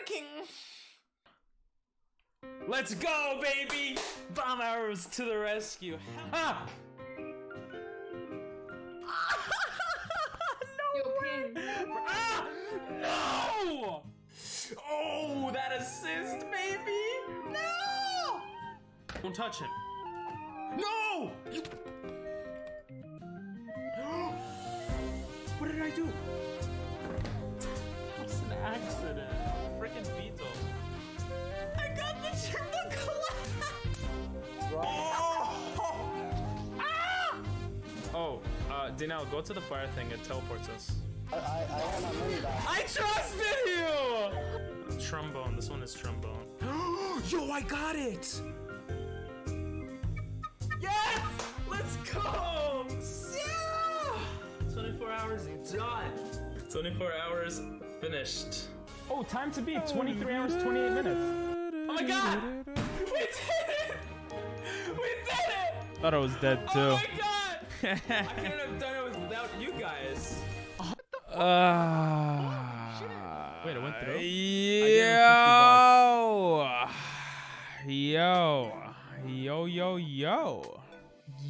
freaking. Let's go, baby! Bomb arrows to the rescue. Ha! No way! Ah! No! Oh, that assist, baby! No! Don't touch him. No! You... What did I do? It's an accident. Freaking Beetle. I got the triple collapse! Oh! Ah! Oh, Dinell, go to the fire thing. It teleports us. I want my money back. I trusted you! Trombone. This one is trombone. Yo, I got it! Yes! Let's go! Yeah! 24 hours done. 24 hours finished. Oh, time to beat 23 hours, 28 minutes. Oh my god! We did it! We did it! Thought I was dead too. Oh my god! I couldn't have done it without you guys. Wait, it went through?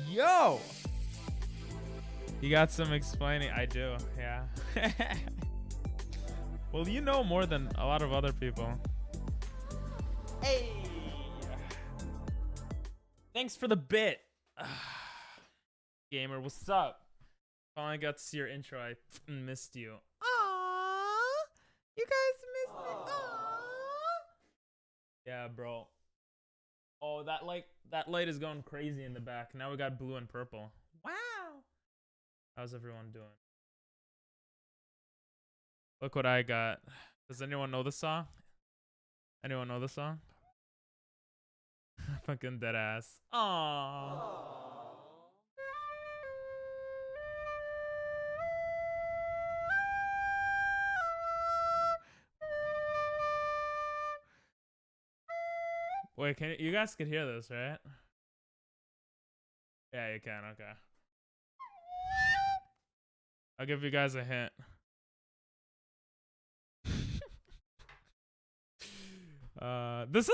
Yo. You got some explaining. I do, yeah. Well, you know more than a lot of other people. Hey! Thanks for the bit. Gamer, what's up? Finally got to see your intro. I missed you. Aww! You guys missed me. Aww! Yeah, bro. Oh, that light is going crazy in the back. Now we got blue and purple. Wow! How's everyone doing? Look what I got. Does anyone know the song? Anyone know the song? Fucking dead ass. Aww. Wait, you guys could hear this, right? Yeah, you can. Okay. I'll give you guys a hint. This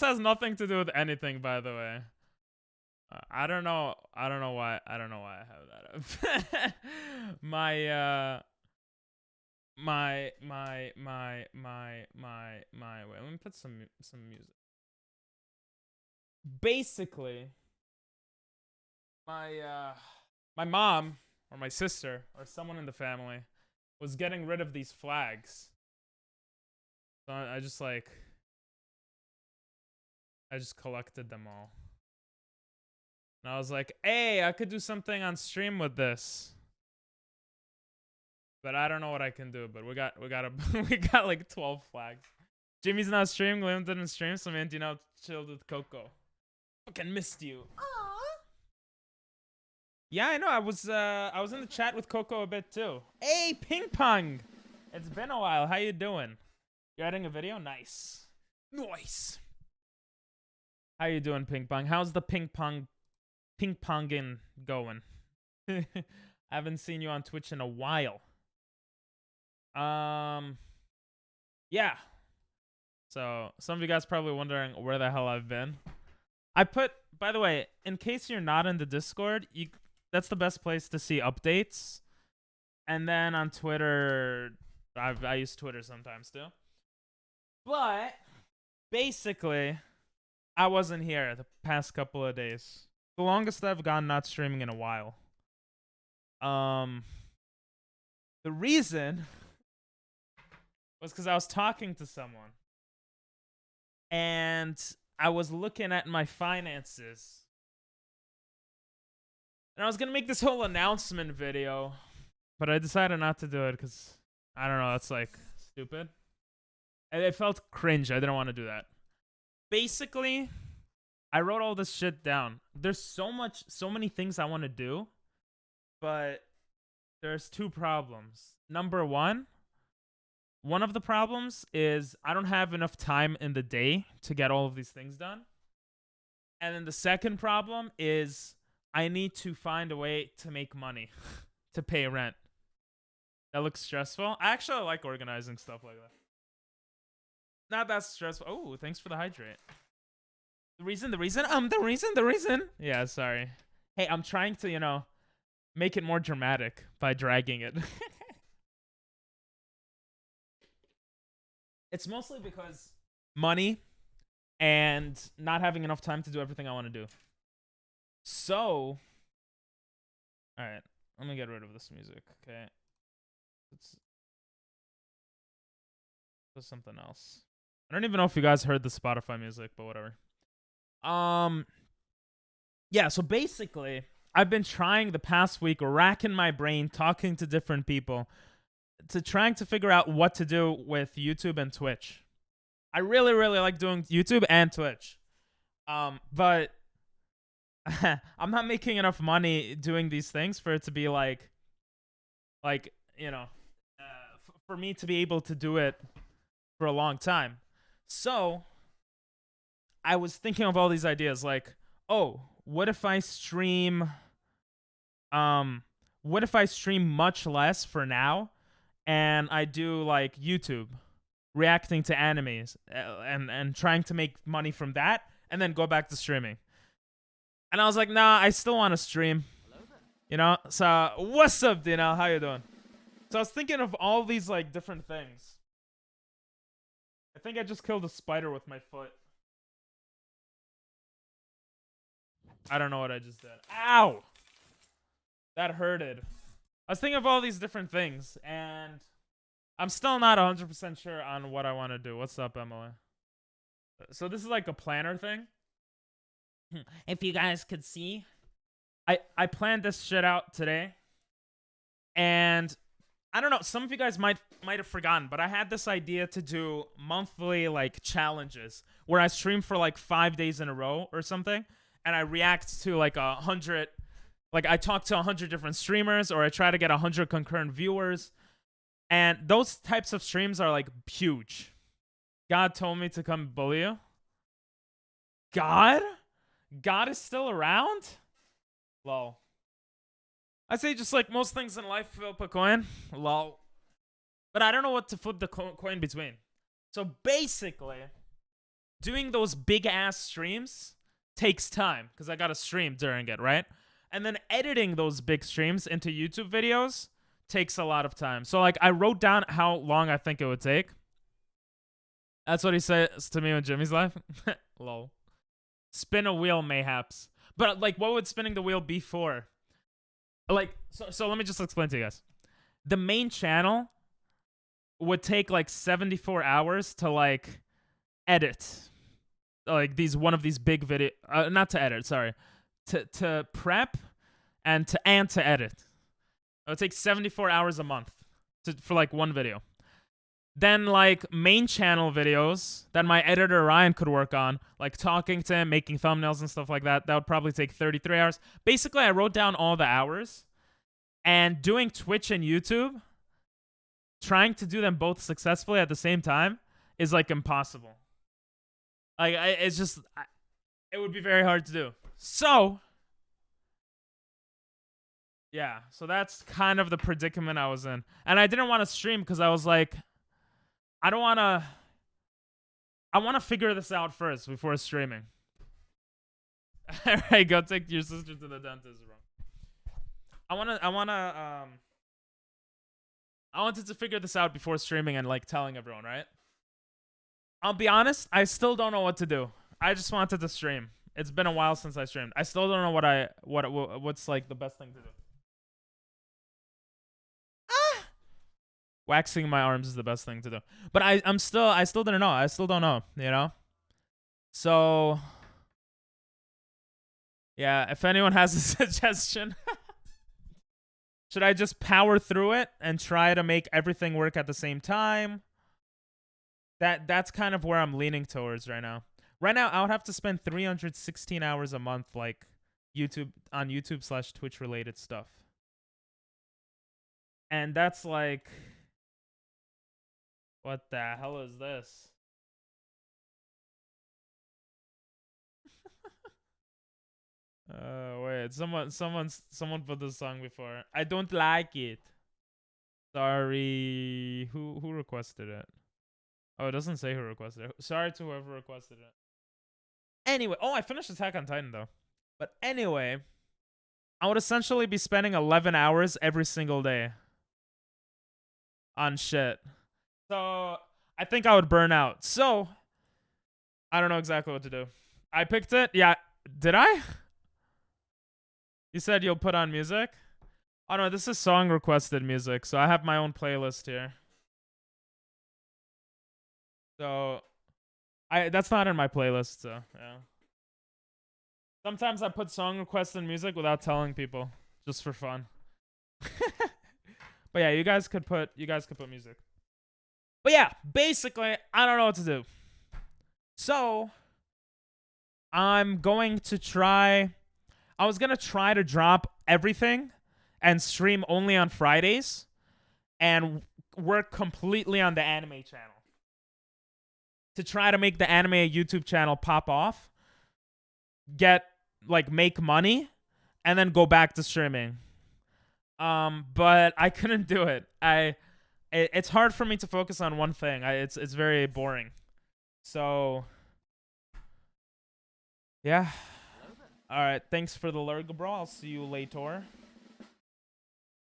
has nothing to do with anything, by the way. I don't know why I have that up. Wait, let me put some music. Basically, my mom or my sister or someone in the family was getting rid of these flags. So I just collected them all. And I was like, hey, I could do something on stream with this. But I don't know what I can do, but we got like 12 flags. Jimmy's not streaming, Liam didn't stream, so man, now chilled with Coco. Fucking missed you. Aww. Yeah, I know. I was in the chat with Coco a bit too. Hey, Ping Pong. It's been a while. How you doing? You're editing a video? Nice. Nice. How you doing, Ping Pong? How's the ping ponging going? I haven't seen you on Twitch in a while. Yeah. So some of you guys probably wondering where the hell I've been. By the way, in case you're not in the Discord, that's the best place to see updates. And then on Twitter, I use Twitter sometimes too. But basically, I wasn't here the past couple of days. The longest I've gone not streaming in a while. The reason was because I was talking to someone. And I was looking at my finances. And I was going to make this whole announcement video. But I decided not to do it because, I don't know, that's like stupid. And it felt cringe. I didn't want to do that. Basically, I wrote all this shit down. There's so many things I want to do. But there's two problems. Number one of the problems is I don't have enough time in the day to get all of these things done. And then the second problem is I need to find a way to make money to pay rent. That looks stressful. I actually like organizing stuff like that. Not that stressful. Oh, thanks for the hydrate. The reason. Yeah, sorry. Hey, I'm trying to, make it more dramatic by dragging it. It's mostly because money and not having enough time to do everything I want to do. So, all right, let me get rid of this music. Okay, let's do something else. I don't even know if you guys heard the Spotify music, but whatever. Yeah, so basically, I've been trying the past week, racking my brain, talking to different people, trying to figure out what to do with YouTube and Twitch. I really, really like doing YouTube and Twitch. But I'm not making enough money doing these things for it to be like, for me to be able to do it for a long time. So I was thinking of all these ideas like, oh, what if I stream much less for now and I do like YouTube reacting to animes and trying to make money from that and then go back to streaming. And I was like, nah, I still want to stream. So what's up, Dino? How you doing? So I was thinking of all these like different things. I think I just killed a spider with my foot. I don't know what I just did. Ow! That hurted. I was thinking of all these different things, and I'm still not 100% sure on what I want to do. What's up, Emily? So this is like a planner thing. If you guys could see, I planned this shit out today, and I don't know, some of you guys might have forgotten, but I had this idea to do monthly like challenges where I stream for like 5 days in a row or something, and I react to like 100, like I talk to 100 different streamers, or I try to get 100 concurrent viewers, and those types of streams are like huge. God told me to come bully you. God is still around? Lol. I say just like most things in life, flip a coin. Lol. But I don't know what to flip the coin between. So basically, doing those big ass streams takes time because I gotta stream during it, right? And then editing those big streams into YouTube videos takes a lot of time. So like I wrote down how long I think it would take. That's what he says to me when Jimmy's live. Lol. Spin a wheel, mayhaps. But like, what would spinning the wheel be for? Like, so let me just explain to you guys. The main channel would take like 74 hours to like edit, like one of these big video, not to edit, sorry, to prep and to edit. It would take 74 hours a month for like one video. Then like main channel videos that my editor Ryan could work on, like talking to him, making thumbnails and stuff like that, that would probably take 33 hours. Basically, I wrote down all the hours, and doing Twitch and YouTube, trying to do them both successfully at the same time is like impossible. Like it's just, it would be very hard to do. So yeah, so that's kind of the predicament I was in. And I didn't want to stream because I was like, I want to figure this out first before streaming. All right, go take your sister to the dentist, bro. I wanted to figure this out before streaming and like telling everyone, right? I'll be honest, I still don't know what to do. I just wanted to stream. It's been a while since I streamed. I still don't know what's like the best thing to do. Waxing my arms is the best thing to do. But I still didn't know. I still don't know, you know? So yeah, if anyone has a suggestion, should I just power through it and try to make everything work at the same time? That's kind of where I'm leaning towards right now. Right now, I would have to spend 316 hours a month like YouTube/Twitch related stuff. And that's like, what the hell is this? Wait, someone put this song before. I don't like it. Sorry. Who requested it? Oh, it doesn't say who requested it. Sorry to whoever requested it. Anyway, oh, I finished Attack on Titan though. But anyway, I would essentially be spending 11 hours every single day on shit. So I think I would burn out. So I don't know exactly what to do. I picked it. Yeah. Did I? You said you'll put on music? Oh no, this is song requested music. So I have my own playlist here. So that's not in my playlist, so yeah. Sometimes I put song requests in music without telling people, just for fun. But yeah, you guys could put music. But yeah, basically, I don't know what to do. So I'm going to try. I was gonna try to drop everything and stream only on Fridays and work completely on the anime channel to try to make the anime YouTube channel pop off, make money, and then go back to streaming. But I couldn't do it. It's hard for me to focus on one thing. It's very boring. So yeah. All right. Thanks for the lurg, bro. I'll see you later.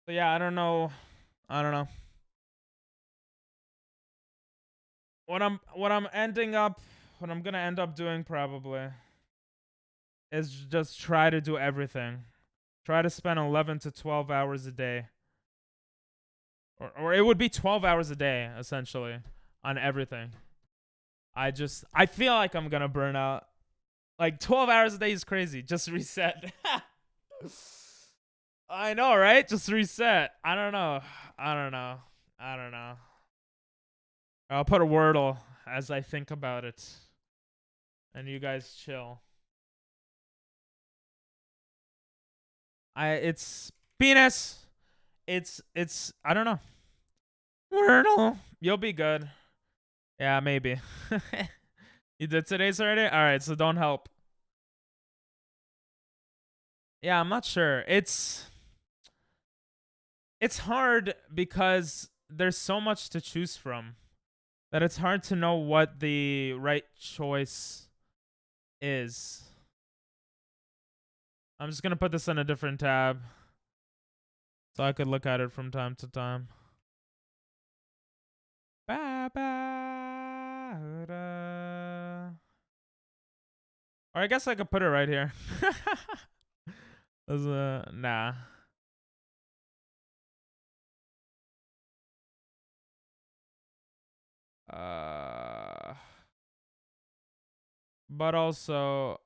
So yeah, I don't know. What I'm gonna end up doing probably is just try to do everything. Try to spend 11 to 12 hours a day. Or it would be 12 hours a day, essentially, on everything. I feel like I'm gonna burn out. Like 12 hours a day is crazy. Just reset. I know, right? Just reset. I don't know. I'll put a Wordle as I think about it. And you guys chill. It's penis. It's I don't know. Wordle. You'll be good. Yeah, maybe. You did today's already? Alright, so don't help. Yeah, I'm not sure. It's hard because there's so much to choose from that it's hard to know what the right choice is. I'm just gonna put this in a different tab so I could look at it from time to time. Or I guess I could put it right here. Nah. But also,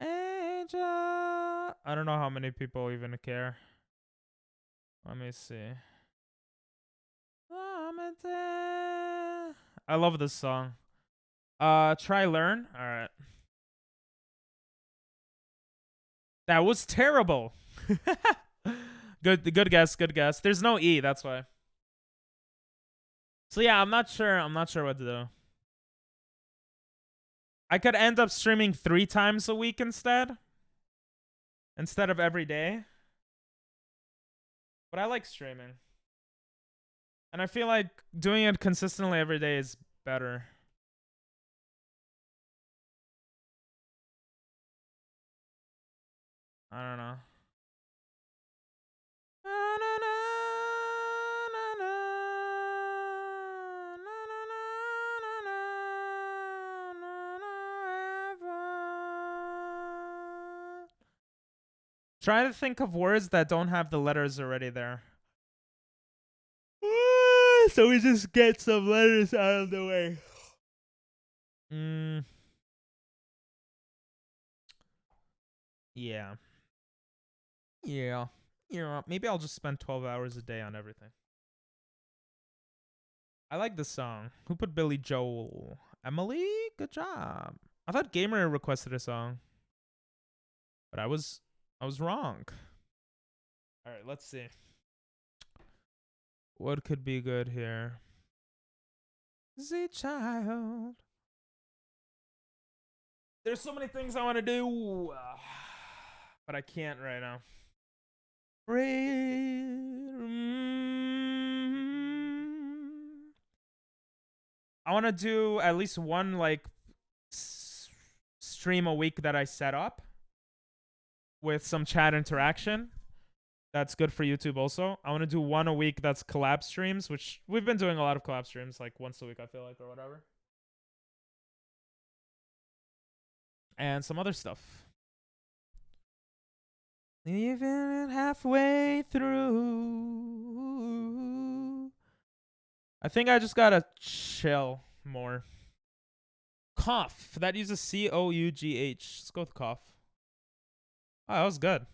Angel. I don't know how many people even care. Let me see. I love this song. Try learn. All right. That was terrible. Good guess. Good guess. There's no E. That's why. So yeah, I'm not sure what to do. I could end up streaming 3 times a week instead of every day. But I like streaming. And I feel like doing it consistently every day is better. I don't know. Try to think of words that don't have the letters already there. So we just get some letters out of the way. Yeah. Maybe I'll just spend 12 hours a day on everything. I like this song. Who put Billy Joel? Emily? Good job. I thought Gamer requested a song. But I was wrong. Alright, let's see. What could be good here? The child. There's so many things I want to do. But I can't right now. I want to do at least one like stream a week that I set up with some chat interaction. That's good for YouTube also. I want to do one a week that's collab streams, which we've been doing a lot of collab streams, like once a week, I feel like, or whatever. And some other stuff. Even halfway through. I think I just gotta chill more. Cough. That uses C-O-U-G-H. Let's go with cough. Oh, that was good.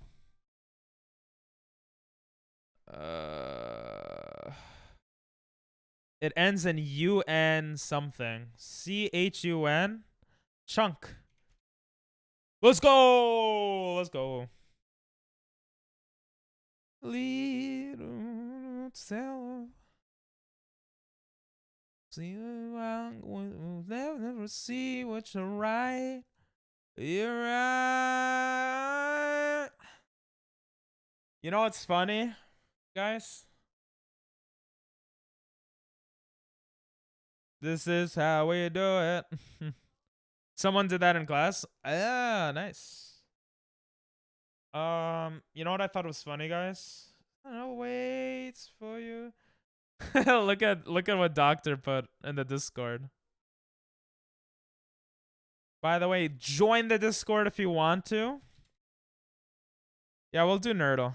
It ends in UN something. C-H-U-N. Chunk. Let's go. Let's go. Little self. See, we'll never see what you're right. You're right. You know what's funny, guys? This is how we do it. Someone did that in class. Ah, nice. You know what I thought was funny, guys? I'll wait for you. look at what Doctor put in the Discord. By the way, join the Discord if you want to. Yeah, we'll do Nerdle.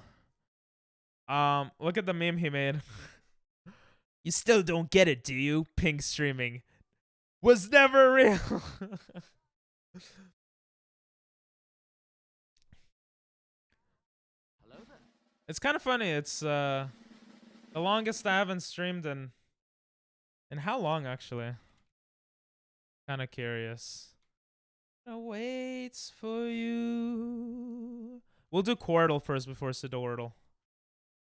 Look at the meme he made. You still don't get it, do you? Pink streaming was never real. It's kind of funny. It's the longest I haven't streamed in how long, actually? Kind of curious. Waits for you. We'll do Quirtle first before Sidortle.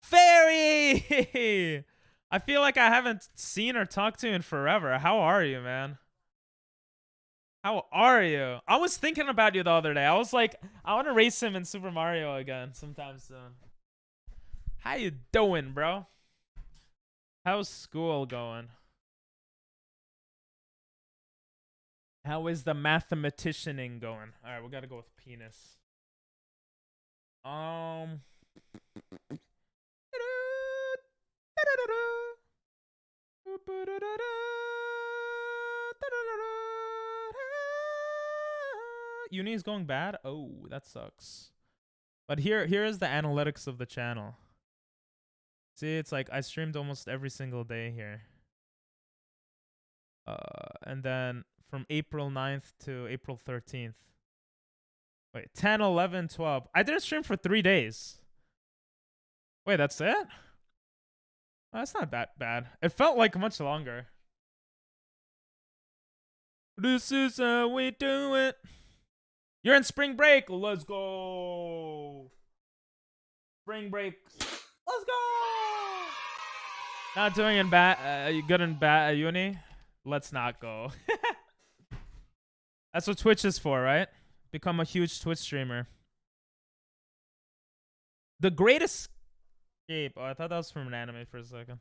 Fairy! I feel like I haven't seen or talked to you in forever. How are you, man? How are you? I was thinking about you the other day. I was like, I want to race him in Super Mario again sometime soon. How you doing, bro? How's school going? How is the mathematicianing going? All right, we got to go with penis. Uni is going bad? Oh, that sucks. But here is the analytics of the channel. See, it's like I streamed almost every single day here. And then from April 9th to April 13th. Wait, 10, 11, 12. I didn't stream for 3 days. Wait, that's it? Oh, that's not that bad. It felt like much longer. This is how we do it. You're in spring break. Let's go. Spring break. Let's go. Not doing in bad. You good in bad uni? Let's not go. That's what Twitch is for, right? Become a huge Twitch streamer. The Great Escape. Oh, I thought that was from an anime for a second.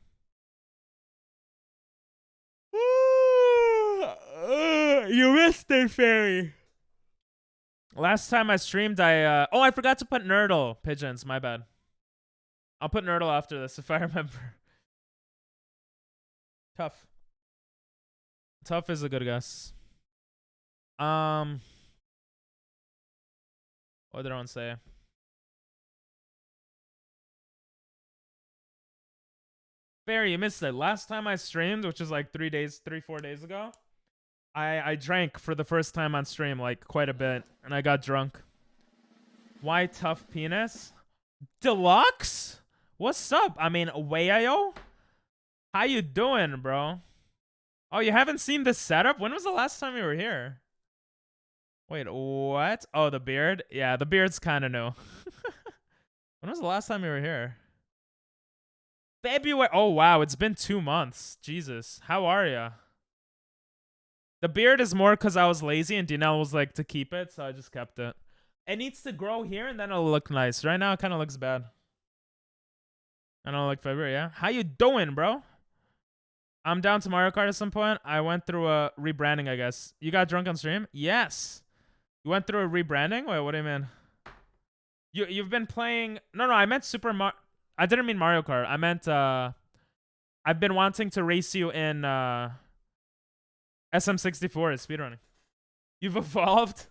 You missed it, Fairy. Last time I streamed, I forgot to put Nerdle. Pigeons, my bad. I'll put Nerdle after this if I remember. Tough. Tough is a good guess. What did I want to say? Barry, you missed it. Last time I streamed, which is like 4 days ago, I drank for the first time on stream, like quite a bit, and I got drunk. Why tough penis? Deluxe? What's up? I mean, Wayo? How you doing, bro? Oh, you haven't seen the setup? When was the last time you were here? Wait, what? Oh, the beard? Yeah, the beard's kind of new. When was the last time you were here? February. Oh, wow. It's been 2 months. Jesus. How are you? The beard is more because I was lazy and Dinelle was like to keep it, so I just kept it. It needs to grow here and then it'll look nice. Right now, it kind of looks bad. I don't know, like February, yeah? How you doing, bro? I'm down to Mario Kart at some point. I went through a rebranding, I guess. You got drunk on stream? Yes. You went through a rebranding? Wait, what do you mean? You've been playing... No, I meant Super Mario... I didn't mean Mario Kart. I meant... I've been wanting to race you in SM64 speedrunning. You've evolved?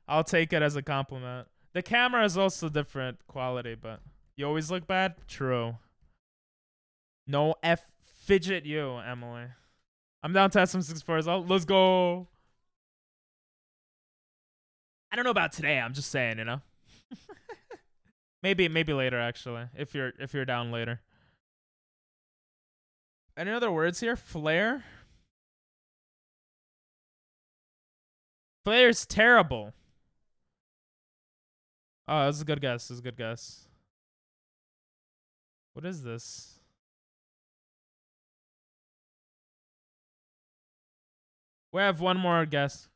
I'll take it as a compliment. The camera is also different quality, but you always look bad? True. No fidget you, Emily. I'm down to SM64 as well. Let's go. I don't know about today. I'm just saying, you know. maybe later actually. If you're down later. Any other words here? Flare. Flare's terrible. Oh, that's a good guess. That's a good guess. What is this? We have one more guess.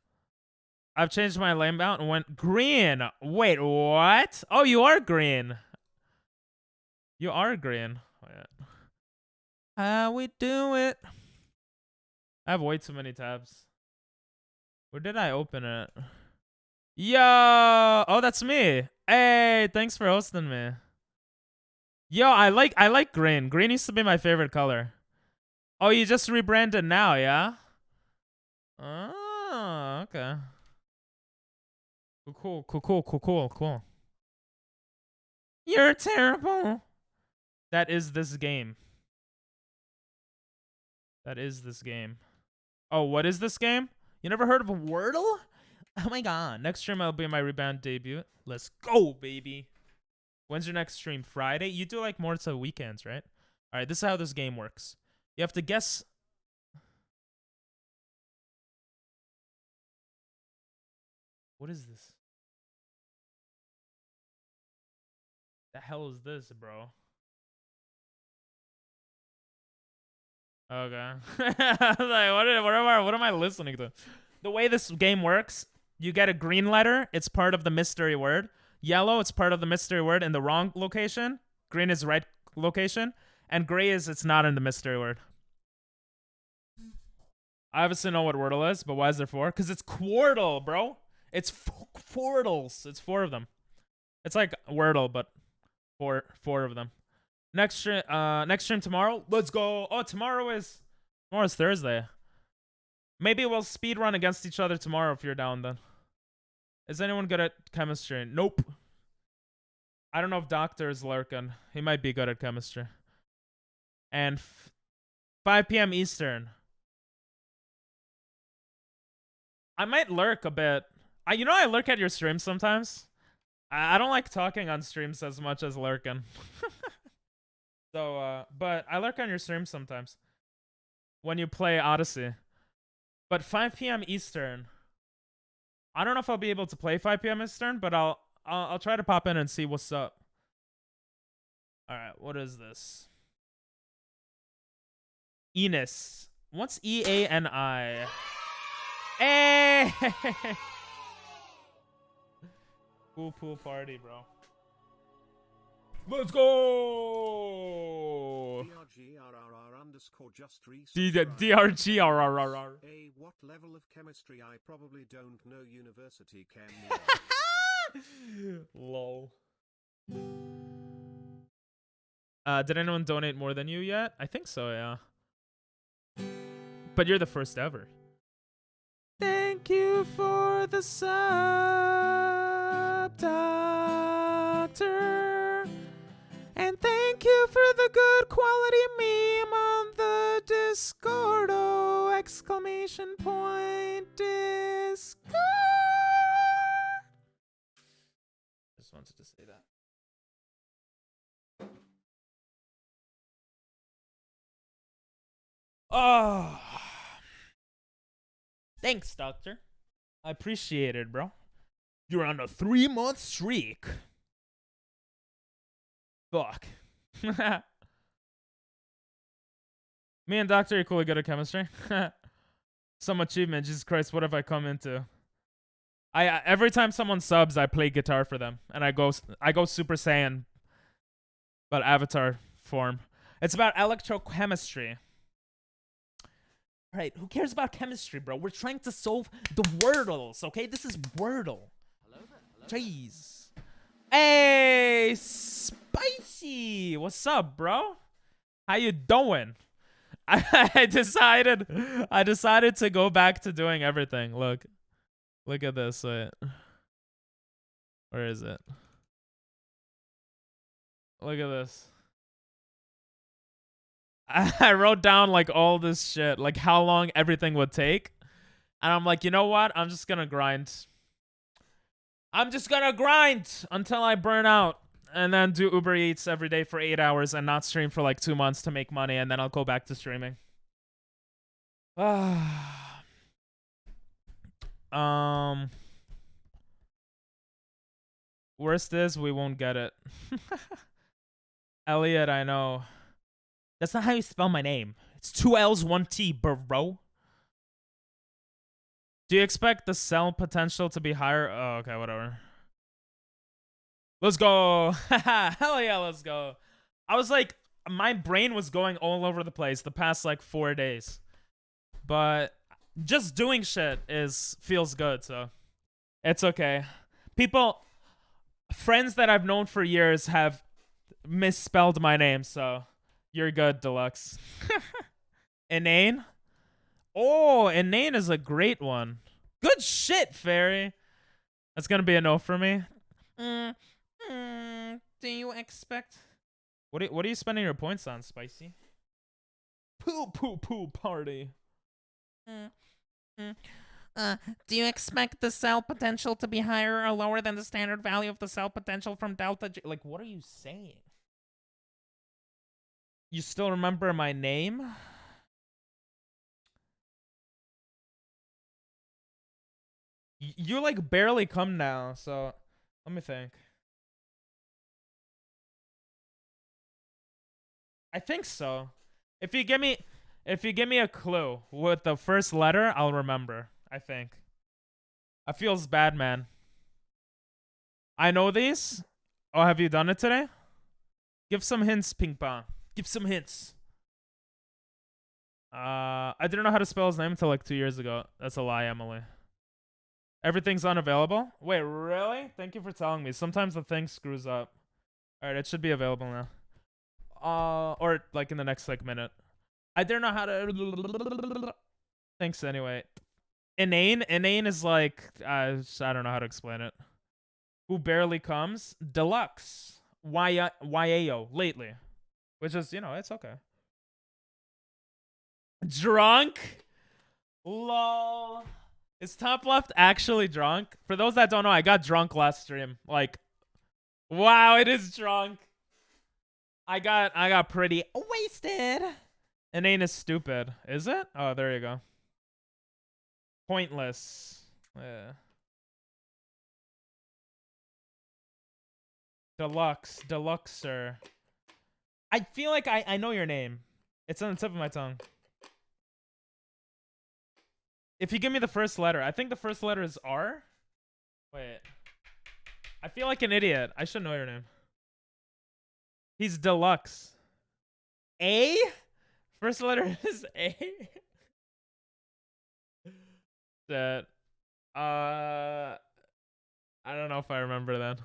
I've changed my lane mount and went green. Wait, what? Oh, you are green. You are green. Oh, yeah. How we do it? I have way too many tabs. Where did I open it? Yo! Oh, that's me. Hey, thanks for hosting me. Yo, I like green. Green used to be my favorite color. Oh, you just rebranded now, yeah? Oh, okay. Cool. You're terrible. That is this game. That is this game. Oh, what is this game? You never heard of Wordle? Oh my god. Next stream I'll be my rebound debut. Let's go, baby. When's your next stream? Friday? You do like more to weekends, right? Alright, this is how this game works. You have to guess. What is this? The hell is this, bro? Okay. Like, what am I listening to? The way this game works, you get a green letter, it's part of the mystery word. Yellow, it's part of the mystery word in the wrong location. Green is right location. And gray is it's not in the mystery word. I obviously know what Wordle is, but why is there 4? Because it's Quordle, bro. It's Quordles. It's 4 of them. It's like Wordle, but four of them. Next stream tomorrow. Let's go. Oh, tomorrow's Thursday. Maybe we'll speed run against each other tomorrow if you're down then. Is anyone good at chemistry? Nope. I don't know if Doctor is lurking. He might be good at chemistry. And 5 p.m. Eastern. I might lurk a bit. I lurk at your streams sometimes. I don't like talking on streams as much as lurking. So, but I lurk on your streams sometimes. When you play Odyssey. But 5 p.m. Eastern. I don't know if I'll be able to play 5 p.m. Eastern, but I'll try to pop in and see what's up. Alright, what is this? Enis. What's E-A-N-I? Hey! Cool pool party, bro. Let's go! DRGRRR. What level of chemistry? I probably don't know. University chem. Lol. Did anyone donate more than you yet? I think so, yeah. But you're the first ever. Thank you for the sub, Doctor. And thank you for the good quality meme on the Discord. Oh, exclamation point, Discord. Just wanted to say that. Oh. Thanks, Doctor. I appreciate it, bro. You're on a 3-month streak. Fuck. Me and Doctor are equally good at chemistry. Some achievement. Jesus Christ, what have I come into? Every time someone subs, I play guitar for them, and I go Super Saiyan, but Avatar form. It's about electrochemistry. Right, who cares about chemistry, bro? We're trying to solve the Wordles, okay? This is Wordle. Jeez. Hey, Spicy. What's up, bro? How you doing? I decided to go back to doing everything. Look at this. Wait. Where is it? Look at this. I wrote down like all this shit, like how long everything would take. And I'm like, you know what? I'm just gonna grind. I'm just gonna grind until I burn out. And then do Uber Eats every day for 8 hours and not stream for like 2 months to make money. And then I'll go back to streaming. Worst is we won't get it. Elliot, I know. That's not how you spell my name. It's 2 L's, 1 T, bro. Do you expect the sell potential to be higher? Oh, okay, whatever. Let's go. Hell yeah, let's go. I was like, my brain was going all over the place the past like 4 days. But just doing shit feels good, so it's okay. Friends that I've known for years have misspelled my name, so you're good, Deluxe. Inane? Oh, Inane is a great one. Good shit, Fairy. That's gonna be a no for me. Do you expect? What are you spending your points on, Spicy? Poo party. Do you expect the cell potential to be higher or lower than the standard value of the cell potential from Delta J? Like, what are you saying? You still remember my name? You like barely come now, so let me think. I think so. If you give me a clue with the first letter, I'll remember. I think. I feels bad, man. I know these. Oh, have you done it today? Give some hints, Ping Pong. Give some hints. I didn't know how to spell his name until like 2 years ago. That's a lie, Emily. Everything's unavailable? Wait, really? Thank you for telling me. Sometimes the thing screws up. Alright, it should be available now. Or like in the next like minute. I don't know how to. Thanks anyway. Inane is like I don't know how to explain it. Who barely comes? Deluxe. YAO lately, which is it's okay. Drunk. Lol. Is top left actually drunk? For those that don't know, I got drunk last stream. Like, wow, it is drunk. I got pretty wasted. Inane is stupid. Is it? Oh, there you go. Pointless. Yeah. Deluxer. I feel like I know your name. It's on the tip of my tongue. If you give me the first letter, I think the first letter is R. Wait. I feel like an idiot. I should know your name. He's Deluxe. A? First letter is A. That. I don't know if I remember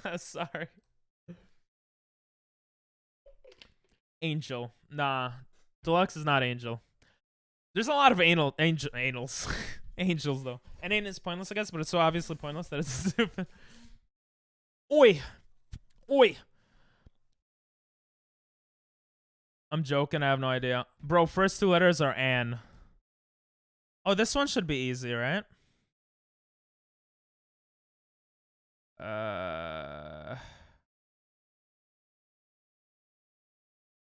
that. Sorry. Angel. Nah. Deluxe is not Angel. There's a lot of angels. Angels, though. And ain't is pointless, I guess, but it's so obviously pointless that it's stupid. Oi. I'm joking, I have no idea. Bro, first 2 letters are Ann. Oh, this one should be easy, right?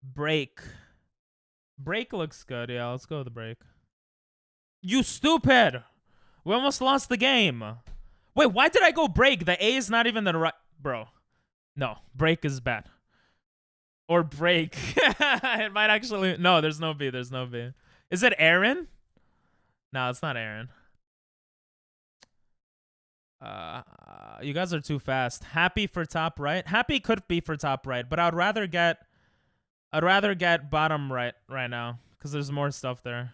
Break. Break looks good. Yeah, let's go with the break. You stupid! We almost lost the game. Wait, why did I go break? The A is not even the right... Bro. No, break is bad. Or break. It might actually... No, there's no B. There's no B. Is it Aaron? No, it's not Aaron. You guys are too fast. Happy for top right. Happy could be for top right, but I'd rather get I'd rather get bottom right now because there's more stuff there.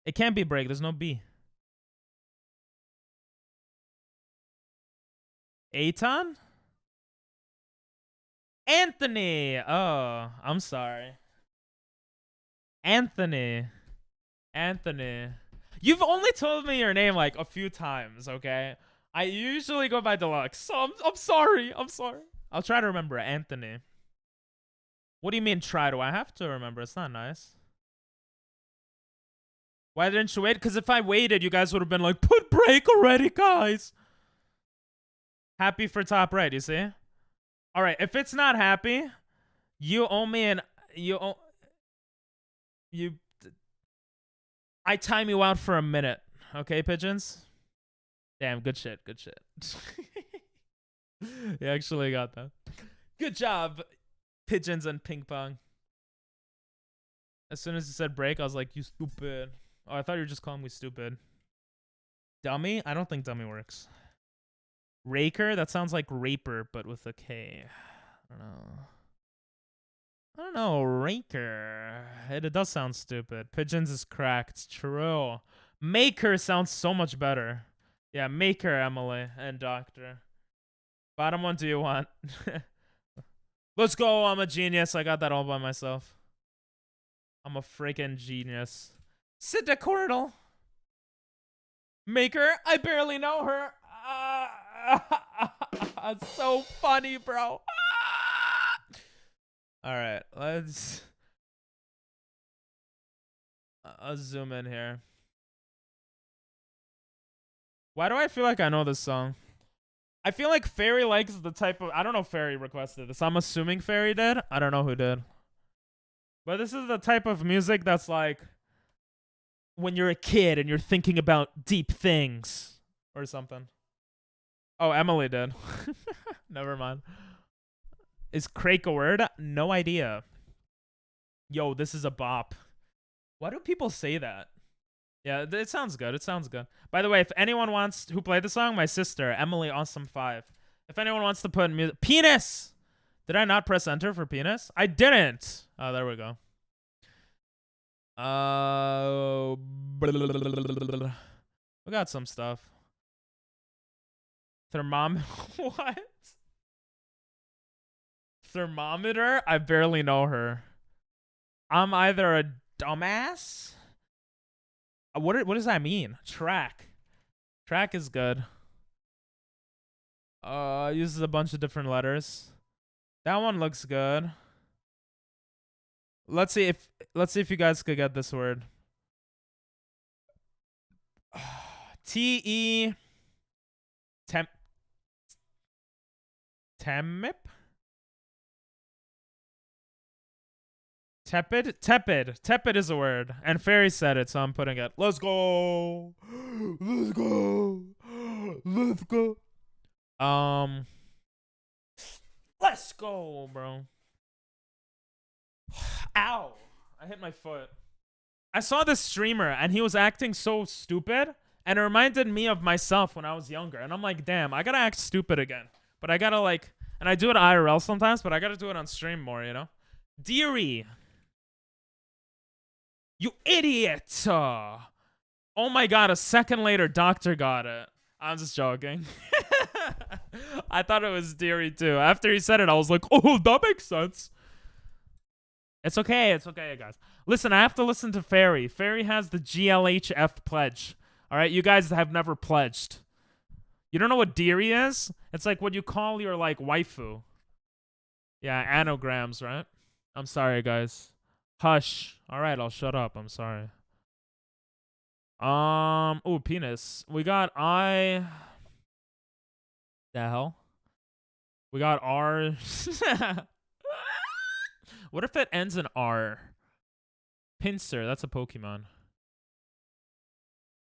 It can't be break. There's no B. Aton? Anthony. Oh, I'm sorry. Anthony. You've only told me your name like a few times, okay? I usually go by Deluxe, so I'm sorry. I'll try to remember it. Anthony. What do you mean try? Do I have to remember? It's not nice. Why didn't you wait? Because if I waited, you guys would have been like, put break already, guys. Happy for top right, you see? All right, if it's not happy, you owe me an... I time you out for a minute. Okay, pigeons? Damn, good shit. You actually got that. Good job, pigeons and ping pong. As soon as you said break, I was like, you stupid. Oh, I thought you were just calling me stupid. Dummy? I don't think dummy works. Raker? That sounds like raper, but with a K. I don't know. Raker. It does sound stupid. Pigeons is cracked. True. Maker sounds so much better. Yeah, Maker, Emily, and Doctor. Bottom one do you want? Let's go. I'm a genius. I got that all by myself. I'm a freaking genius. Sidda Maker, I barely know her. It's so funny, bro. All right, let's zoom in here. Why do I feel like I know this song? I feel like Fairy likes the type of... I don't know if Fairy requested this. I'm assuming Fairy did. I don't know who did. But this is the type of music that's like when you're a kid and you're thinking about deep things or something. Oh, Emily did. Never mind. Is Crake a word? No idea. Yo, this is a bop. Why do people say that? Yeah, it sounds good. It sounds good. By the way, if anyone wants who played the song, my sister, Emily Awesome5. If anyone wants to put in music... Penis! Did I not press enter for penis? I didn't! Oh, there we go. We got some stuff. What? Thermometer? I barely know her. I'm either a dumbass... What does that mean? Track is good. Uses a bunch of different letters. That one looks good. Let's see if you guys could get this word. Temip. Tepid is a word, and Fairy said it, so I'm putting it. Let's go. Let's go, bro. Ow! I hit my foot. I saw this streamer, and he was acting so stupid, and it reminded me of myself when I was younger. And I'm like, damn, I gotta act stupid again. But I gotta like, and I do it IRL sometimes, but I gotta do it on stream more, you know? Deary. You idiot! Oh my god, a second later, Doctor got it. I'm just joking. I thought it was Deary too. After he said it, I was like, oh, that makes sense. It's okay, guys. Listen, I have to listen to Fairy. Fairy has the GLHF pledge. All right, you guys have never pledged. You don't know what Deary is? It's like what you call your, like, waifu. Yeah, anagrams, right? I'm sorry, guys. Hush. All right, I'll shut up. I'm sorry. Oh, penis. We got I. The hell? We got R. What if it ends in R? Pinsir. That's a Pokemon.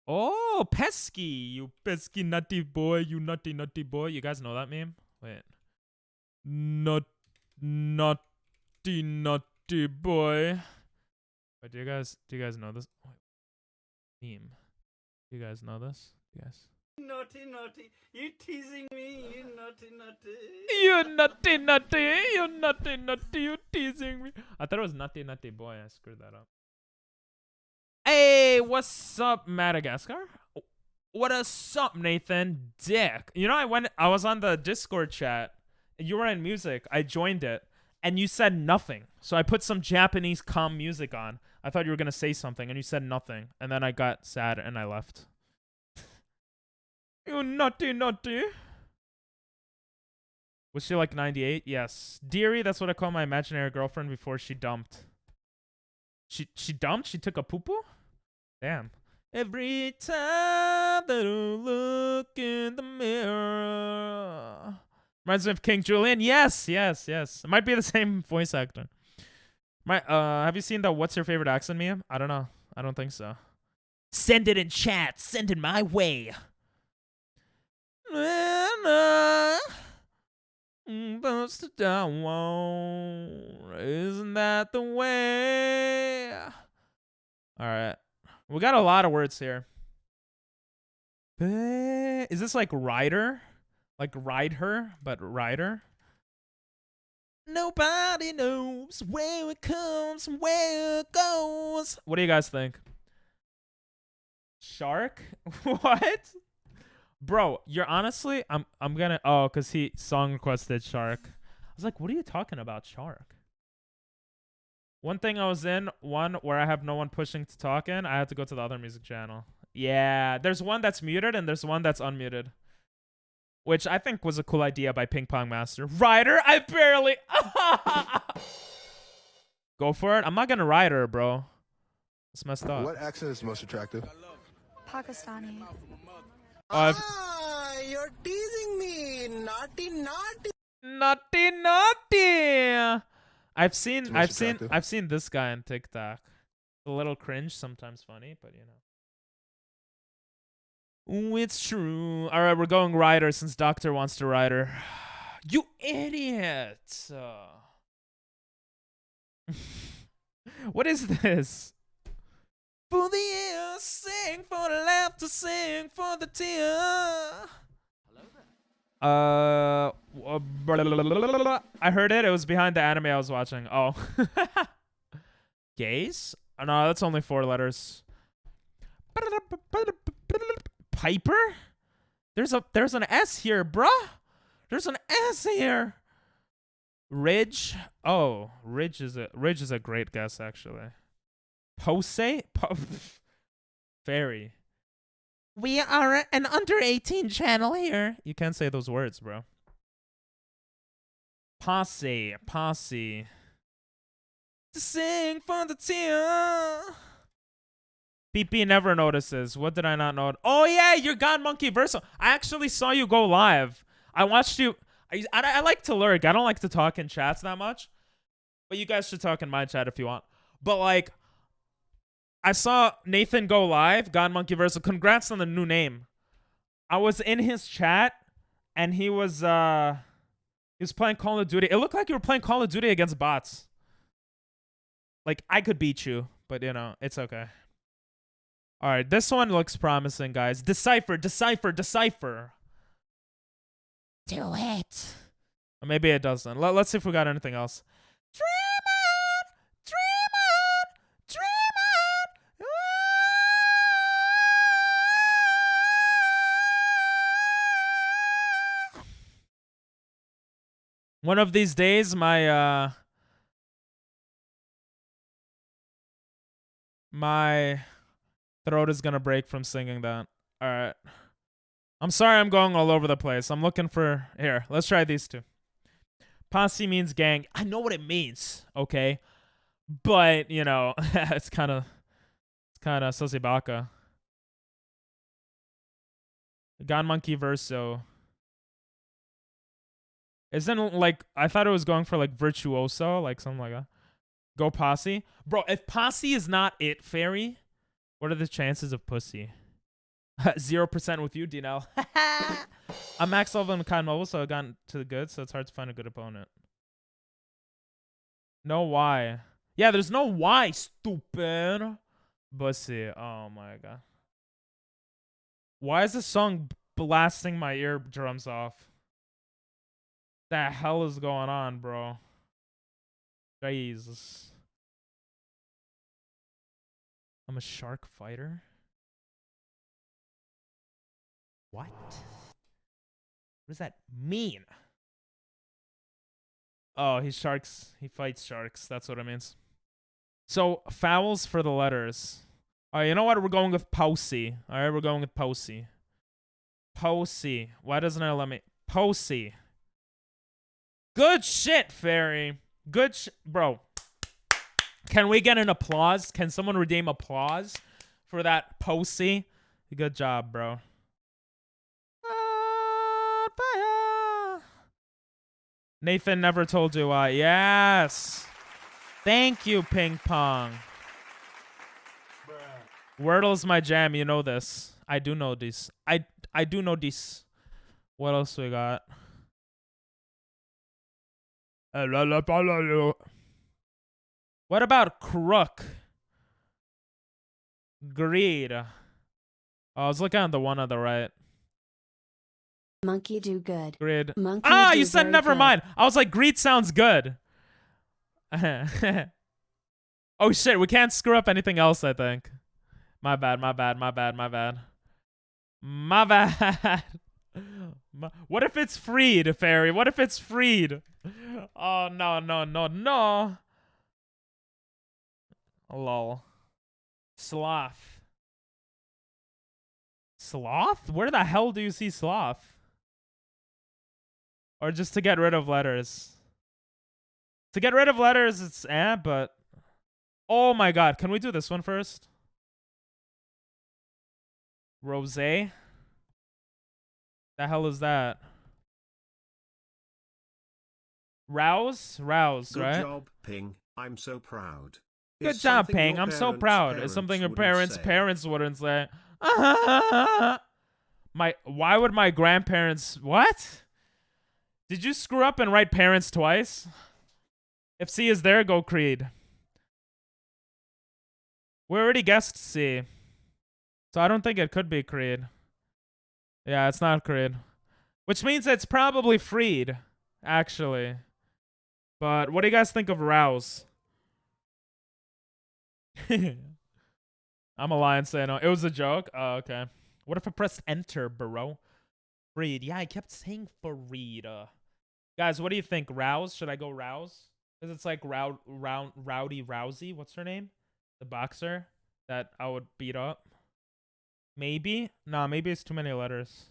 Oh, pesky. You pesky nutty boy. You nutty boy. You guys know that meme? Wait. Naughty boy. Wait, do you guys know this? Wait. Meme. Do you guys know this? Yes. Naughty. You teasing me, you naughty. You naughty. You naughty. You teasing me. I thought it was Nutty Nutty Boy. I screwed that up. Hey, what's up, Madagascar? What's up, Nathan? Dick. You know, I was on the Discord chat. And you were in music. I joined it. And you said nothing. So I put some Japanese calm music on. I thought you were going to say something. And you said nothing. And then I got sad and I left. You nutty nutty. Was she like 98? Yes. Dearie, that's what I call my imaginary girlfriend before she dumped. She dumped? She took a poo-poo? Damn. Every time that I look in the mirror. Reminds me of King Julian. Yes. It might be the same voice actor. Have you seen the What's Your Favorite Accent meme? I don't know. I don't think so. Send it in chat. Send it my way. Isn't that the way? All right. We got a lot of words here. Is this like rider? Like ride her, but rider? Nobody knows where it comes from, where it goes. What do you guys think? Shark? What? Bro, you're honestly, I'm gonna, cause he song requested Shark. I was like, what are you talking about, Shark? One thing I was in, one where I have no one pushing to talk in, I had to go to the other music channel. Yeah, there's one that's muted and there's one that's unmuted. Which I think was a cool idea by Ping Pong Master. Ryder, I barely. Go for it. I'm not gonna ride her, bro. It's messed up. What accent is most attractive? Pakistani. You're teasing me. Naughty, naughty. Naughty, naughty. I've seen attractive. this guy on TikTok. A little cringe, sometimes funny, but you know. Ooh, it's true. All right, we're going rider since Doctor wants to ride her. You idiot. What is this? For the air, sing for the laughter, sing for the tear. I heard it. It was behind the anime I was watching. Oh. Gaze? Oh, no, that's only 4 letters. Piper? There's an S here, bruh. There's an S here. Ridge? Oh, Ridge is a great guess actually. Pose? Fairy. We are an under 18 channel here. You can't say those words, bro. Posse. To sing for the tear. PP never notices. What did I not know? Oh yeah, you're God Monkey Verso. I actually saw you go live. I watched you. I like to lurk. I don't like to talk in chats that much. But you guys should talk in my chat if you want. But like, I saw Nathan go live. God Monkey Verso. Congrats on the new name. I was in his chat, and he was playing Call of Duty. It looked like you were playing Call of Duty against bots. Like I could beat you, but you know it's okay. All right, this one looks promising, guys. Decipher. Do it. Or maybe it doesn't. Let's see if we got anything else. Dream on. One of these days, my throat is gonna break from singing that. All right. I'm sorry I'm going all over the place. I'm looking for... Here, let's try these two. Posse means gang. I know what it means, okay? But, you know, it's kind of Sosibaka. God Monkey Verso. Isn't like... I thought it was going for like Virtuoso, like something like that. Go Posse. Bro, if Posse is not it, Fairy, what are the chances of pussy? 0% with you, Dino. I'm max level in Con Mobile, so I've gotten to the good, so it's hard to find a good opponent. No why. Yeah, there's no why, stupid. Pussy. Oh my god. Why is this song blasting my eardrums off? The hell is going on, bro? Jesus. I'm a shark fighter? What? What does that mean? Oh, he fights sharks. That's what it means. So, fouls for the letters. Alright, you know what? We're going with Posey. Alright, we're going with Posey. Posey. Why doesn't it let me? Posey. Good shit, Fairy. Good bro. Can we get an applause? Can someone redeem applause for that Posey? Good job, bro. Nathan never told you why. Yes. Thank you, Ping Pong. Wordle's my jam. You know this. I do know this. I do know this. What else we got? What about crook? Greed. Oh, I was looking at the one on the right. Monkey do good. Greed. Monkey You said never mind. I was like, greed sounds good. Oh shit, we can't screw up anything else, I think. My bad. What if it's freed, Fairy? What if it's freed? Oh, no. Lol. Sloth. Sloth? Where the hell do you see sloth? Or just to get rid of letters? To get rid of letters, it's but... Oh my god, can we do this one first? Rosé? The hell is that? Rouse, right? Good job, Ping. I'm so proud. Good Is job, something Ping. your I'm so parents' proud. It's parents something your wouldn't parents say. wouldn't say. Why would my grandparents... What? Did you screw up and write parents twice? If C is there, go Creed. We already guessed C. So I don't think it could be Creed. Yeah, it's not Creed. Which means it's probably freed, actually. But what do you guys think of Rouse? I'm a lion saying no. It was a joke? Oh, okay. What if I pressed enter, bro? Freed. Yeah, I kept saying freed. Guys, what do you think? Rouse? Should I go Rouse? Because it's like Rowdy Rousey. What's her name? The boxer that I would beat up. Maybe? Nah, maybe it's too many letters.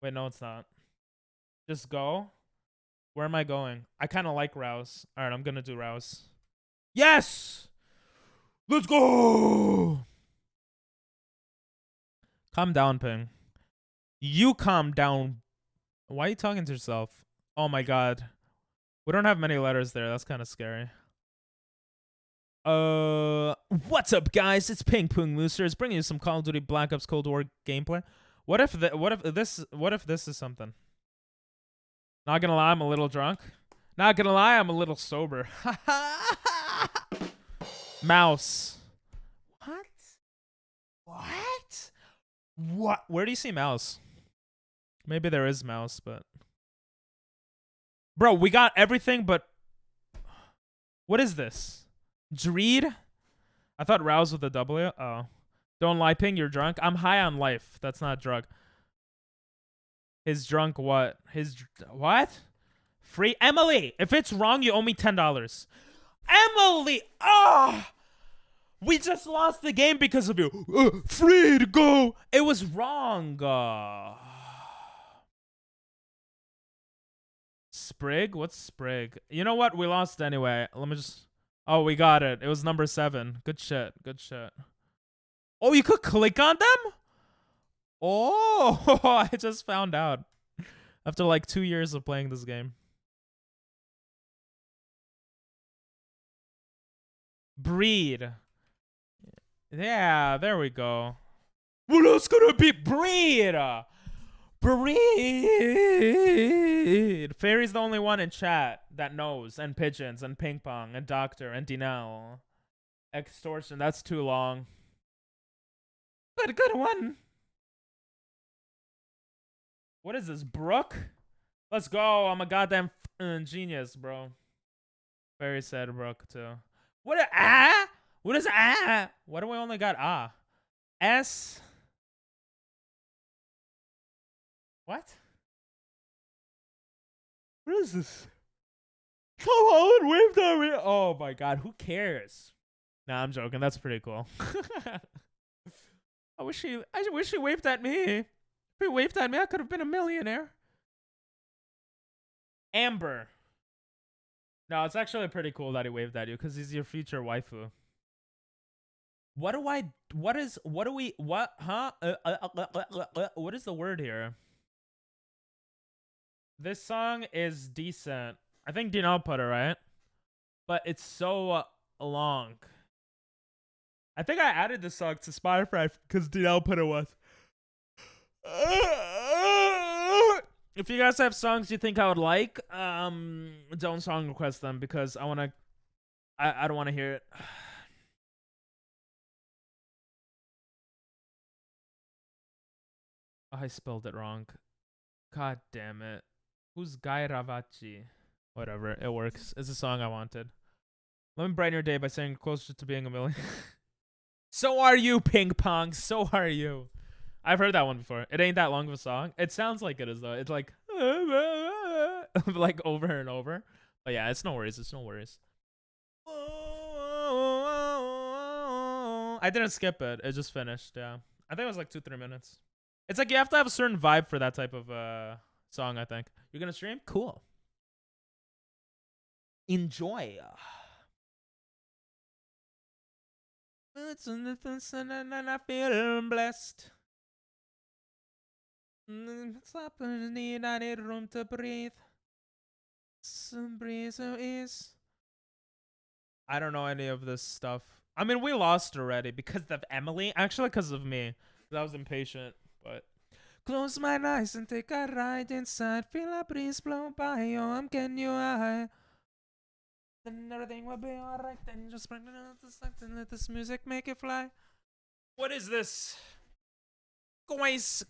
Wait, no, it's not. Just go. Where am I going? I kind of like Rouse. All right, I'm going to do Rouse. Yes! Let's go! Calm down, Ping. You calm down. Why are you talking to yourself? Oh my god. We don't have many letters there. That's kind of scary. What's up, guys? It's Ping Pong Moosers bringing you some Call of Duty Black Ops Cold War gameplay. What if this is something? Not gonna lie, I'm a little drunk. Not gonna lie, I'm a little sober. Mouse. What? Where do you see mouse? Maybe there is mouse, but... Bro, we got everything, but... What is this? Dreed? I thought Rouse with a W. Oh. Don't lie, Ping, you're drunk. I'm high on life. That's not drug. His drunk what? What? Free? Emily! If it's wrong, you owe me $10. Emily! Oh! We just lost the game because of you. Free to go! It was wrong. Sprig? What's Sprig? You know what? We lost anyway. Let me just... Oh, we got it. It was number 7. Good shit. Good shit. Oh, you could click on them? Oh, I just found out. After like 2 years of playing this game. Breed. Yeah, there we go. What else could it be? Breed! Breed! Fairy's the only one in chat that knows. And Pigeons, and Ping Pong, and Doctor, and Dinell. Extortion, that's too long. Good one. What is this, Brooke? Let's go. I'm a goddamn genius, bro. Very sad, Brooke too. What a ah? What is ah? Why do we only got ah? S. What? What is this? Tom Holland waved at me. Oh my god, who cares? Nah, I'm joking. That's pretty cool. I wish he waved at me. If he waved at me, I could have been a millionaire. Amber. No, it's actually pretty cool that he waved at you because he's your future waifu. What do we, what is the word here? This song is decent. I think Dino put it, right? But it's so long. I think I added this song to Spotify because Dino put it was. If you guys have songs you think I would like, don't song request them because I don't want to hear it. Oh, I spelled it wrong. God damn it. Who's Guy Ravacci? Whatever, it works. It's a song I wanted. Let me brighten your day by saying closer to being a million. So are you, ping pong. So are you. I've heard that one before. It ain't that long of a song. It sounds like it is though. It's like like over and over. But yeah, it's no worries. It's no worries. I didn't skip it. It just finished. Yeah, I think it was like 2-3 minutes. It's like you have to have a certain vibe for that type of song. I think you're gonna stream. Cool. Enjoy. And I feel blessed. I need room to breathe. Some breeze is. I don't know any of this stuff. I mean, we lost already because of Emily. Actually, because of me. I was impatient, but. Close my eyes and take a ride inside. Feel a breeze blow by you. I'm getting you high. Then everything will be alright. Then just bring it out the sight and let this music make it fly. What is this? Guys,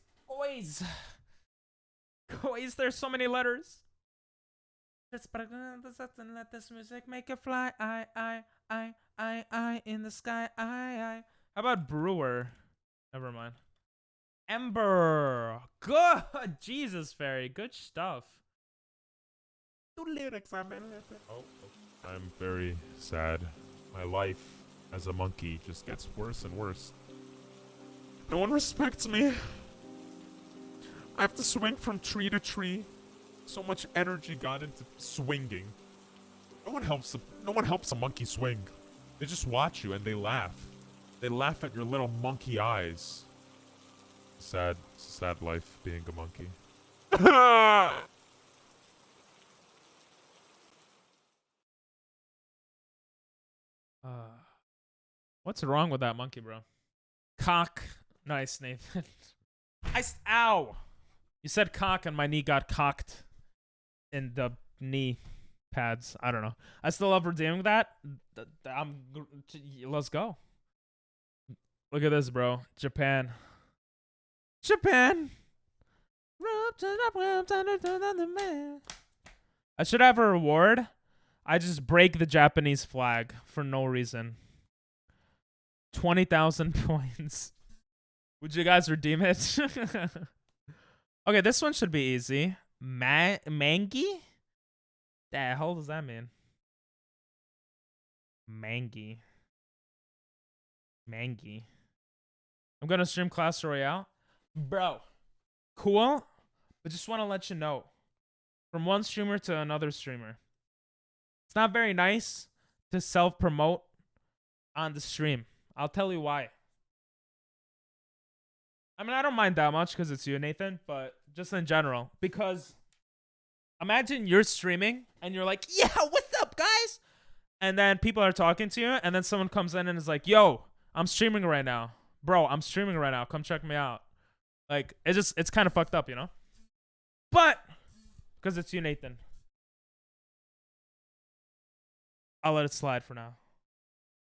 there's so many letters. Just bring it out the sight and let this music make it fly. I in the sky. I. How about Brewer? Never mind. Ember. Good. Jesus, Fairy. Good stuff. I'm very sad. My life as a monkey just gets worse and worse. No one respects me. I have to swing from tree to tree. So much energy got into swinging. No one helps a monkey swing. They just watch you and they laugh. They laugh at your little monkey eyes. Sad life being a monkey. What's wrong with that monkey, bro? Cock. Nice, Nathan. Ow! You said cock and my knee got cocked in the knee pads. I don't know. I still love redeeming that. Let's go. Look at this, bro. Japan. I should have a reward. I just break the Japanese flag for no reason. 20,000 points. Would you guys redeem it? Okay, this one should be easy. Mangi? The hell does that mean? Mangi. I'm gonna stream Clash Royale. Bro. Cool. But just want to let you know. From one streamer to another streamer. It's not very nice to self-promote on the stream. I'll tell you why. I mean, I don't mind that much because it's you, Nathan, but just in general. Because imagine you're streaming and you're like, yeah, what's up, guys? And then people are talking to you and then someone comes in and is like, yo, I'm streaming right now. Bro, I'm streaming right now. Come check me out. Like, it's kind of fucked up, you know? But, because it's you, Nathan. I'll let it slide for now.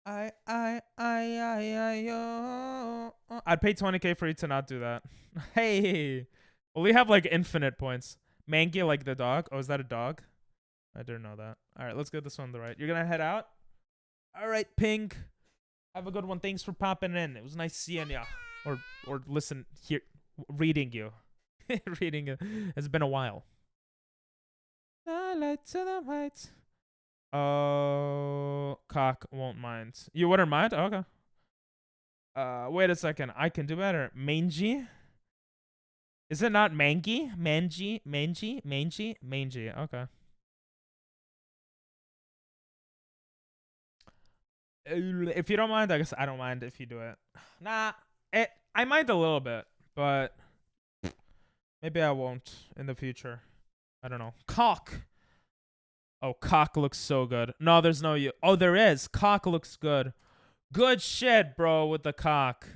I'd pay 20k for you to not do that. Hey, well, we have like infinite points. Mangy, like the dog. Oh, is that a dog? I didn't know that. All right, let's get this one right. You're gonna head out. All right, Pink. Have a good one. Thanks for popping in. It was nice seeing ya, or listen here, reading you, reading you. It's been a while. The light to the white. Oh, cock won't mind. You wouldn't mind? Okay. Wait a second. I can do better. Mangy. Is it not mangy? Mangy, mangy, mangy, mangy. Okay. If you don't mind, I guess I don't mind if you do it. Nah, I mind a little bit, but maybe I won't in the future. I don't know. Cock. Oh, cock looks so good. No, there's no you. Oh, there is. Cock looks good. Good shit, bro, with the cock.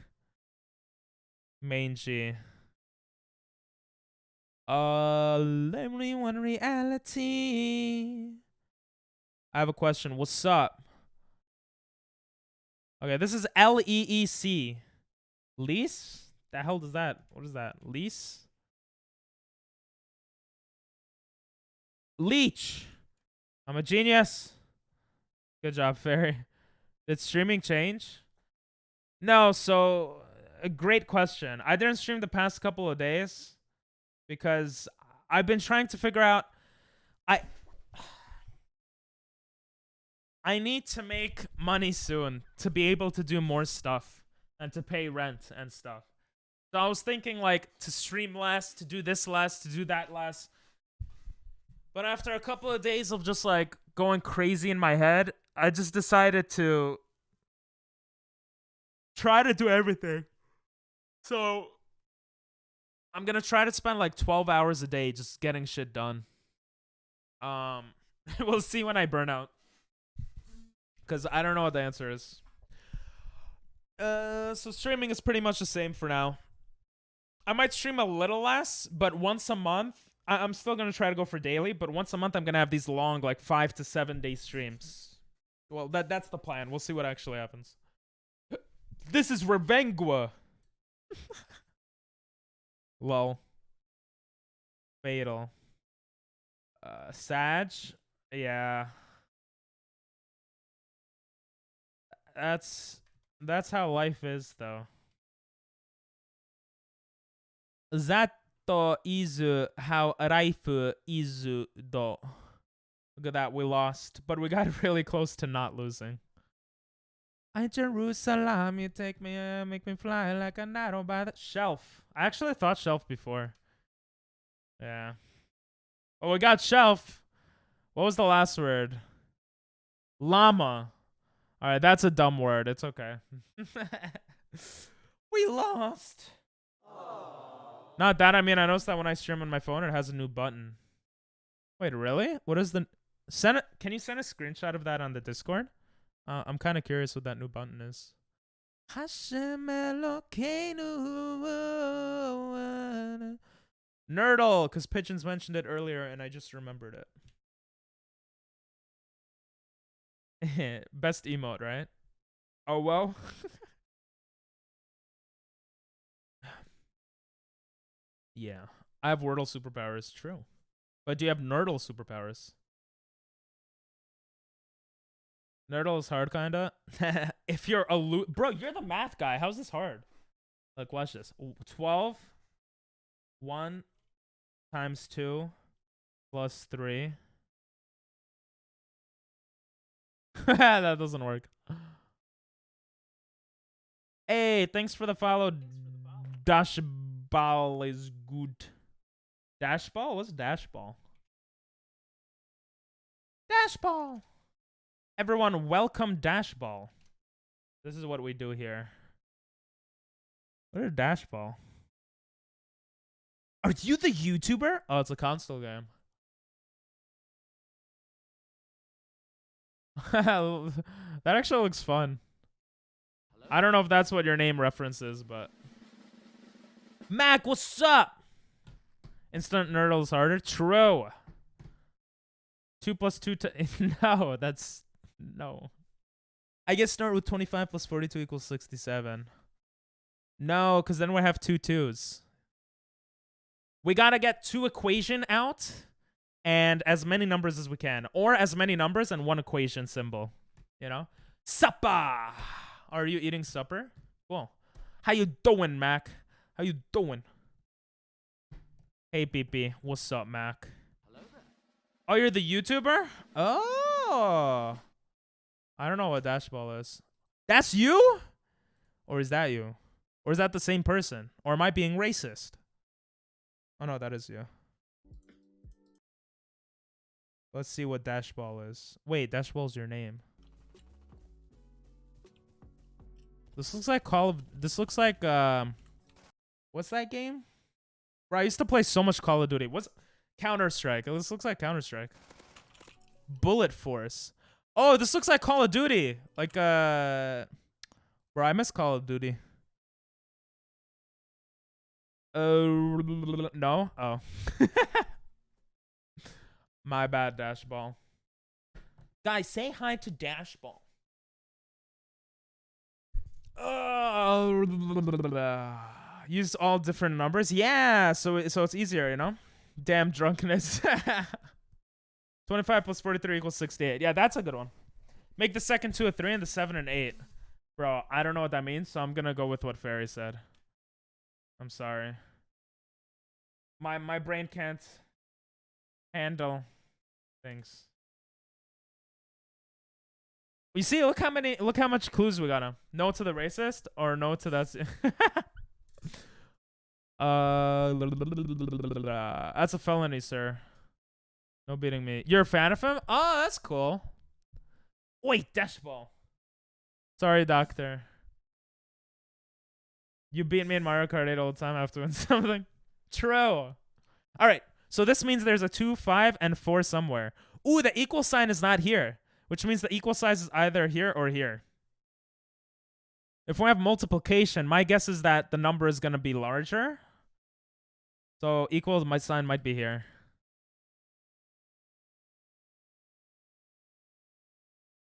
Mangy. One reality. I have a question. What's up? Okay, this is Leec. Lease? The hell does that? What is that? Lease? Leech. I'm a genius. Good job, Fairy. Did streaming change? No, so a great question. I didn't stream the past couple of days because I've been trying to figure out I need to make money soon to be able to do more stuff and to pay rent and stuff. So I was thinking like to stream less, to do this less, to do that less. But after a couple of days of just like going crazy in my head, I just decided to try to do everything. So I'm going to try to spend like 12 hours a day just getting shit done. We'll see when I burn out. Because I don't know what the answer is. So streaming is pretty much the same for now. I might stream a little less, but once a month, I'm still going to try to go for daily, but once a month I'm going to have these long, like 5 to 7 day streams. Well, that's the plan. We'll see what actually happens. This is Revengua. Lol. Fatal. Sag? Yeah. That's how life is, though. That is how life is, though. Look at that, we lost, but we got really close to not losing. I Jerusalem, you take me, make me fly like an arrow by the shelf. I actually thought shelf before. Yeah. Oh, we got shelf. What was the last word? Llama. All right, that's a dumb word. It's okay. We lost. Not that. I mean, I noticed that when I stream on my phone, it has a new button. Wait, really? What is the... Send it. Can you send a screenshot of that on the Discord? I'm kind of curious what that new button is. Nerdle, because Pigeons mentioned it earlier, and I just remembered it. Best emote, right? Oh, well. Yeah. I have Wordle superpowers, true. But do you have Nerdle superpowers? Nerdle is hard, kinda. If you're a bro, you're the math guy. How's this hard? Look, watch this. 12 1 times 2 plus 3. That doesn't work. Hey, thanks for the follow. Dashball is good. Dashball? What's dashball? Dashball. Everyone, welcome Dashball. This is what we do here. What is Dashball? Are you the YouTuber? Oh, it's a console game. That actually looks fun. I don't know if that's what your name references, but... Mac, what's up? Instant Nerdle is harder? True. 2 plus 2 no, that's... No. I guess start with 25 plus 42 equals 67. No, because then we have 2 2s. We gotta get 2 equation out, and as many numbers as we can, or as many numbers and one equation symbol. You know, supper. Are you eating supper? Cool. How you doing, Mac? How you doing? Hey, PP. What's up, Mac? Oh, you're the YouTuber? Oh. I don't know what Dashball is. That's you? Or is that you? Or is that the same person? Or am I being racist? Oh, no, that is you. Let's see what Dashball is. Wait, Dashball's your name. This looks like This looks like, what's that game? Bro, I used to play so much Call of Duty. What's Counter-Strike? This looks like Counter-Strike. Bullet Force. Oh, this looks like Call of Duty. Like, bro, I miss Call of Duty. No? Oh. My bad, Dashball. Guys, say hi to Dashball. Use all different numbers. Yeah, so it's easier, you know? Damn drunkenness. 25 plus 43 equals 68. Yeah, that's a good one. Make the second 2 a 3 and the 7 an 8. Bro, I don't know what that means, so I'm gonna go with what Fairy said. I'm sorry. My brain can't handle things. You see, look how much clues we got him. No to the racist or no to that. That's a felony, sir. No beating me. You're a fan of him? Oh, that's cool. Wait, Dashball. Sorry, doctor. You beat me in Mario Kart 8 all the time. I have to win something. True. All right. So this means there's a 2, 5, and 4 somewhere. Ooh, the equal sign is not here, which means the equal size is either here or here. If we have multiplication, my guess is that the number is going to be larger. So equal, my sign might be here.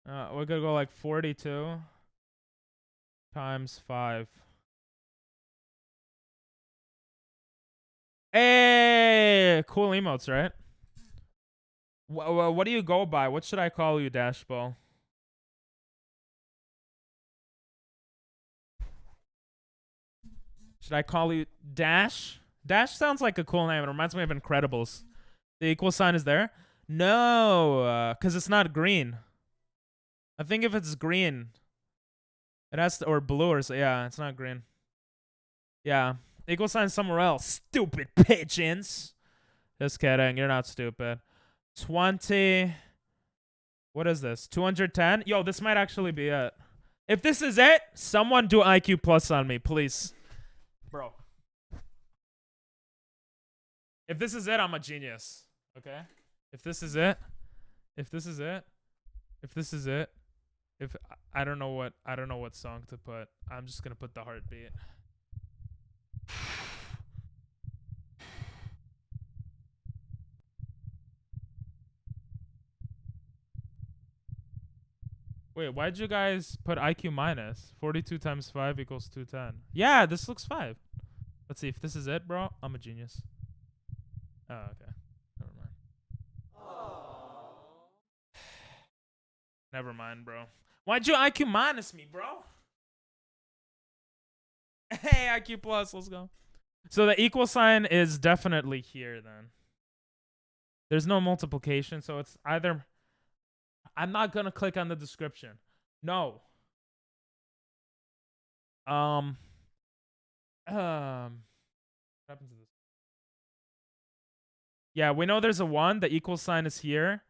We're going to go like 42 times 5. Hey, cool emotes, right? What do you go by? What should I call you, Dashball? Should I call you Dash? Dash sounds like a cool name. It reminds me of Incredibles. The equal sign is there? No, because it's not green. I think if it's green, it has to, or blue or so. Yeah, it's not green. Yeah, equal sign somewhere else. Stupid pigeons. Just kidding. You're not stupid. 20. What is this? 210? Yo, this might actually be it. If this is it, someone do IQ plus on me, please. Bro. If this is it, I'm a genius. Okay? If this is it. If this is it. If this is it. If I don't know what song to put. I'm just gonna put the heartbeat. Wait, why'd you guys put IQ minus? 42 times 5 equals 210. Yeah, this looks 5. Let's see if this is it, bro. I'm a genius. Oh, okay. Never mind. Never mind, bro. Why'd you IQ minus me, bro? Hey, IQ plus, let's go. So the equal sign is definitely here then. There's no multiplication, so it's either... I'm not gonna click on the description. No. What happened to this? Yeah, we know there's a 1. The equal sign is here.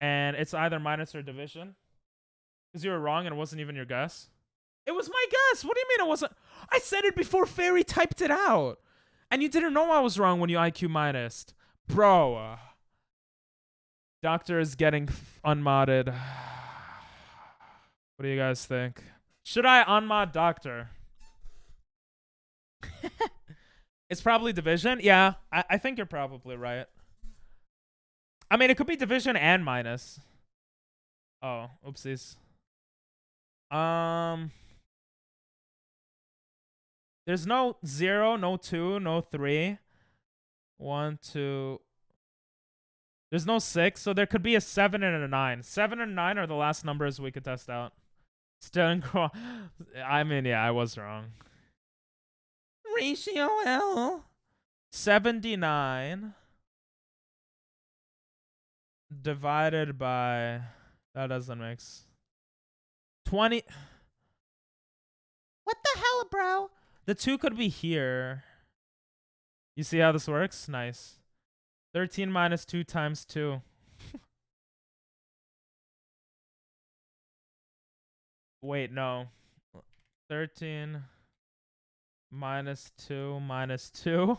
And it's either minus or division. Because you were wrong and it wasn't even your guess. It was my guess. What do you mean it wasn't? I said it before Fairy typed it out. And you didn't know I was wrong when you IQ minused. Bro. Doctor is getting unmodded. What do you guys think? Should I unmod Doctor? It's probably division. Yeah, I think you're probably right. I mean, it could be division and minus. Oh, oopsies. There's no 0, no 2, no 3. 1, 2. There's no 6, so there could be a 7 and a 9. 7 and 9 are the last numbers we could test out. Still, I mean, yeah, I was wrong. Ratio L. 79 divided by, that doesn't make 20. What the hell, bro? The 2 could be here. You see how this works? Nice. 13 minus 2 times 2. Wait, no. 13 minus 2 minus 2.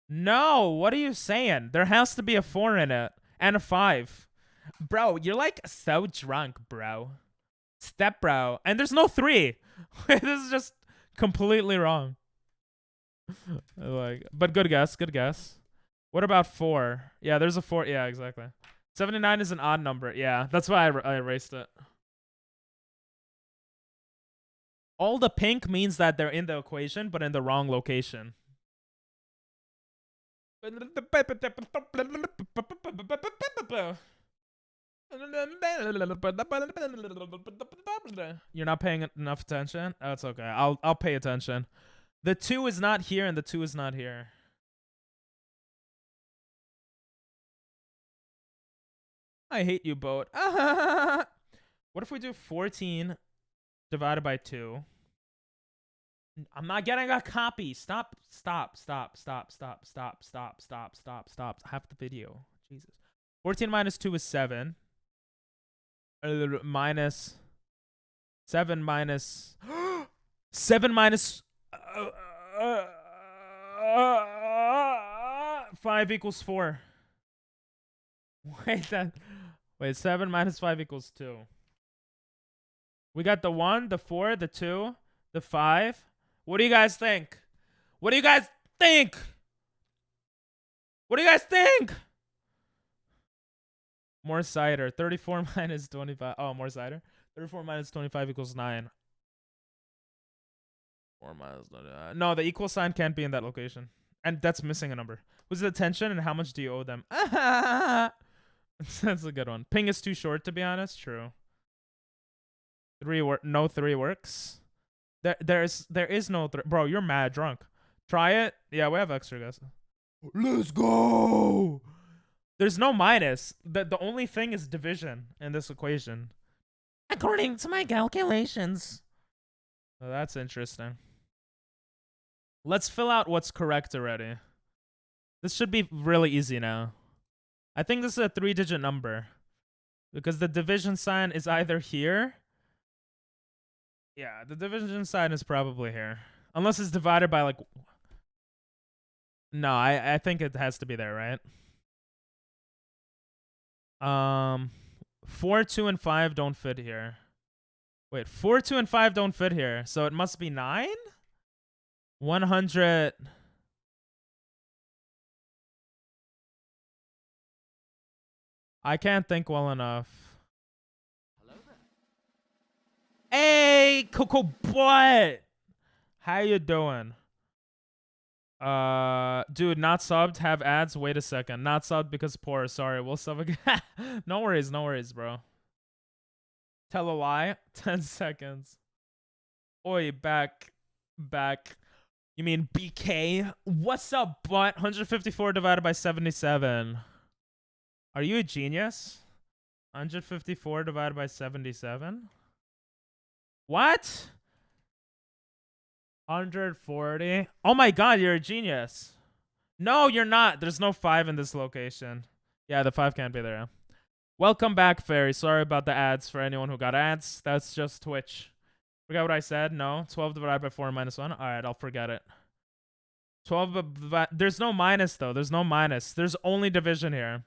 No, what are you saying? There has to be a 4 in it and a 5. Bro, you're like so drunk, bro. Step bro. And there's no 3. This is just completely wrong. Like, but good guess, good guess. What about 4? Yeah, there's a 4. Yeah, exactly. 79 is an odd number. Yeah, that's why I erased it. All the pink means that they're in the equation, but in the wrong location. You're not paying enough attention? That's okay. I'll pay attention. The 2 is not here and the 2 is not here. I hate you both. What if we do 14 divided by 2? I'm not getting a copy. Stop. Half the video. Jesus. 14 minus 2 is 7. Minus 7 minus 7 minus 5 equals 4. Wait, 7 minus 5 equals 2. We got the 1, the 4, the 2, the 5. What do you guys think? What do you guys think? What do you guys think? More cider. 34 minus 25. Oh, more cider. 34 minus 25 equals 9. 4 minus 25. No, the equal sign can't be in that location. And that's missing a number. Who's the attention and how much do you owe them? That's a good one. Ping is too short, to be honest. True. 3 no 3 works. There is no 3. Bro, you're mad drunk. Try it. Yeah, we have extra guys. Let's go. There's no minus. The only thing is division in this equation. According to my calculations. Oh, that's interesting. Let's fill out what's correct already. This should be really easy now. I think this is a 3-digit number. Because the division sign is either here. Yeah, the division sign is probably here. Unless it's divided by like... No, I think it has to be there, right? 4, 2, and 5 don't fit here. Wait, 4, 2, and 5 don't fit here. So it must be 9? 100... I can't think well enough. Hello there. Hey, Coco Butt! How you doing? Dude, not subbed, have ads. Wait a second. Not subbed because poor. Sorry, we'll sub again. No worries, bro. Tell a lie. 10 seconds. Oi, back. You mean BK? What's up, butt? 154 divided by 77. Are you a genius? 154 divided by 77? What? 140? Oh my god, you're a genius. No, you're not. There's no 5 in this location. Yeah, the 5 can't be there. Welcome back, Fairy. Sorry about the ads for anyone who got ads. That's just Twitch. Forgot what I said? No. 12 divided by 4 minus 1? Alright, I'll forget it. 12, there's no minus though. There's no minus. There's only division here.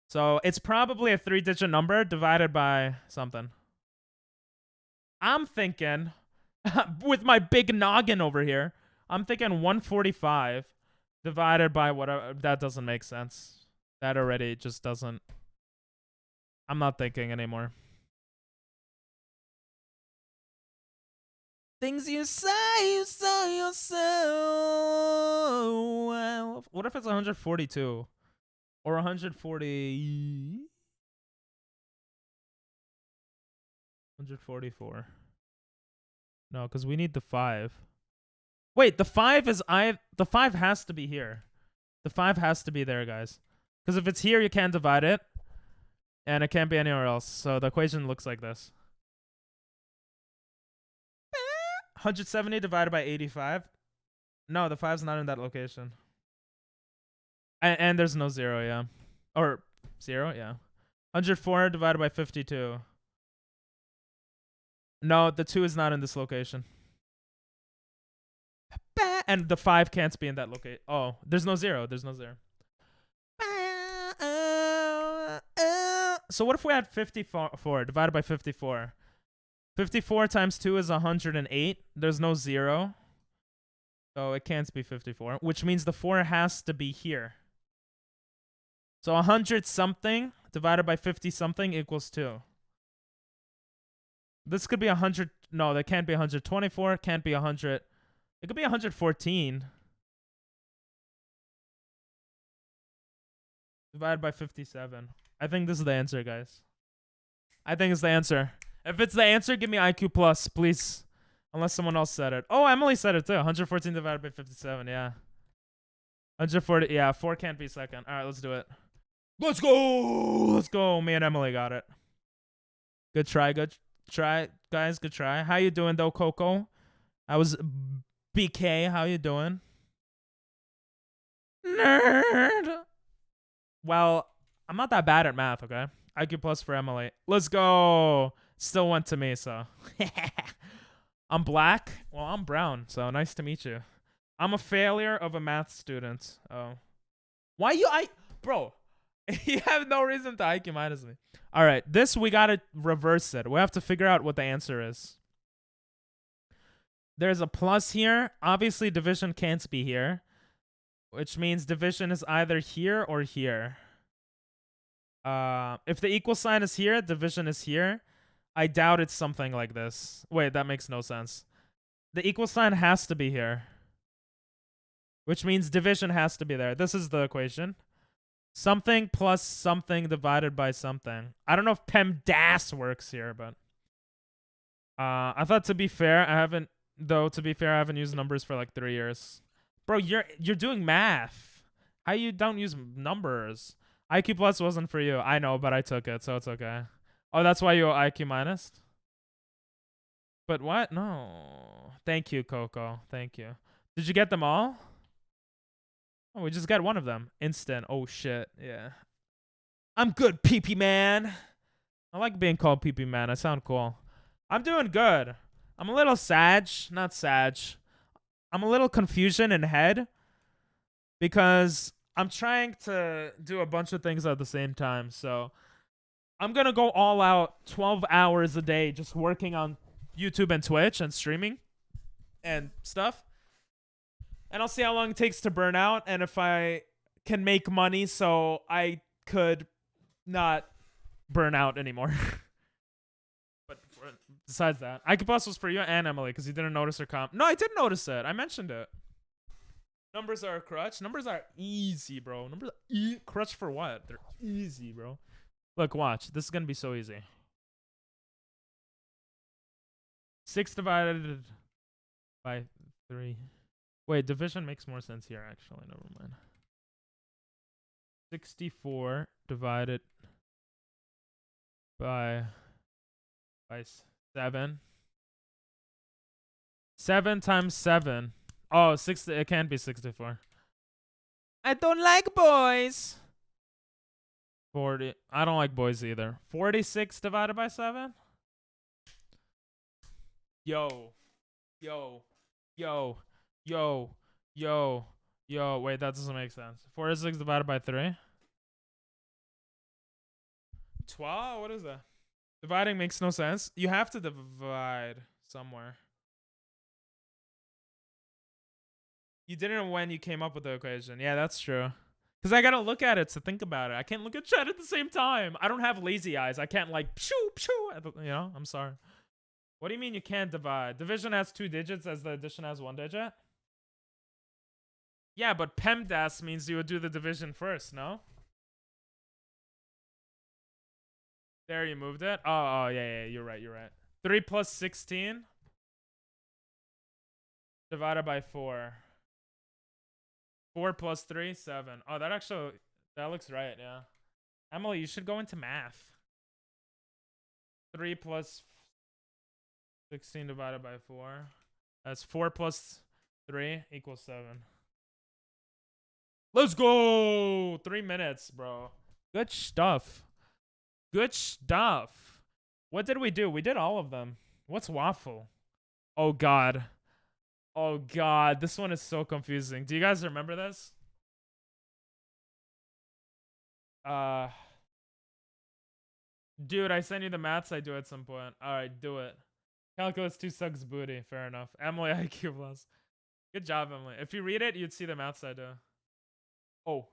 So it's probably a 3-digit number divided by something. I'm thinking, with my big noggin over here, I'm thinking 145 divided by whatever. That doesn't make sense. That already just doesn't. I'm not thinking anymore. Things you say yourself. What if it's 142? Or 140. 144. No, because we need the 5. Wait, the 5 is the 5 has to be here. The 5 has to be there, guys. Because if it's here, you can't divide it. And it can't be anywhere else. So the equation looks like this. 170 divided by 85. No, the 5's not in that location. And there's no 0, yeah. Or 0, yeah. 104 divided by 52. No, the 2 is not in this location. And the 5 can't be in that location. Oh, there's no 0. There's no 0. So what if we had 54 divided by 54? 54 times 2 is 108. There's no 0. So it can't be 54, which means the 4 has to be here. So 100 something divided by 50 something equals 2. This could be 100. No, that can't be 124. It can't be 100. It could be 114. Divided by 57. I think this is the answer, guys. I think it's the answer. If it's the answer, give me IQ plus, please. Unless someone else said it. Oh, Emily said it too. 114 divided by 57, yeah. 140, yeah, 4 can't be second. All right, let's do it. Let's go! Let's go. Me and Emily got it. Good try, guys. Good try. How you doing, though, Coco? I was BK. How you doing? Nerd! Well, I'm not that bad at math, okay? IQ plus for Emily. Let's go. Still went to me, so. I'm black. Well, I'm brown, so nice to meet you. I'm a failure of a math student. Oh. Why you Bro, you have no reason to IQ minus me. All right, this we got to reverse it. We have to figure out what the answer is. There's a plus here. Obviously, division can't be here, which means division is either here or here. If the equal sign is here, division is here. I doubt it's something like this. Wait, that makes no sense. The equal sign has to be here, which means division has to be there. This is the equation. Something plus something divided by something. I don't know if PEMDAS works here, but I thought to be fair, I haven't used numbers for like 3 years. Bro, you're doing math. How you don't use numbers? IQ plus wasn't for you. I know, but I took it, so it's okay. Oh, that's why you IQ minus? But what? No. Thank you, Coco. Thank you. Did you get them all? Oh, we just got one of them. Instant. Oh, shit. Yeah. I'm good, PP man. I like being called PP man. I sound cool. I'm doing good. I'm a little not sag. I'm a little confusion in head because I'm trying to do a bunch of things at the same time. So I'm going to go all out 12 hours a day just working on YouTube and Twitch and streaming and stuff. And I'll see how long it takes to burn out and if I can make money so I could not burn out anymore. But besides that, IQ Plus was for you and Emily because you didn't notice her comment. No, I did notice it. I mentioned it. Numbers are a crutch. Numbers are easy, bro. Numbers are crutch for what? They're easy, bro. Look, watch. This is going to be so easy. 6 divided by 3. Wait, division makes more sense here, actually. Never mind. 64 divided by 7. 7 times 7. Oh, 60. It can't be 64. I don't like boys. 40. I don't like boys either. 46 divided by 7? Yo. Yo. Yo. Yo. Yo. Yo. Wait, that doesn't make sense. 46 divided by 3? 12? What is that? Dividing makes no sense. You have to divide somewhere. You didn't know when you came up with the equation. Yeah, that's true. Because I got to look at it to think about it. I can't look at chat at the same time. I don't have lazy eyes. I can't like, pshoo, pshoo. You know, I'm sorry. What do you mean you can't divide? Division has 2 digits as the addition has 1 digit? Yeah, but PEMDAS means you would do the division first, no? There, you moved it. Oh, yeah, you're right. 3 plus 16 divided by 4. 4 plus 3, 7. Oh, that looks right. Yeah. Emily, you should go into math. 3 plus 16 divided by 4. That's 4 plus 3 equals 7. Let's go! 3 minutes, bro. Good stuff. Good stuff. What did we do? We did all of them. What's waffle? Oh, God. Oh, God. This one is so confusing. Do you guys remember this? Dude, I sent you the maths I do at some point. Alright, do it. Calculus 2 sucks booty. Fair enough. Emily IQ plus. Good job, Emily. If you read it, you'd see the maths I do. Oh.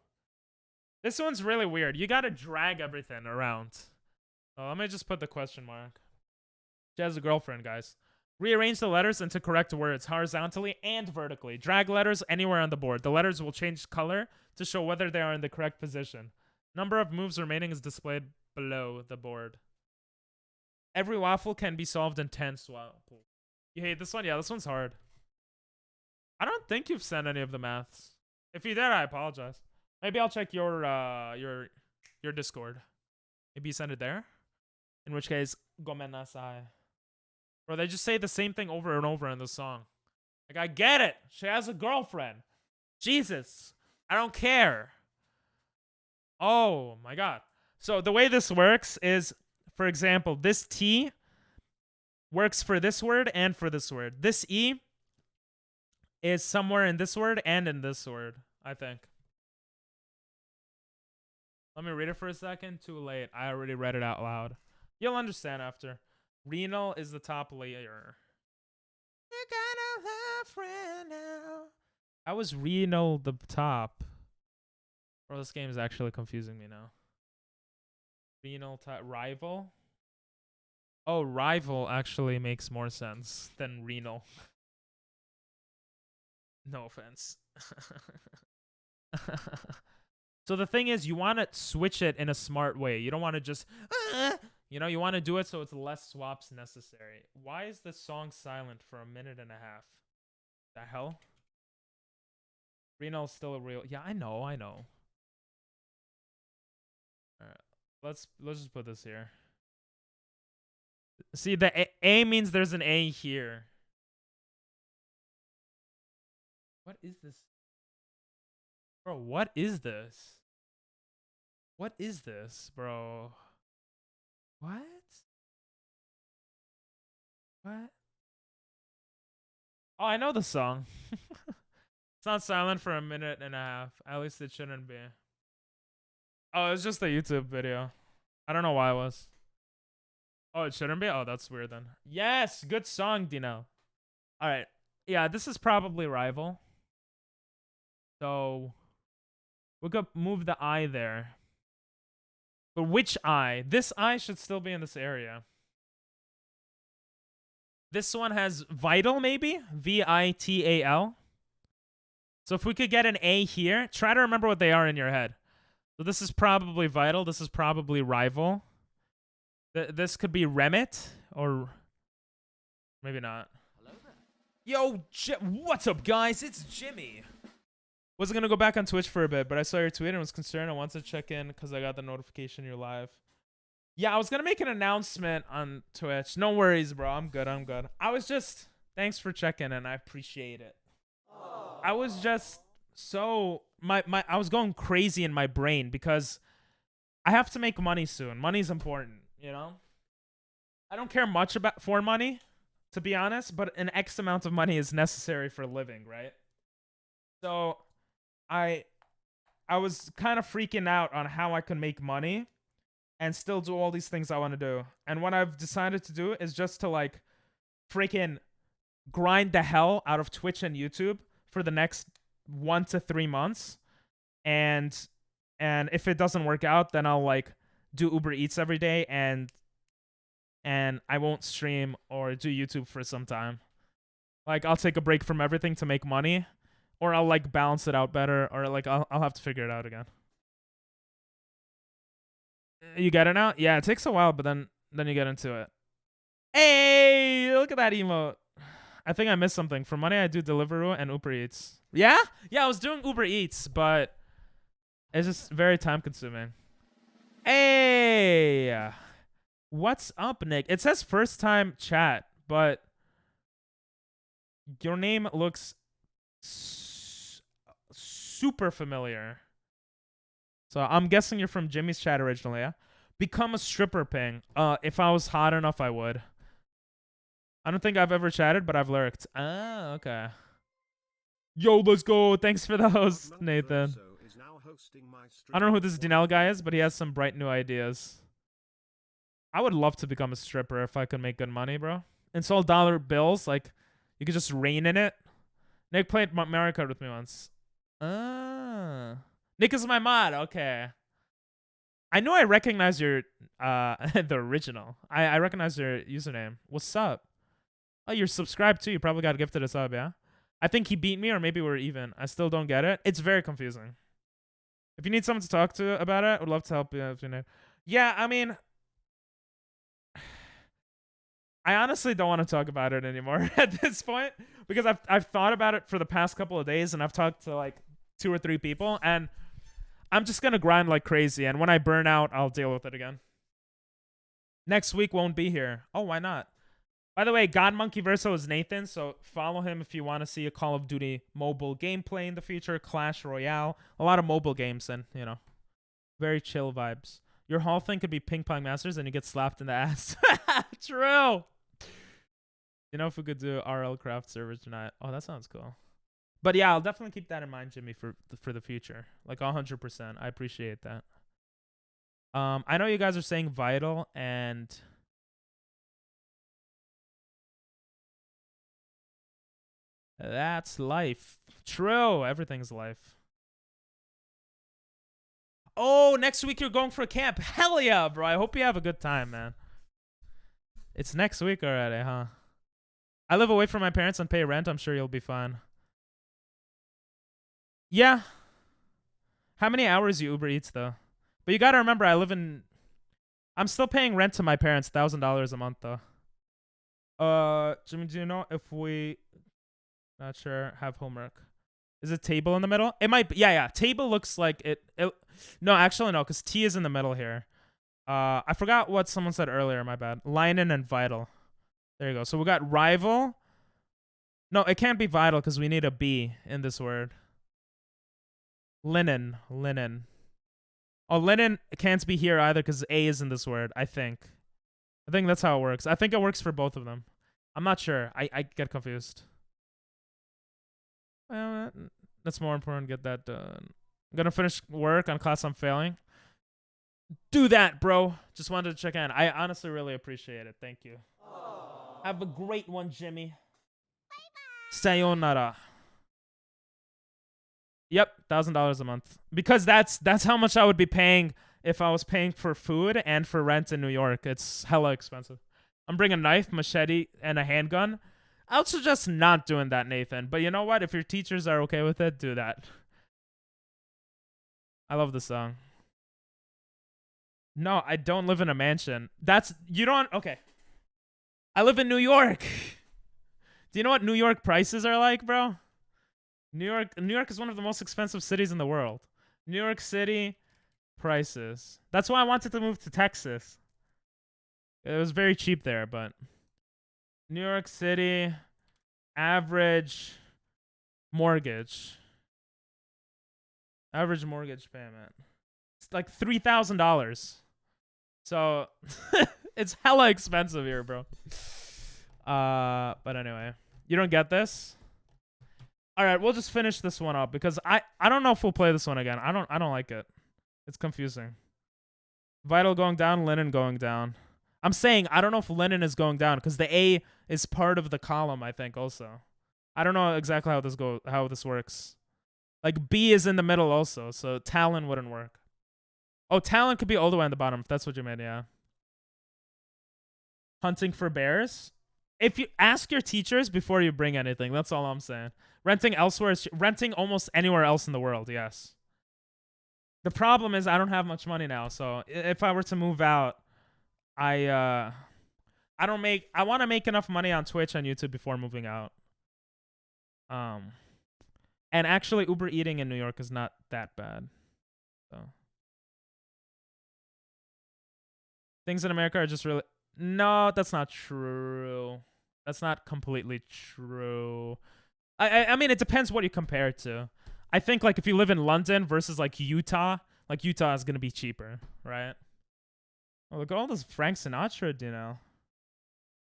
This one's really weird. You gotta drag everything around. Oh, let me just put the question mark. She has a girlfriend, guys. Rearrange the letters into correct words horizontally and vertically. Drag letters anywhere on the board. The letters will change color to show whether they are in the correct position. Number of moves remaining is displayed below the board. Every waffle can be solved in 10 swapples. You hate this one? Yeah, this one's hard. I don't think you've sent any of the maths. If you did, I apologize. Maybe I'll check your Discord. Maybe you send it there. In which case, gomenasai. Bro, they just say the same thing over and over in the song. Like, I get it. She has a girlfriend. Jesus. I don't care. Oh, my God. So the way this works is, for example, this T works for this word and for this word. This E is somewhere in this word and in this word, I think. Let me read it for a second. Too late. I already read it out loud. You'll understand after. Renal is the top layer. You got a love friend now. How was renal the top? Bro, this game is actually confusing me now. Renal rival? Oh, rival actually makes more sense than renal. No offense. So the thing is, you want to switch it in a smart way. You don't want to just, you know, you want to do it so it's less swaps necessary. Why is this song silent for a minute and a half? The hell? Renal's still a real. Yeah, I know. All right, let's just put this here. See, the A means there's an A here. What is this? Bro, what is this? What is this, bro? What? What? Oh, I know the song. It's not silent for a minute and a half. At least it shouldn't be. Oh, it's just a YouTube video. I don't know why it was. Oh, it shouldn't be? Oh, that's weird then. Yes, good song, Dino. All right. Yeah, this is probably rival. So we could move the I there. But which I? This I should still be in this area. This one has vital, maybe? V-I-T-A-L. So if we could get an A here, try to remember what they are in your head. So this is probably vital. This is probably rival. This could be remit, or maybe not. Yo, what's up, guys? It's Jimmy. Wasn't gonna go back on Twitch for a bit, but I saw your tweet and was concerned. I wanted to check in because I got the notification you're live. Yeah, I was gonna make an announcement on Twitch. No worries, bro. I'm good. I was just, thanks for checking and I appreciate it. I was just so I was going crazy in my brain because I have to make money soon. Money's important, you know? I don't care much for money, to be honest, but an X amount of money is necessary for living, right? So I was kind of freaking out on how I could make money and still do all these things I want to do. And what I've decided to do is just to like freaking grind the hell out of Twitch and YouTube for the next 1 to 3 months. And if it doesn't work out, then I'll like do Uber Eats every day and I won't stream or do YouTube for some time. Like I'll take a break from everything to make money. Or I'll like balance it out better, or like I'll have to figure it out again. You get it now? Yeah, it takes a while, but then you get into it. Hey, look at that emote. I think I missed something. For money, I do Deliveroo and Uber Eats. Yeah? Yeah, I was doing Uber Eats, but it's just very time consuming. Hey, what's up, Nick? It says first time chat, but your name looks super familiar. So I'm guessing you're from Jimmy's chat originally, yeah? Become a stripper, Ping. If I was hot enough, I would. I don't think I've ever chatted, but I've lurked. Ah, okay. Yo, let's go. Thanks for the host, Nathan. I don't know who this Dinell guy is, but he has some bright new ideas. I would love to become a stripper if I could make good money, bro. And sell dollar bills, like, you could just rain in it. Nick played Mario Kart with me once. Ah. Nick is my mod. Okay. I know I recognize your, the original. I recognize your username. What's up? Oh, you're subscribed too. You probably got gifted a sub, yeah? I think he beat me, or maybe we're even. I still don't get it. It's very confusing. If you need someone to talk to about it, I would love to help you if you need. Yeah, I mean, I honestly don't want to talk about it anymore at this point, because I've thought about it for the past couple of days, and I've talked to like 2 or 3 people, and I'm just gonna grind like crazy, and when I burn out, I'll deal with it again. Next week won't be here. Oh, why not? By the way, God Monkey Verso is Nathan, so follow him if you want to see a Call of Duty mobile gameplay in the future, Clash Royale, a lot of mobile games, and, you know, very chill vibes. Your whole thing could be Ping Pong Masters, and you get slapped in the ass. True! You know if we could do RL Craft servers tonight. Oh, that sounds cool. But yeah, I'll definitely keep that in mind, Jimmy, for the future. Like 100%. I appreciate that. I know you guys are saying Vital and... That's life. True. Everything's life. Oh, next week you're going for a camp. Hell yeah, bro. I hope you have a good time, man. It's next week already, huh? I live away from my parents and pay rent. I'm sure you'll be fine. Yeah. How many hours you Uber Eats, though? But you gotta remember, I'm still paying rent to my parents, $1,000 a month, though. Jimmy, do you know if we... Not sure. Have homework. Is it table in the middle? It might be. Yeah. Table looks like it. No, actually, no, because T is in the middle here. I forgot what someone said earlier. My bad. Linen and Vital. There you go. So we got rival. No, it can't be Vital because we need a B in this word. Linen. Oh, linen can't be here either because A is in this word, I think. I think that's how it works. I think it works for both of them. I'm not sure. I get confused. Well, that's more important. Get that done. I'm gonna finish work on class I'm failing. Do that, bro. Just wanted to check in. I honestly really appreciate it. Thank you. Aww. Have a great one, Jimmy. Bye-bye. Sayonara. Yep, $1,000 a month. Because that's how much I would be paying if I was paying for food and for rent in New York. It's hella expensive. I'm bringing a knife, machete, and a handgun. I would suggest not doing that, Nathan. But you know what? If your teachers are okay with it, do that. I love the song. No, I don't live in a mansion. Okay. I live in New York. Do you know what New York prices are like, bro? New York is one of the most expensive cities in the world. New York City prices. That's why I wanted to move to Texas. It was very cheap there, but... New York City, average mortgage. Average mortgage payment. It's like $3,000. So, it's hella expensive here, bro. But anyway. You don't get this? Alright, we'll just finish this one up because I don't know if we'll play this one again. I don't like it. It's confusing. Vital going down, linen going down. I'm saying I don't know if linen is going down because the A is part of the column, I think, also. I don't know exactly how this works. Like B is in the middle also, so Talon wouldn't work. Oh, Talon could be all the way on the bottom if that's what you meant, yeah. Hunting for bears? If you ask your teachers before you bring anything, that's all I'm saying. Renting elsewhere is renting almost anywhere else in the world, yes. The problem is I don't have much money now. So if I were to move out, I want to make enough money on Twitch and YouTube before moving out. And actually Uber eating in New York is not that bad. So things in America are just really... No, that's not true. That's not completely true. I mean, it depends what you compare it to. I think, like, if you live in London versus, like, Utah is going to be cheaper, right? Oh, look at all this Frank Sinatra, you know.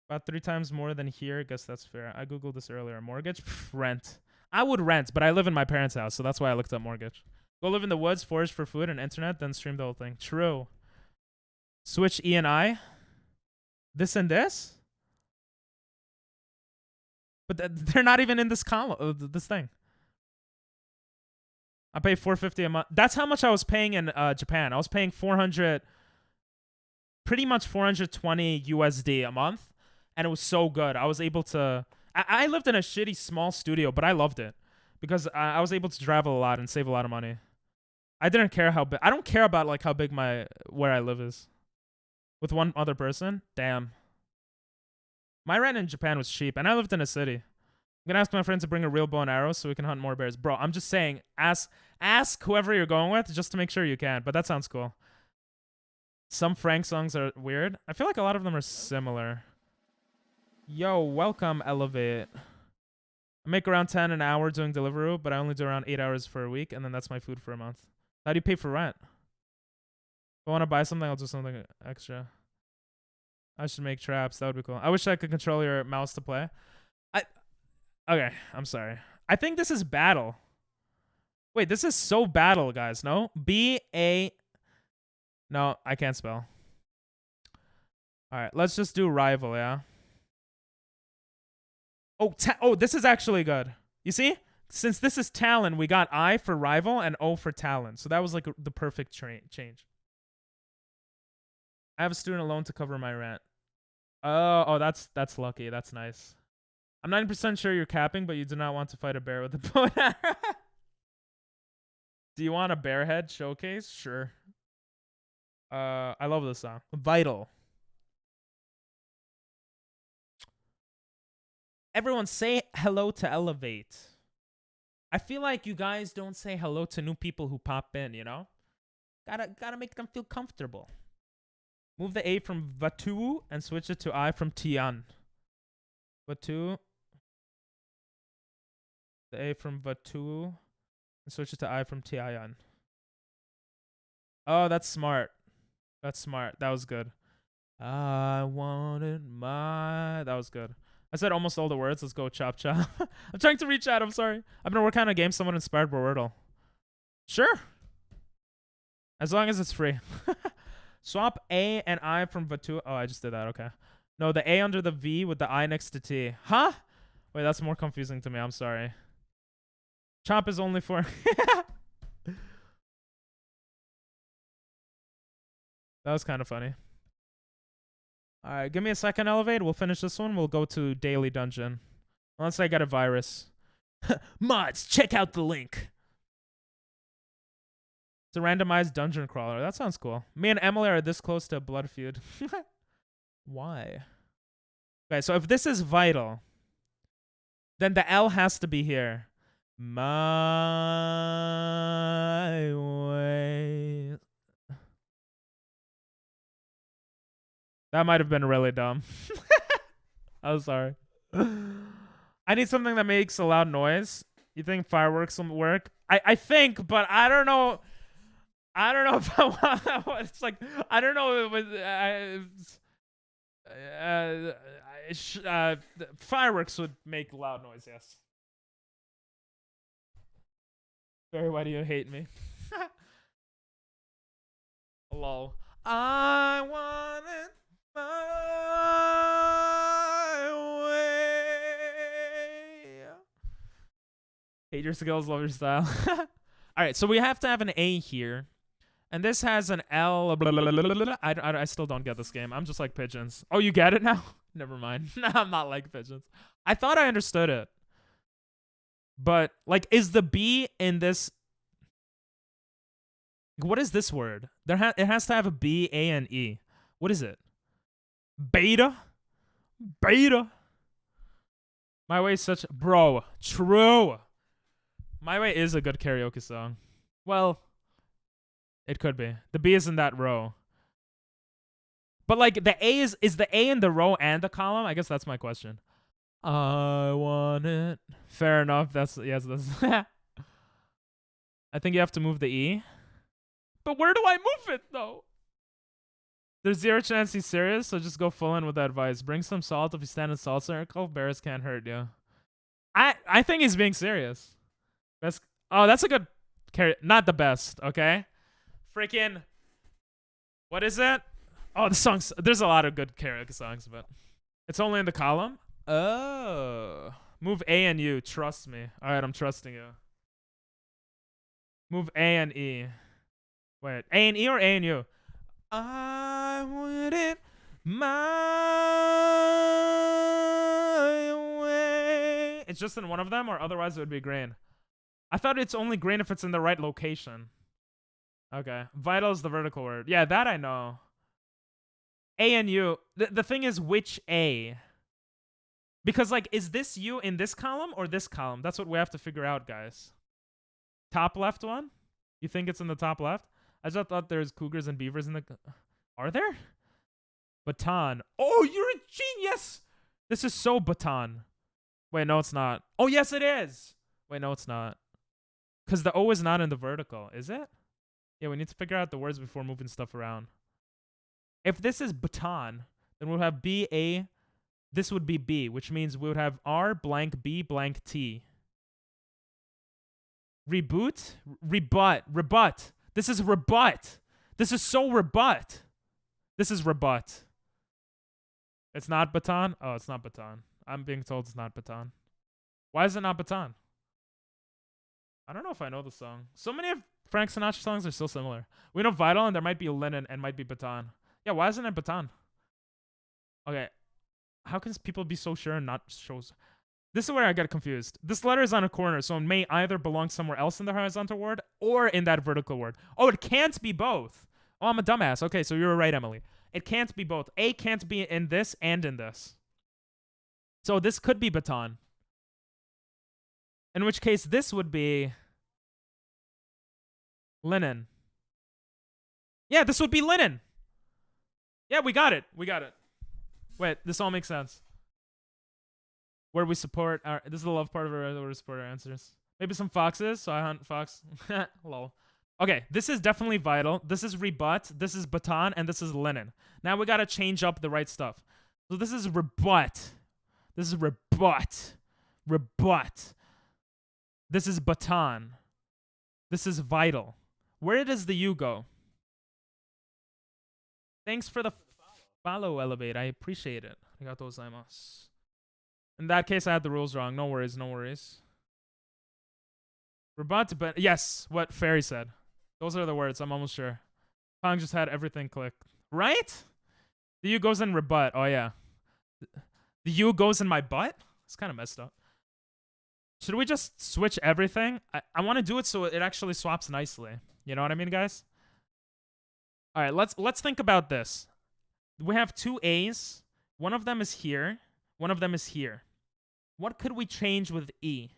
About 3 times more than here. I guess that's fair. I Googled this earlier. Mortgage? Pff, rent. I would rent, but I live in my parents' house, so that's why I looked up mortgage. Go live in the woods, forage for food and internet, then stream the whole thing. True. Switch E and I. This and this? But they're not even in this column, this thing. I pay $450 a month. That's how much I was paying in Japan. I was paying pretty much 420 USD a month, and it was so good. I was able to... I lived in a shitty small studio, but I loved it because I was able to travel a lot and save a lot of money. I didn't care how big... I don't care about like how big where I live is. With one other person? Damn. My rent in Japan was cheap, and I lived in a city. I'm gonna ask my friend to bring a real bow and arrow so we can hunt more bears. Bro, I'm just saying, ask whoever you're going with just to make sure you can, but that sounds cool. Some Frank songs are weird. I feel like a lot of them are similar. Yo, welcome, Elevate. I make around 10 an hour doing Deliveroo, but I only do around 8 hours for a week, and then that's my food for a month. How do you pay for rent? If I want to buy something, I'll do something extra. I should make traps. That would be cool. I wish I could control your mouse to play. Okay, I'm sorry. I think this is battle. Wait, this is so battle, guys. No? B-A... No, I can't spell. Alright, let's just do rival, yeah? Oh, this is actually good. You see? Since this is Talon, we got I for rival and O for Talon. So that was like the perfect change. I have a student loan to cover my rent. Oh, that's lucky. That's nice. I'm 90% sure you're capping, but you do not want to fight a bear with a bow and arrow. Do you want a bear head showcase? Sure. I love this song. Vital. Everyone say hello to Elevate. I feel like you guys don't say hello to new people who pop in, you know? Gotta make them feel comfortable. Move the A from Vatu and switch it to I from Tian. Vatu. The A from Vatu and switch it to I from Tian. Oh, that's smart. That's smart. That was good. I wanted my... That was good. I said almost all the words. Let's go chop chop. I'm trying to reach out. I'm sorry. I've been working on a game someone inspired by Wordle. Sure. As long as it's free. Swap A and I from Vatu. Oh, I just did that. Okay. No, the A under the V with the I next to T. Huh? Wait, that's more confusing to me. I'm sorry. Chop is only for... That was kind of funny. Alright, give me a second, Elevate. We'll finish this one. We'll go to Daily Dungeon. Unless I get a virus. Mods, check out the link. It's a randomized dungeon crawler. That sounds cool. Me and Emily are this close to a blood feud. Why? Okay, so if this is vital, then the L has to be here. My way. That might have been really dumb. I'm sorry. I need something that makes a loud noise. You think fireworks will work? I think, but I don't know. I don't know if I want. It's like I don't know. Fireworks would make loud noise. Yes. Barry, why do you hate me? Lol. I want it my way. Hate your skills, love your style. All right, so we have to have an A here. And this has an L. I still don't get this game. I'm just like pigeons. Oh, you get it now? Never mind. I'm not like pigeons. I thought I understood it. But, like, is the B in this... What is this word? It has to have a B, A, and E. What is it? Beta? Beta? My Way is such... Bro, true. My Way is a good karaoke song. Well, it could be. The B is in that row. But like the A is the A in the row and the column? I guess that's my question. I want it. Fair enough. That's I think you have to move the E. But where do I move it though? There's zero chance he's serious, so just go full in with that advice. Bring some salt if you stand in salt circle. Bears can't hurt you. I think he's being serious. Best. Oh, that's a good not the best, okay? Freaking what is it? Oh, the songs. There's a lot of good karaoke songs, but it's only in the column. Oh, move A and U. Trust me. All right, I'm trusting you. Move A and E. Wait, A and E or A and U? I want it my way. It's just in one of them, or otherwise it would be green. I thought it's only green if it's in the right location. Okay, vital is the vertical word. Yeah, that I know. A and U. The thing is, which A? Because, like, is this U in this column or this column? That's what we have to figure out, guys. Top left one? You think it's in the top left? I just thought there's cougars and beavers in the... Are there? Baton. Oh, you're a genius! This is so baton. Wait, no, it's not. Oh, yes, it is! Wait, no, it's not. Because the O is not in the vertical, is it? Yeah, we need to figure out the words before moving stuff around. If this is baton, then we'll have B, A. This would be B, which means we would have R blank B blank T. Reboot? Rebut. Rebut. This is rebut. This is so rebut. This is rebut. It's not baton? Oh, it's not baton. I'm being told it's not baton. Why is it not baton? I don't know if I know the song. So many of Frank Sinatra songs are so similar. We know Vital and there might be Lennon and might be baton. Yeah, why isn't it baton? Okay. How can people be so sure and not shows? This is where I get confused. This letter is on a corner, so it may either belong somewhere else in the horizontal word or in that vertical word. Oh, it can't be both. Oh, I'm a dumbass. Okay, so you're right, Emily. It can't be both. A can't be in this and in this. So this could be baton. In which case, this would be linen. Yeah, this would be linen. Yeah, we got it. We got it. Wait, this all makes sense. Where we support our... This is the love part of our... Where we support our answers. Maybe some foxes, so I hunt fox. Lol. Okay, this is definitely vital. This is rebut. This is baton. And this is linen. Now we gotta change up the right stuff. So this is rebut. This is rebut. Rebut. This is baton. This is vital. Where does the U go? Thanks for the follow, Elevate. I appreciate it. Arigatou gozaimasu. In that case, I had the rules wrong. No worries, no worries. Rebut, but yes, what Fairy said. Those are the words, I'm almost sure. Pong just had everything clicked. Right? The U goes in rebut. Oh, yeah. The U goes in my butt? It's kind of messed up. Should we just switch everything? I want to do it so it actually swaps nicely. You know what I mean, guys? All right, let's think about this. We have two A's. One of them is here. One of them is here. What could we change with E?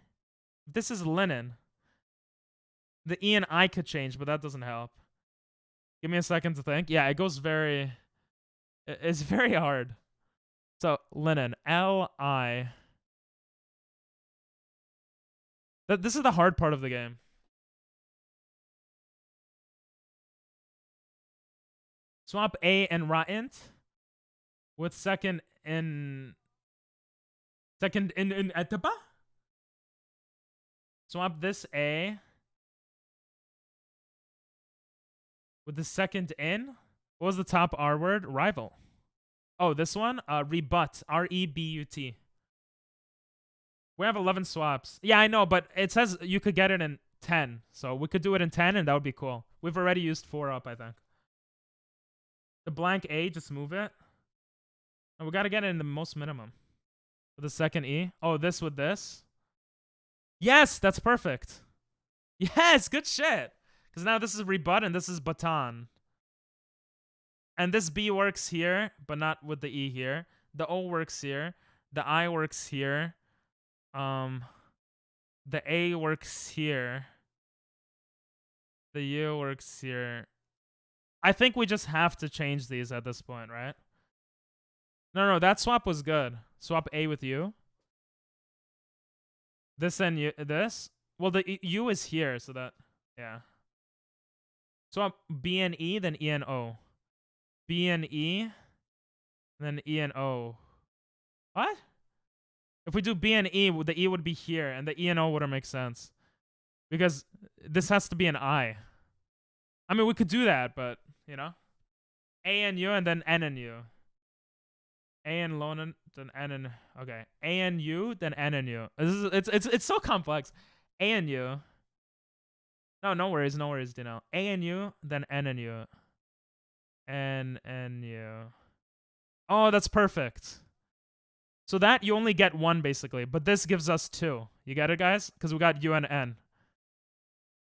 This is linen. The E and I could change, but that doesn't help. Give me a second to think. Yeah, it goes very... It's very hard. So, linen. L-I. This is the hard part of the game. Swap A and Ra'int with second in Etaba. Swap this A with the second in. What was the top R word? Rival. Oh, this one? Rebut. R-E-B-U-T. We have 11 swaps. Yeah, I know, but it says you could get it in 10. So we could do it in 10, and that would be cool. We've already used 4 up, I think. The blank A, just move it. And we got to get it in the most minimum. With the second E. Oh, this with this. Yes, that's perfect. Yes, good shit. Because now this is rebut and this is baton. And this B works here, but not with the E here. The O works here. The I works here. The A works here. The U works here. I think we just have to change these at this point, right? No, that swap was good. Swap A with U. This and U, this. Well, the U is here, so that, yeah. Swap B and E, then E and O. B and E, then E and O. What? If we do B and E, the E would be here, and the E and O wouldn't make sense. Because this has to be an I. I mean, we could do that, but, you know. A and U, and then N and U. A and Lonan, then N and... Okay. A and U, then N and U. It's so complex. A and U. No worries, Dino. A and U, then N and U. N and U. Oh, that's perfect. So that you only get one basically, but this gives us two. You get it, guys? Because we got U and N.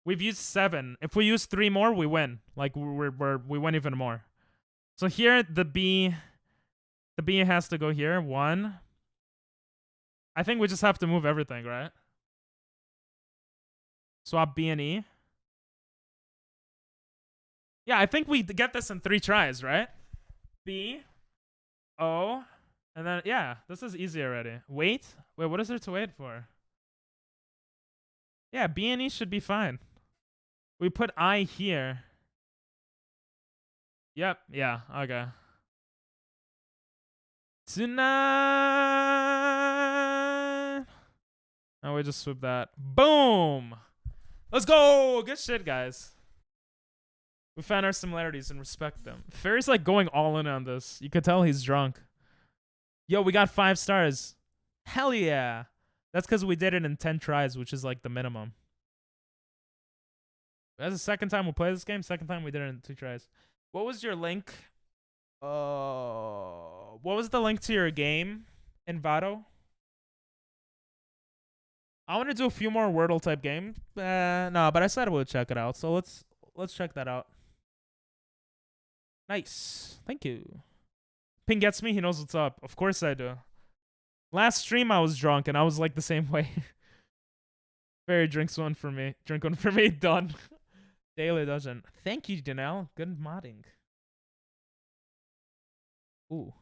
We've used 7. If we use 3 more, we win. Like we win even more. So here the B has to go here. 1. I think we just have to move everything, right? Swap B and E. Yeah, I think we get this in 3 tries, right? B, O, and then, yeah, this is easy already. Wait, what is there to wait for? Yeah, B and E should be fine. We put I here. Yep, yeah, okay. Tonight. Oh, we just swoop that. Boom! Let's go! Good shit, guys. We found our similarities and respect them. Fairy's like going all in on this. You could tell he's drunk. Yo, we got 5 stars. Hell yeah. That's because we did it in 10 tries, which is like the minimum. That's the second time we play this game. Second time we did it in 2 tries. What was your link? What was the link to your game, Envato? I want to do a few more Wordle type games. No, but I said we'll check it out. So let's check that out. Nice. Thank you. Ping gets me. He knows what's up. Of course I do. Last stream I was drunk and I was like the same way. Fairy drinks one for me. Drink one for me. Done. Daily Dungeon. Thank you, Danelle. Good modding. Ooh.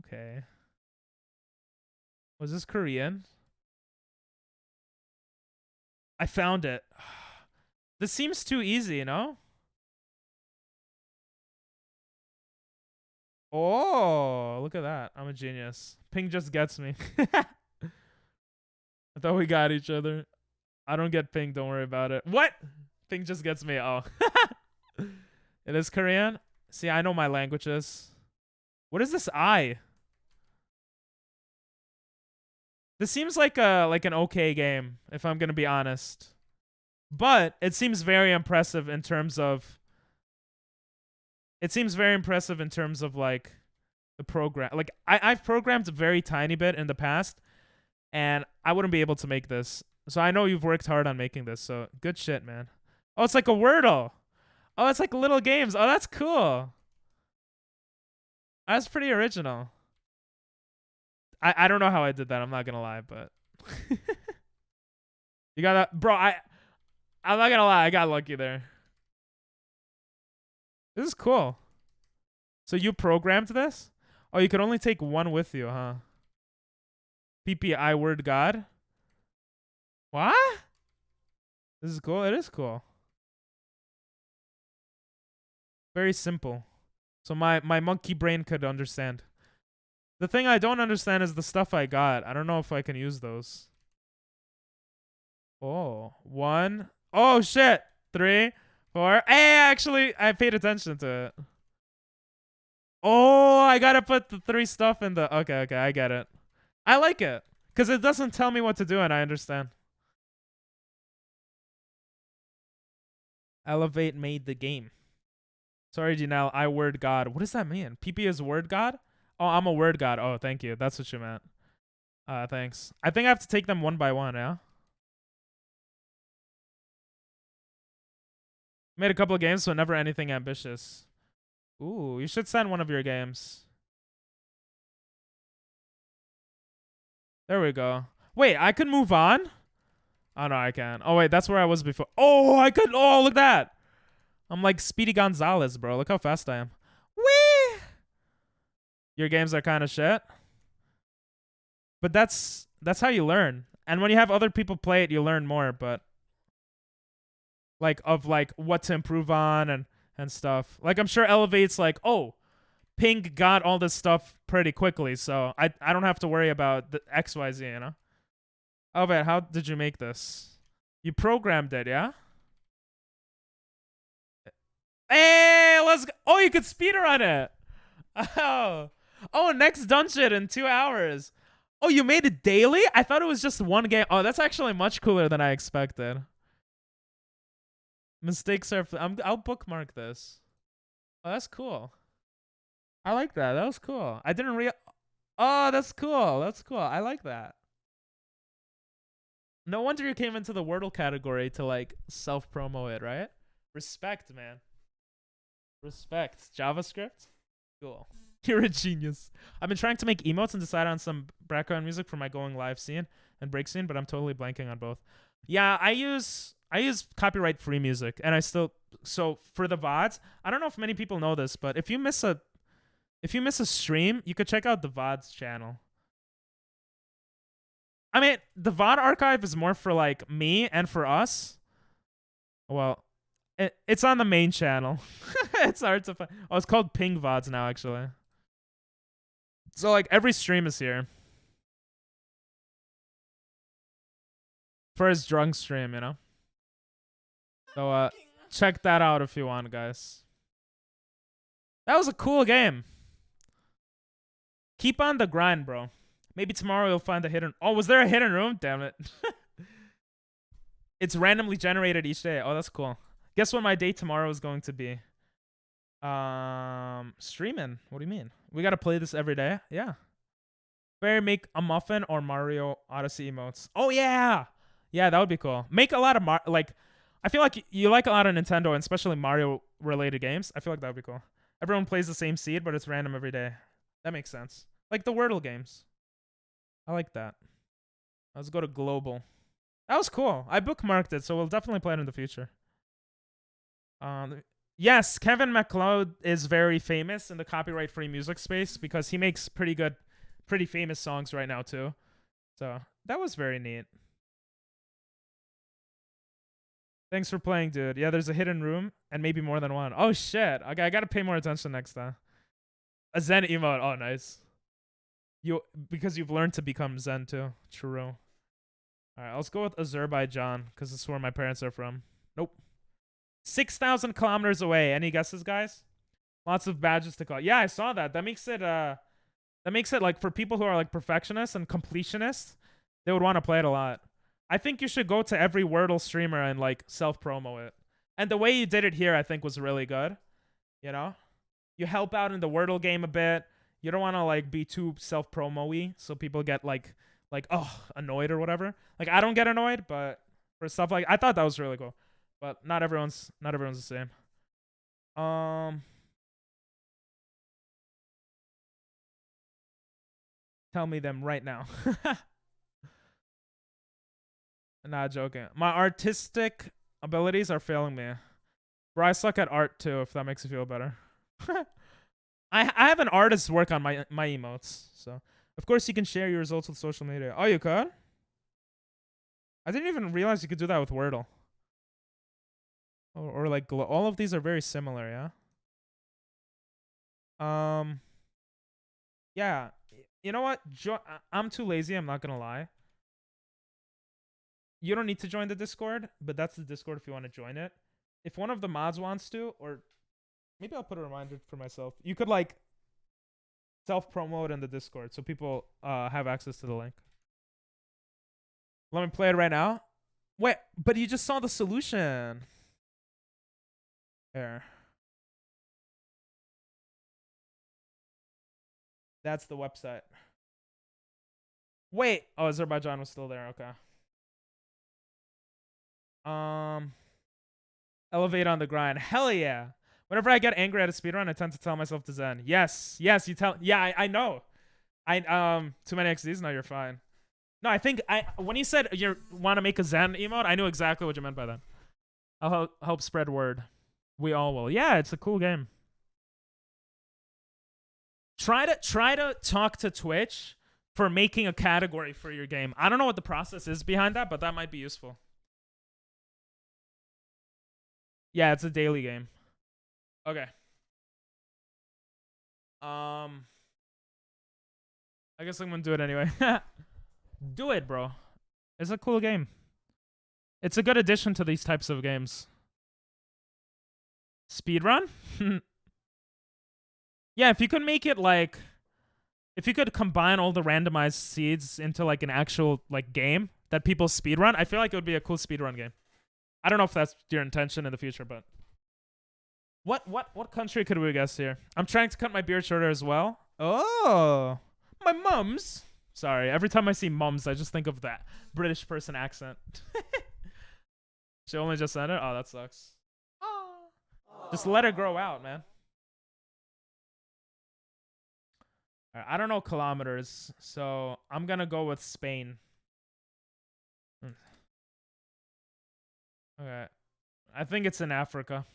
Okay. Was this Korean? I found it. This seems too easy, you know? Oh, look at that. I'm a genius. Ping just gets me. I thought we got each other. I don't get Ping. Don't worry about it. What? Ping just gets me. Oh. It is Korean? See, I know my languages. What is this I? This seems like an okay game, if I'm gonna be honest. But it seems very impressive in terms of like the program. Like I've programmed a very tiny bit in the past, and I wouldn't be able to make this. So I know you've worked hard on making this. So good shit, man. Oh, it's like a Wordle. Oh, it's like little games. Oh, that's cool. That's pretty original. I don't know how I did that. I'm not gonna lie, but you got that, bro. I'm not gonna lie. I got lucky there. This is cool. So you programmed this? Oh, you could only take one with you, huh? PPI word god. What? This is cool. It is cool. Very simple. So my monkey brain could understand. The thing I don't understand is the stuff I got. I don't know if I can use those. Oh, 1. Oh, shit. 3, 4. Hey, actually, I paid attention to it. Oh, I gotta put the 3 stuff in the... Okay, I get it. I like it. Because it doesn't tell me what to do, and I understand. Elevate made the game. Sorry, Janelle. I word god. What does that mean? PP is word god? Oh, I'm a word god. Oh, thank you. That's what you meant. Thanks. I think I have to take them one by one, yeah? Made a couple of games, so never anything ambitious. Ooh, you should send one of your games. There we go. Wait, I could move on? Oh, no, I can't. Oh, wait, that's where I was before. Oh, I could. Oh, look at that. I'm like Speedy Gonzalez, bro. Look how fast I am. Whee! Your games are kind of shit. But that's how you learn. And when you have other people play it, you learn more, but like of like what to improve on and stuff. Like I'm sure Elevate's like, "Oh, Ping got all this stuff pretty quickly, so I don't have to worry about the XYZ, you know?" Oh, wait, how did you make this? You programmed it, yeah? Hey, let's go. Oh, you could speedrun it. Oh, next dungeon in 2 hours. Oh, you made it daily? I thought it was just one game. Oh, that's actually much cooler than I expected. Mistakes are... I'll bookmark this. Oh, that's cool. I like that. That was cool. I didn't Oh, that's cool. That's cool. I like that. No wonder you came into the Wordle category to, like, self-promo it, right? Respect, man. Respect. JavaScript? Cool. You're a genius. I've been trying to make emotes and decide on some background music for my going live scene and break scene, but I'm totally blanking on both. Yeah, I use copyright free music, and so for the VODs, I don't know if many people know this, but if you miss a stream, you could check out the VODs channel. I mean, the VOD archive is more for like me and for us. Well, it's on the main channel. It's hard to find. Oh, it's called Ping VODs now, actually. So like every stream is here. For his drunk stream, you know? So check that out if you want, guys. That was a cool game. Keep on the grind, bro. Maybe tomorrow you'll find a hidden... Oh, was there a hidden room? Damn it. It's randomly generated each day. Oh, that's cool. Guess what my day tomorrow is going to be? Streaming. What do you mean? We gotta play this every day? Yeah. Better make a muffin or Mario Odyssey emotes. Oh, yeah! Yeah, that would be cool. Make a lot of... like, I feel like you like a lot of Nintendo, and especially Mario-related games. I feel like that would be cool. Everyone plays the same seed, but it's random every day. That makes sense. Like the Wordle games. I like that. Let's go to global. That was cool. I bookmarked it, so we'll definitely play it in the future. Yes, Kevin MacLeod is very famous in the copyright-free music space because he makes pretty famous songs right now too. So that was very neat. Thanks for playing, dude. Yeah, there's a hidden room and maybe more than one. Oh shit. Okay, I gotta pay more attention next time. A Zen emote. Oh, nice. Because you've learned to become Zen too. True. Alright, let's go with Azerbaijan, because it's where my parents are from. Nope. 6,000 kilometers away. Any guesses, guys? Lots of badges to collect. Yeah, I saw that. That makes it like for people who are like perfectionists and completionists, they would want to play it a lot. I think you should go to every Wordle streamer and like self-promo it. And the way you did it here, I think was really good. You know? You help out in the Wordle game a bit. You don't want to like be too self-promo-y so people get like annoyed or whatever. Like I don't get annoyed, but for stuff like I thought that was really cool. But not everyone's the same. Tell me them right now. Not joking. My artistic abilities are failing me. Bro, I suck at art too, if that makes you feel better. I have an artist work on my emotes, so of course you can share your results with social media. Oh, you could? I didn't even realize you could do that with Wordle. Or like all of these are very similar, yeah. Yeah. You know what? I'm too lazy. I'm not gonna lie. You don't need to join the Discord, but that's the Discord if you want to join it. If one of the mods wants to, or maybe I'll put a reminder for myself. You could like self-promote in the Discord so people have access to the link. Let me play it right now. Wait, but you just saw the solution. There. That's the website. Wait. Oh, Azerbaijan was still there. Okay. Elevate on the grind. Hell yeah. Whenever I get angry at a speedrun, I tend to tell myself to zen. Yes. Yes, you tell. Yeah, I know. Too many XDs? No, you're fine. No, I think when you said you want to make a zen emote, I knew exactly what you meant by that. I'll help spread word. We all will. Yeah, it's a cool game. Try to talk to Twitch for making a category for your game. I don't know what the process is behind that, but that might be useful. Yeah, it's a daily game. Okay. I guess I'm gonna do it anyway. Do it, bro. It's a cool game. It's a good addition to these types of games. Speedrun? Yeah, if you could make it like, if you could combine all the randomized seeds into like an actual like game that people speedrun, I feel like it would be a cool speedrun game. I don't know if that's your intention in the future, but what country could we guess here? I'm trying to cut my beard shorter as well. Oh, my mums. Sorry, every time I see mums, I just think of that British person accent. She only just said it? Oh, that sucks. Just let her grow out, man. All right, I don't know kilometers, so I'm going to go with Spain. Okay. I think it's in Africa.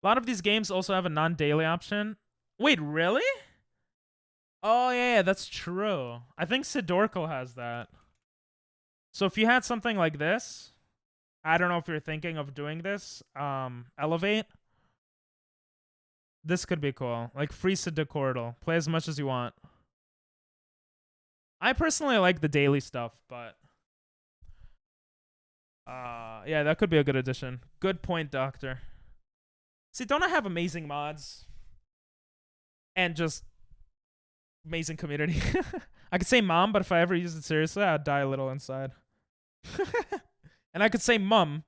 A lot of these games also have a non-daily option. Wait, really? Oh, yeah, that's true. I think Sidorko has that. So if you had something like this, I don't know if you're thinking of doing this, Elevate. This could be cool. Like free Sidorko. Play as much as you want. I personally like the daily stuff, but yeah, that could be a good addition. Good point, Doctor. See, don't I have amazing mods? And just amazing community. I could say mom, but if I ever use it seriously, I'd die a little inside. And I could say mum,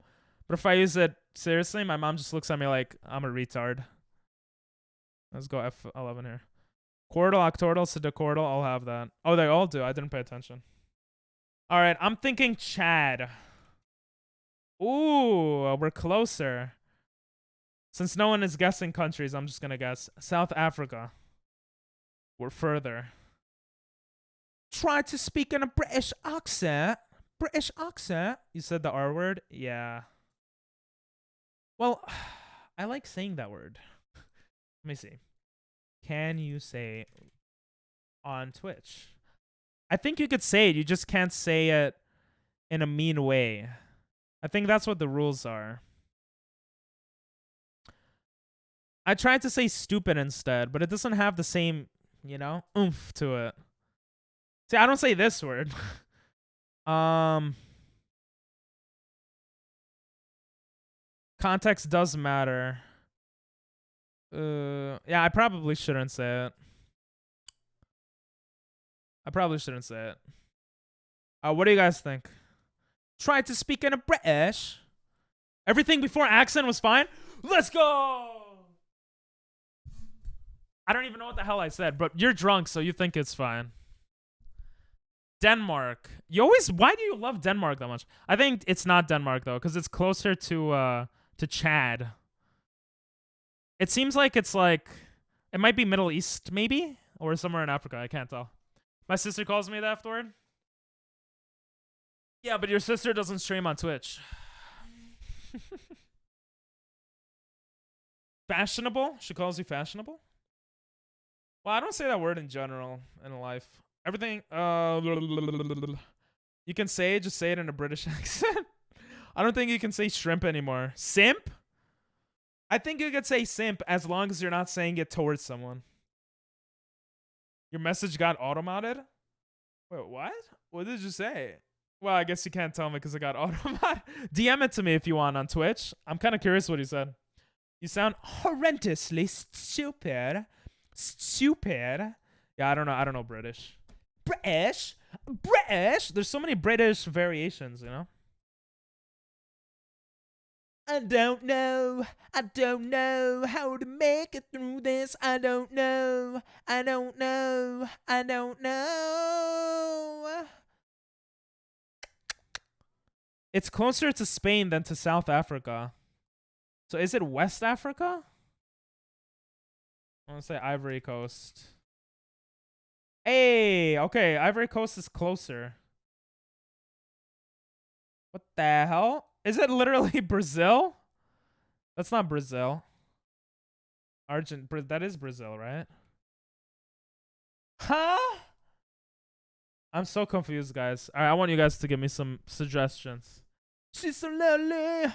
but if I use it seriously, my mom just looks at me like I'm a retard. Let's go F11 here. Quordle, Octordle, Sidocordle, I'll have that. Oh, they all do. I didn't pay attention. All right, I'm thinking Chad. Ooh, we're closer. Since no one is guessing countries, I'm just going to guess. South Africa. We're further. Try to speak in a British accent. British accent? You said the R word? Yeah. Well, I like saying that word. Let me see. Can you say on Twitch? I think you could say it. You just can't say it in a mean way. I think that's what the rules are. I tried to say stupid instead, but it doesn't have the same, you know, oomph to it. See, I don't say this word. Context does matter. Yeah, I probably shouldn't say it. I probably shouldn't say it. What do you guys think? Try to speak in a British. Everything before accent was fine. Let's go. I don't even know what the hell I said, but you're drunk, so you think it's fine. Denmark. You always. Why do you love Denmark that much? I think it's not Denmark though, because it's closer to Chad. It seems like it's like it might be Middle East, maybe, or somewhere in Africa. I can't tell. My sister calls me that afterward. Yeah, but your sister doesn't stream on Twitch. Fashionable? She calls you fashionable? Well, I don't say that word in general in life. Everything, you can say it, just say it in a British accent. I don't think you can say shrimp anymore. Simp? I think you could say simp as long as you're not saying it towards someone. Your message got automated? Wait, what? What did you say? Well, I guess you can't tell me because it got automated. DM it to me if you want on Twitch. I'm kind of curious what he said. You sound horrendously stupid. Stupid. Yeah, I don't know British. British? British? There's so many British variations, you know? I don't know how to make it through this. I don't know. It's closer to Spain than to South Africa. So is it West Africa? I want to say Ivory Coast. Hey, okay, Ivory Coast is closer. What the hell? Is it literally Brazil? That's not Brazil. That is Brazil, right? Huh? I'm so confused, guys. All right, I want you guys to give me some suggestions. Sister Lily.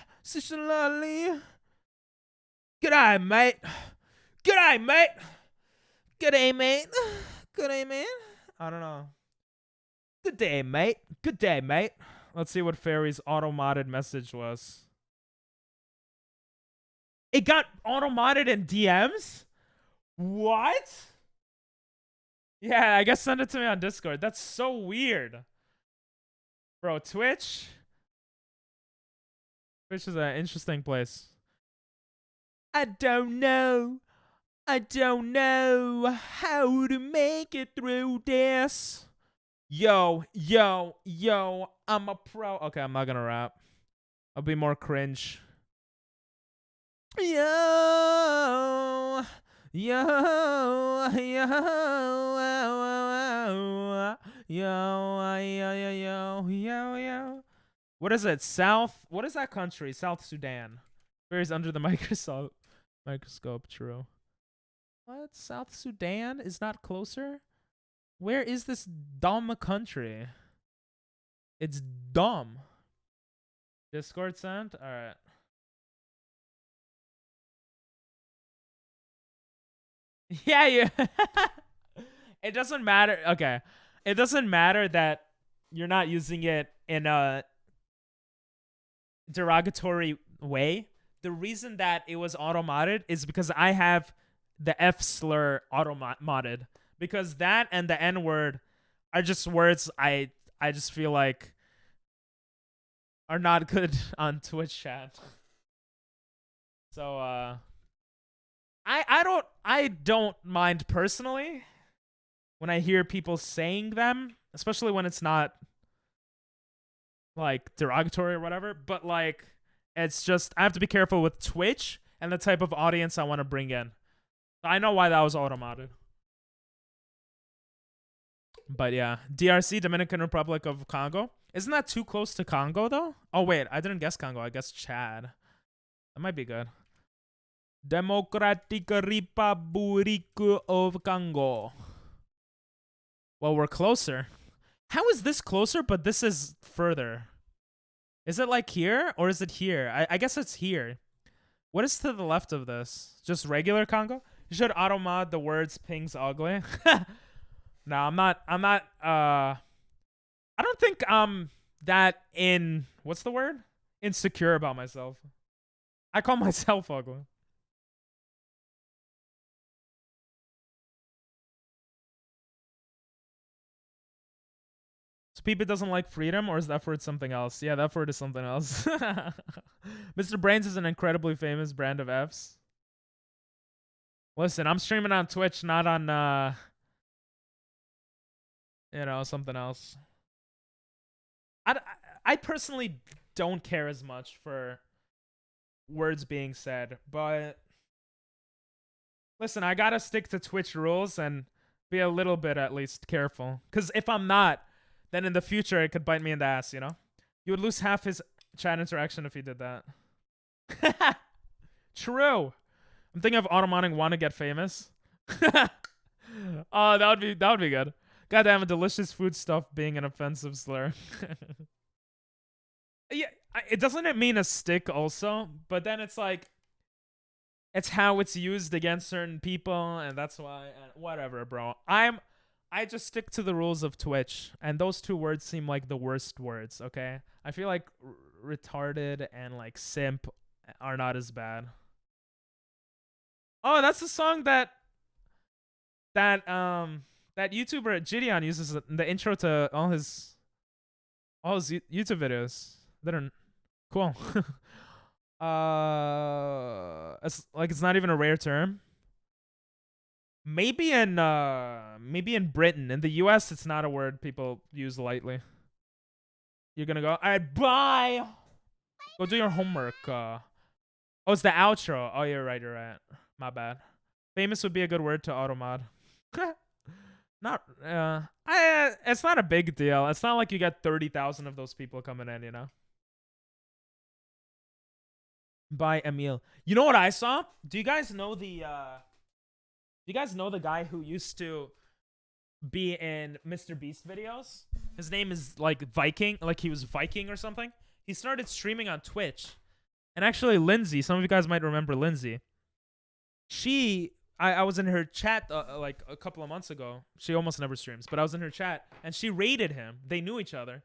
G'day, mate. G'day, mate. G'day, mate. G'day, mate. I don't know. Good day, mate. Good day, mate. Let's see what Fairy's auto-modded message was. It got auto-modded in DMs? What? Yeah, I guess send it to me on Discord. That's so weird. Bro, Twitch is an interesting place. I don't know how to make it through this. Yo, I'm a pro. Okay, I'm not gonna rap. I'll be more cringe. Yo. What is it? What is that country? South Sudan. Where is under the microscope? True. What? South Sudan is not closer? Where is this dumb country? It's dumb. Discord sent? Alright. Yeah. It doesn't matter. Okay. It doesn't matter that you're not using it in a derogatory way. The reason that it was auto-modded is because I have the F slur auto-modded. Because that and the N-word are just words I just feel like are not good on Twitch chat. So I don't mind personally when I hear people saying them, especially when it's not like derogatory or whatever, but like it's just I have to be careful with Twitch and the type of audience I want to bring in. I know why that was auto-modded. But yeah, DRC, Dominican Republic of Congo. Isn't that too close to Congo though? Oh wait, I didn't guess Congo. I guess Chad. That might be good. Democratic Republic of Congo. Well, we're closer. How is this closer, but this is further? Is it like here or is it here? I guess it's here. What is to the left of this? Just regular Congo? You should auto-mod the words ping's ugly. No, I'm not I don't think I'm that what's the word? Insecure about myself. I call myself ugly. So Peepit doesn't like freedom, or is that word something else? Yeah, that word is something else. Mr. Brains is an incredibly famous brand of Fs. Listen, I'm streaming on Twitch, not on something else. I personally don't care as much for words being said, but listen, I gotta stick to Twitch rules and be a little bit at least careful. Because if I'm not, then in the future it could bite me in the ass, you know? You would lose half his chat interaction if he did that. True. I'm thinking of auto-modding Wanna Get Famous. Oh, that would be good. Goddamn, delicious food stuff being an offensive slur. Yeah, it doesn't mean a stick also, but then it's like it's how it's used against certain people, and that's why. Whatever, bro. I just stick to the rules of Twitch, and those two words seem like the worst words. Okay, I feel like retarded and like simp are not as bad. Oh, that's the song that YouTuber Gideon uses in the intro to all his YouTube videos. They're cool. It's not even a rare term. Maybe in Britain. In the US it's not a word people use lightly. You're gonna go. All right, bye. Go do your homework. Oh, it's the outro. Oh, you're right. You're right. My bad. Famous would be a good word to automod. Not. It's not a big deal. It's not like you got 30,000 of those people coming in. You know. By Emil. You know what I saw? Do you guys know the guy who used to be in Mr. Beast videos? His name is like Viking, like he was Viking or something. He started streaming on Twitch. And actually Lindsay, some of you guys might remember Lindsay. I was in her chat like a couple of months ago. She almost never streams, but I was in her chat and she rated him. They knew each other.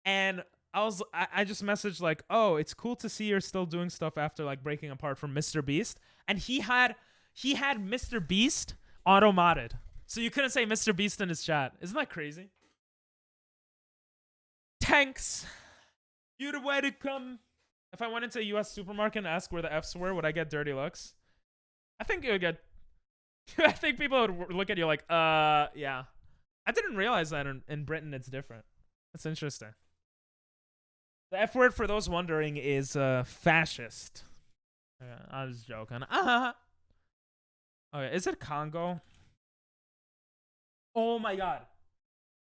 And I just messaged like, oh, it's cool to see you're still doing stuff after like breaking apart from Mr. Beast. And he had Mr. Beast auto-modded. So you couldn't say Mr. Beast in his chat. Isn't that crazy? Thanks. You'd welcome. If I went into a US supermarket and asked where the F's were, would I get dirty looks? I think you would get I think people would look at you like, yeah. I didn't realize that in Britain it's different. That's interesting. The F word, for those wondering, is fascist. Yeah, I was joking. Okay, is it Congo? Oh my god.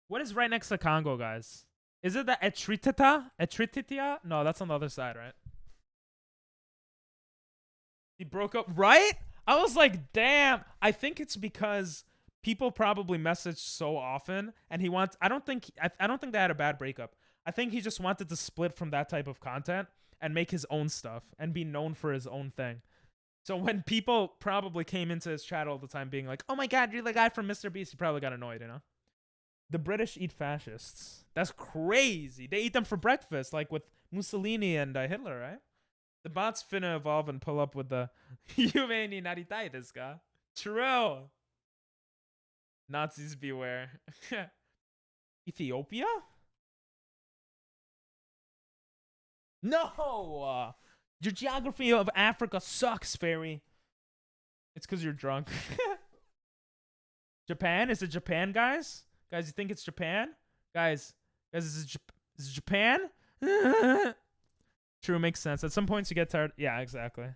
What is right next to Congo, guys? Is it the Etritita? Etrititia? No, that's on the other side, right? He broke up, right? I was like, damn. I think it's because people probably message so often, and he wants. I don't think they had a bad breakup. I think he just wanted to split from that type of content and make his own stuff and be known for his own thing. So when people probably came into his chat all the time being like, oh my god, you're the guy from Mr. Beast, he probably got annoyed, you know? The British eat fascists. That's crazy. They eat them for breakfast, like with Mussolini and Hitler, right? The bots finna evolve and pull up with the Yume ni naritai desu ka? True. Nazis beware. Ethiopia? No! Your geography of Africa sucks, Fairy. It's because you're drunk. Japan? Is it Japan, guys? Guys, you think it's Japan? Guys, is it Japan? True, makes sense. At some points you get tired. Yeah, exactly.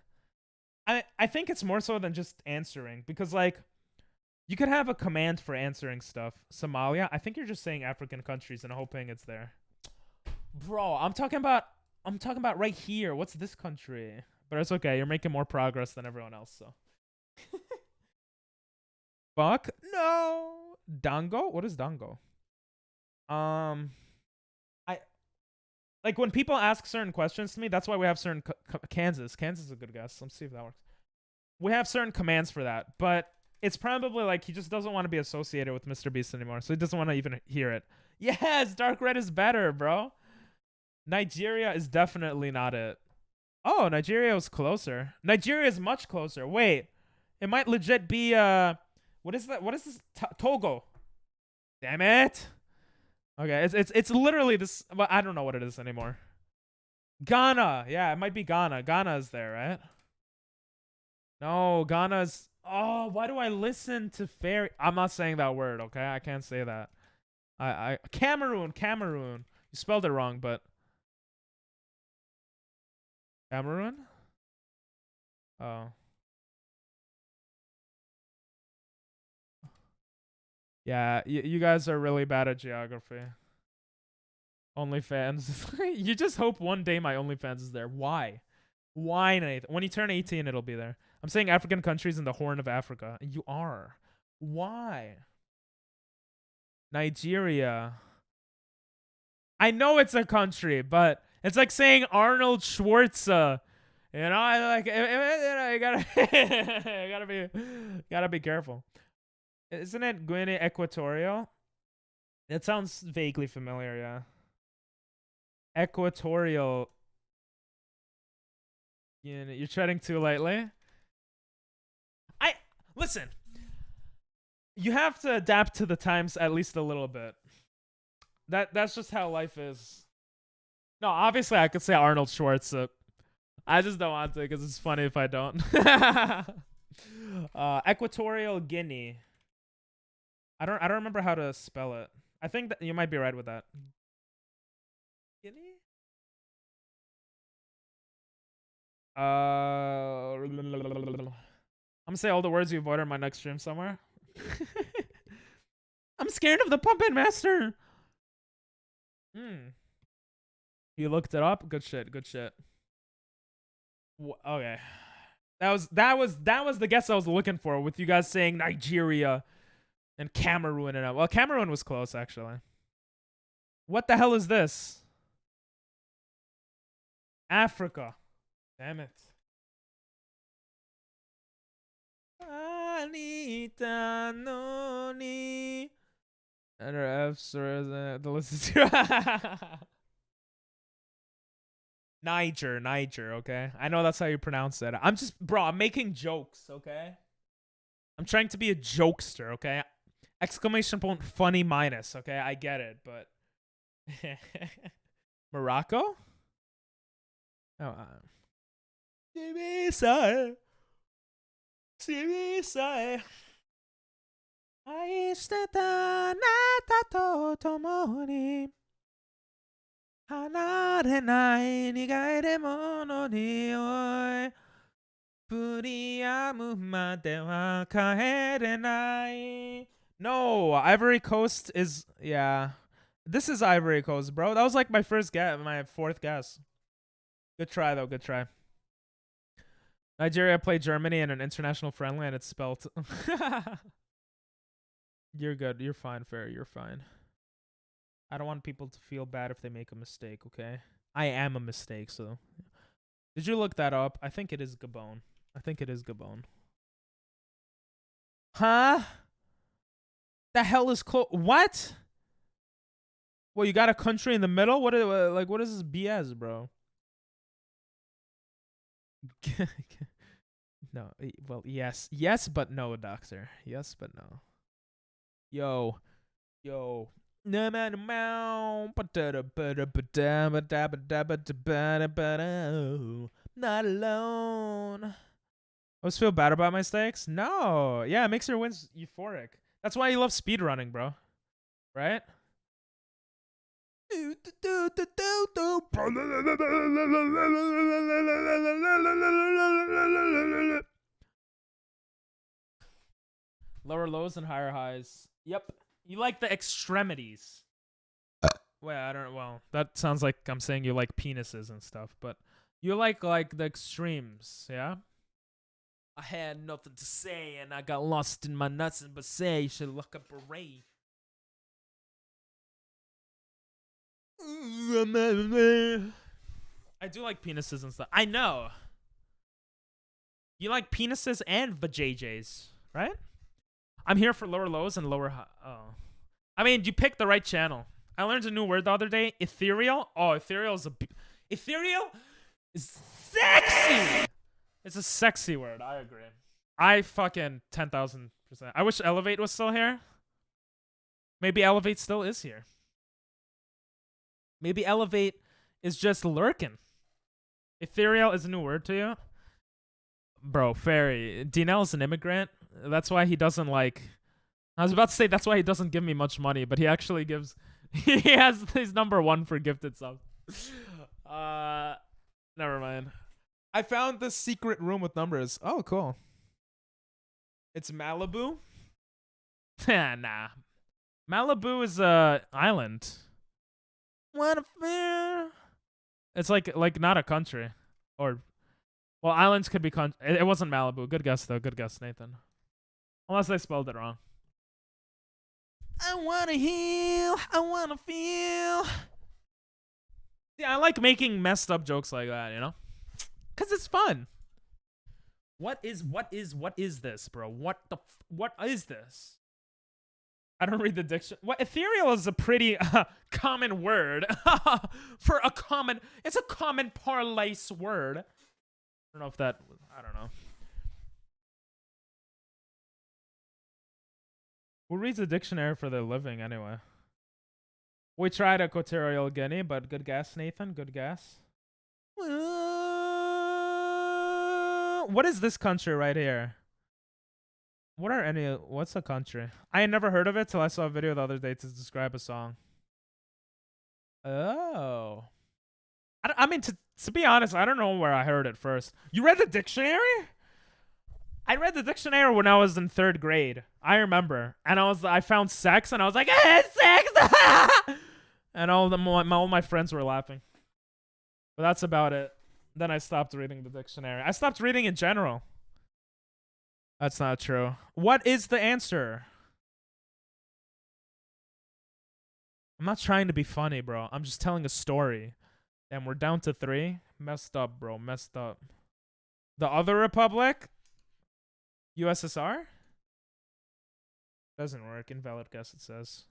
I think it's more so than just answering. Because, like, you could have a command for answering stuff. Somalia? I think you're just saying African countries and hoping it's there. Bro, I'm talking about right here. What's this country? But it's okay. You're making more progress than everyone else, so. Fuck? No. Dango? What is Dango? Like when people ask certain questions to me, that's why we have certain Kansas. Kansas is a good guess. Let's see if that works. We have certain commands for that, but it's probably like he just doesn't want to be associated with Mr. Beast anymore, so he doesn't want to even hear it. Yes, dark red is better, bro. Nigeria is definitely not it. Oh, Nigeria was closer. Nigeria is much closer. Wait, it might legit be what is that? What is this? Togo. Damn it. Okay, it's literally this, but I don't know what it is anymore. Ghana. Yeah, it might be Ghana. Ghana is there, right? No, Ghana's. Oh, why do I listen to Fairy? I'm not saying that word, okay? I can't say that. Cameroon. You spelled it wrong, but Cameroon? Oh. Yeah, you guys are really bad at geography. OnlyFans. You just hope one day my OnlyFans is there. Why? Why, Nathan? When you turn 18, it'll be there. I'm saying African countries in the Horn of Africa. You are. Why? Nigeria. I know it's a country, but it's like saying Arnold Schwarzenegger. You know, I like. You gotta be careful. Isn't it Guinea Equatorial? It sounds vaguely familiar, yeah. Equatorial. You're treading too lightly. Listen. You have to adapt to the times at least a little bit. That's just how life is. No, obviously I could say Arnold Schwarzenegger. I just don't want to because it's funny if I don't. Equatorial Guinea. I don't remember how to spell it. I think that you might be right with that. Guinea? I'm gonna say all the words you avoided in my next stream somewhere. I'm scared of the puppet master. You looked it up. Good shit. Good shit. Okay, that was the guess I was looking for. With you guys saying Nigeria and Cameroon and well, Cameroon was close actually. What the hell is this? Africa. Damn it. Anita Noni. And her F's are the list to Niger, okay? I know that's how you pronounce it. I'm just, bro, I'm making jokes, okay? I'm trying to be a jokester, okay? Exclamation point funny minus, okay? I get it, but Morocco? Oh, No, Ivory Coast is, yeah. This is Ivory Coast, bro. That was like my first guess, my fourth guess. Good try, though. Good try. Nigeria played Germany in an international friendly, and it's spelt. You're good. You're fine, Fair. You're fine. I don't want people to feel bad if they make a mistake, okay? I am a mistake, so. Did you look that up? I think it is Gabon. I think it is Gabon. Huh? The hell is close? What? Well, you got a country in the middle? What is, like, what is this BS, bro? No, well, yes, but no, doctor. Yes, but no. Yo. Not alone. I always feel bad about my mistakes? No. Yeah, it makes your wins euphoric. That's why you love speedrunning, bro. Right? Lower lows and higher highs. Yep. You like the extremities. Wait, I don't know. Well, that sounds like I'm saying you like penises and stuff, but you like the extremes, yeah? I had nothing to say and I got lost in my nuts and but say you should look up a ray. I do like penises and stuff. I know. You like penises and vajayjays, right? I'm here for lower lows and lower high. Oh. I mean, you picked the right channel. I learned a new word the other day. Ethereal. Oh, ethereal is ethereal is sexy. It's a sexy word. I agree. I fucking 10,000%. I wish Elevate was still here. Maybe Elevate still is here. Maybe Elevate is just lurking. Ethereal is a new word to you? Bro, Fairy. Dinel's an immigrant. That's why he doesn't like... I was about to say that's why he doesn't give me much money, but he actually gives... He has his #1 for gifted subs. Never mind. I found this secret room with numbers. Oh, cool. It's Malibu? Nah. Malibu is a island. What a fear. It's like not a country. Or... Well, islands could be... It wasn't Malibu. Good guess, though. Good guess, Nathan. Unless I spelled it wrong. I wanna heal. I wanna feel. Yeah, I like making messed up jokes like that, you know? Because it's fun. What is this, bro? What is this? I don't read the dictionary. What ethereal is a pretty common word for a common. It's a common parlance word. I don't know if that. I don't know. Who reads the dictionary for their living anyway? We tried Equatorial Guinea, but good guess, Nathan. Good guess. What is this country right here? What's a country? I had never heard of it till I saw a video the other day to describe a song. Oh. I mean, to be honest, I don't know where I heard it first. You read the dictionary? I read the dictionary when I was in 3rd grade. I remember. And I found sex and I was like, sex! And all my friends were laughing. But that's about it. Then I stopped reading the dictionary. I stopped reading in general. That's not true. What is the answer? I'm not trying to be funny, bro. I'm just telling a story. And we're down to 3. Messed up, bro. Messed up. The other republic? USSR? Doesn't work. Invalid guess, it says.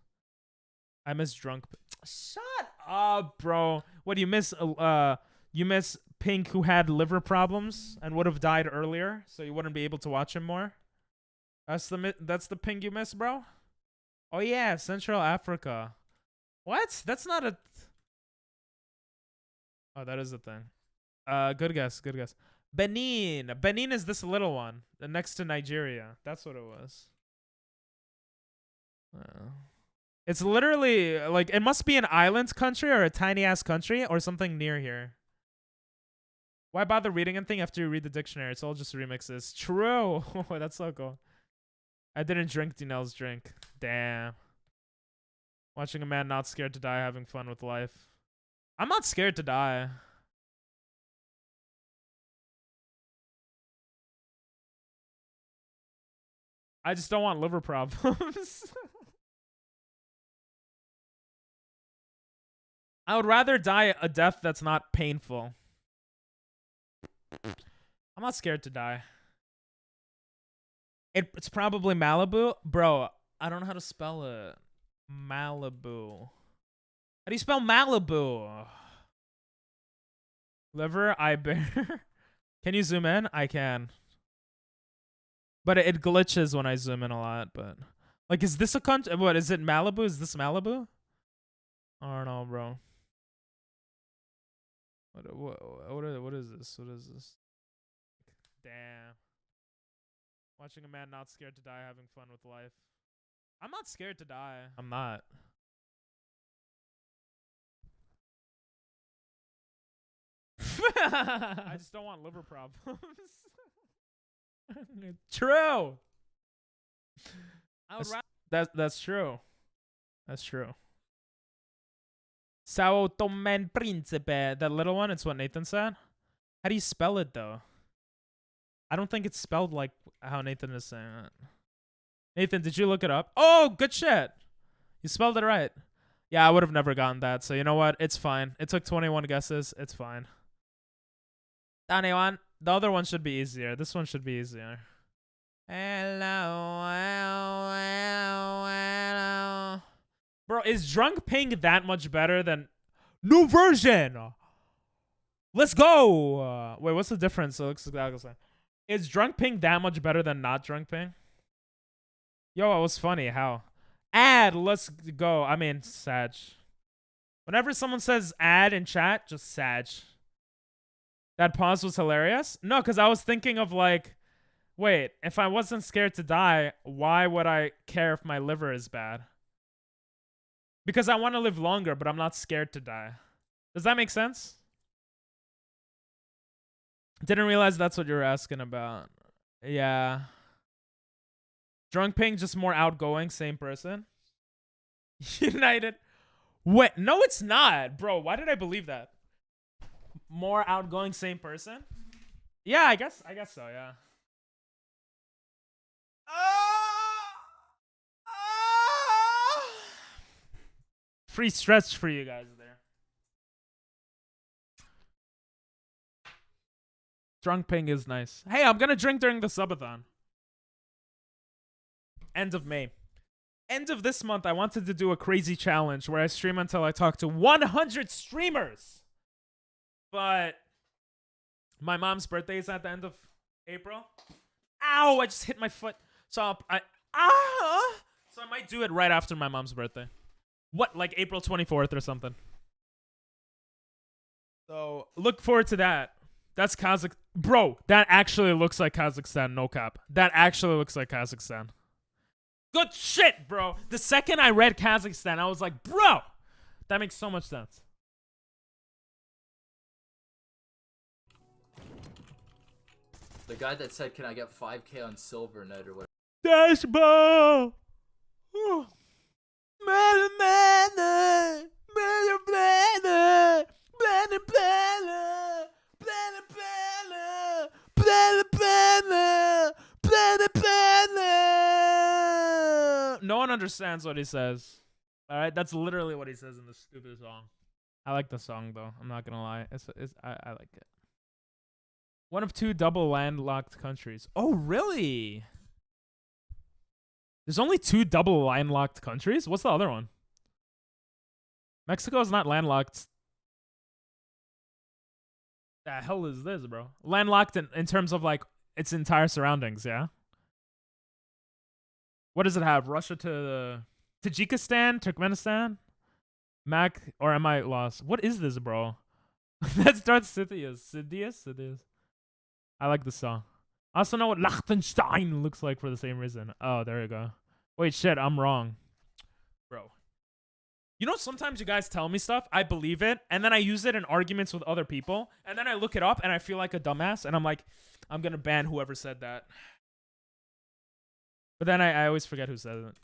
I miss drunk. Shut up, bro. What do you miss? You miss Pink, who had liver problems and would have died earlier, so you wouldn't be able to watch him more. That's the Pink you miss, bro. Oh yeah, Central Africa. What? That's not a. Oh, that is a thing. Good guess. Good guess. Benin. Benin is this little one next to Nigeria. That's what it was. It's literally like it must be an island country or a tiny ass country or something near here. Why bother reading anything after you read the dictionary? It's all just remixes. True. That's so cool. I didn't drink Dinel's drink. Damn. Watching a man not scared to die, having fun with life. I'm not scared to die. I just don't want liver problems. I would rather die a death that's not painful. I'm not scared to die. It's probably Malibu. Bro, I don't know how to spell it. Malibu. How do you spell Malibu? Liver, I bear. Can you zoom in? I can. But it glitches when I zoom in a lot. But like, is this a country? What is it? Malibu? Is this Malibu? I don't know, bro. What is this? What is this? Damn. Watching a man not scared to die, having fun with life. I'm not scared to die. I'm not. I just don't want liver problems. True. That's true. That's true. Sao Tome and Principe. That little one, it's what Nathan said. How do you spell it, though? I don't think it's spelled like how Nathan is saying it. Nathan, did you look it up? Oh, good shit. You spelled it right. Yeah, I would have never gotten that. So you know what? It's fine. It took 21 guesses. It's fine. Anyone? The other one should be easier. This one should be easier. Hello, hello, hello, hello. Bro, is Drunk Pink that much better than new version? Let's go. Wait, what's the difference? It looks exactly the same. Is Drunk Pink that much better than not Drunk Pink? Yo, it was funny. How? Ad, let's go. I mean, Sag. Whenever someone says ad in chat, just Sag. That pause was hilarious. No, because I was thinking of like, wait, if I wasn't scared to die, why would I care if my liver is bad? Because I want to live longer, but I'm not scared to die. Does that make sense? Didn't realize that's what you were asking about. Yeah. Drunk Pink, just more outgoing, same person. United. Wait, no, it's not. Bro, why did I believe that? More outgoing, same person? Yeah, I guess so, yeah. Free stretch for you guys there. Drunk Pink is nice. Hey, I'm gonna drink during the subathon. End of May. End of this month, I wanted to do a crazy challenge where I stream until I talk to 100 streamers. But my mom's birthday is at the end of April. Ow, I just hit my foot. So I might do it right after my mom's birthday. What, like April 24th or something. So look forward to that. That's Kazakh. Bro, that actually looks like Kazakhstan, no cap. That actually looks like Kazakhstan. Good shit, bro. The second I read Kazakhstan, I was like, bro, That makes so much sense. The guy that said, "Can I get 5K on Silvernet or whatever?" Dashball. No one understands what he says. All right, that's literally what he says in this stupid song. I like the song though. I'm not gonna lie. I like it. One of 2 double landlocked countries. Oh, really? There's only 2 double landlocked countries? What's the other one? Mexico is not landlocked. The hell is this, bro? Landlocked in terms of like its entire surroundings, yeah? What does it have? Russia to Tajikistan? Turkmenistan? Or am I lost? What is this, bro? That's Darth Sidious. I like the song. I also know what Liechtenstein looks like for the same reason. Oh, there you go. Wait, shit, I'm wrong. Bro. You know, sometimes you guys tell me stuff, I believe it, and then I use it in arguments with other people, and then I look it up, and I feel like a dumbass, and I'm like, I'm gonna ban whoever said that. But then I always forget who said it.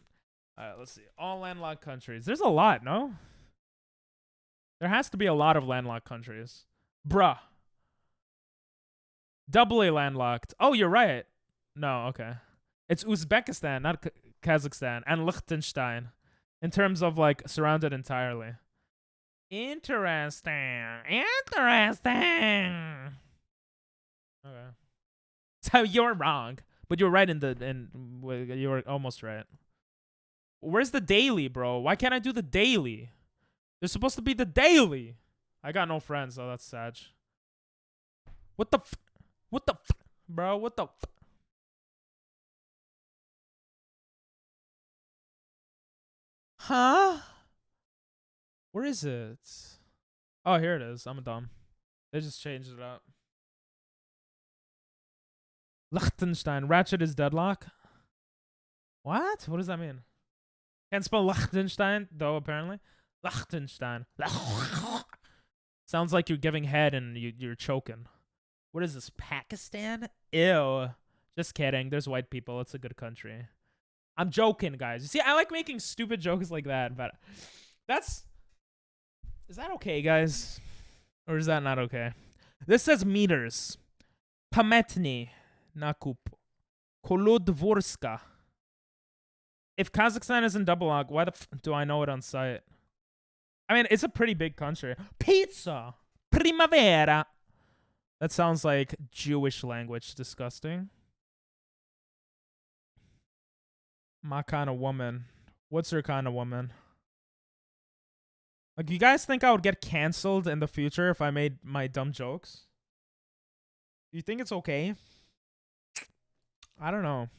Alright, let's see. All landlocked countries. There's a lot, no? There has to be a lot of landlocked countries. Bruh. Doubly landlocked. Oh, you're right. No, okay. It's Uzbekistan, not Kazakhstan, and Liechtenstein. In terms of, like, surrounded entirely. Interesting. Okay. So you're wrong. But you're right you were almost right. Where's the daily, bro? Why can't I do the daily? There's supposed to be the daily. I got no friends, so that's sad. What the bro? What the Huh? Where is it? Oh, here it is. I'm dumb. They just changed it up. Liechtenstein. Ratchet is deadlock. What? What does that mean? Can't spell Liechtenstein, though, apparently. Liechtenstein. Sounds like you're giving head and you're choking. What is this? Pakistan? Ew. Just kidding. There's white people. It's a good country. I'm joking, guys. You see, I like making stupid jokes like that, but is that okay, guys? Or is that not okay? This says meters. Pametny. Nakup. Kolodvorska. If Kazakhstan is in double lock, why the do I know it on site? I mean, it's a pretty big country. Pizza. Primavera. That sounds like Jewish language. Disgusting. My kind of woman. What's your kind of woman? Like, you guys think I would get canceled in the future if I made my dumb jokes? Do you think it's okay? I don't know.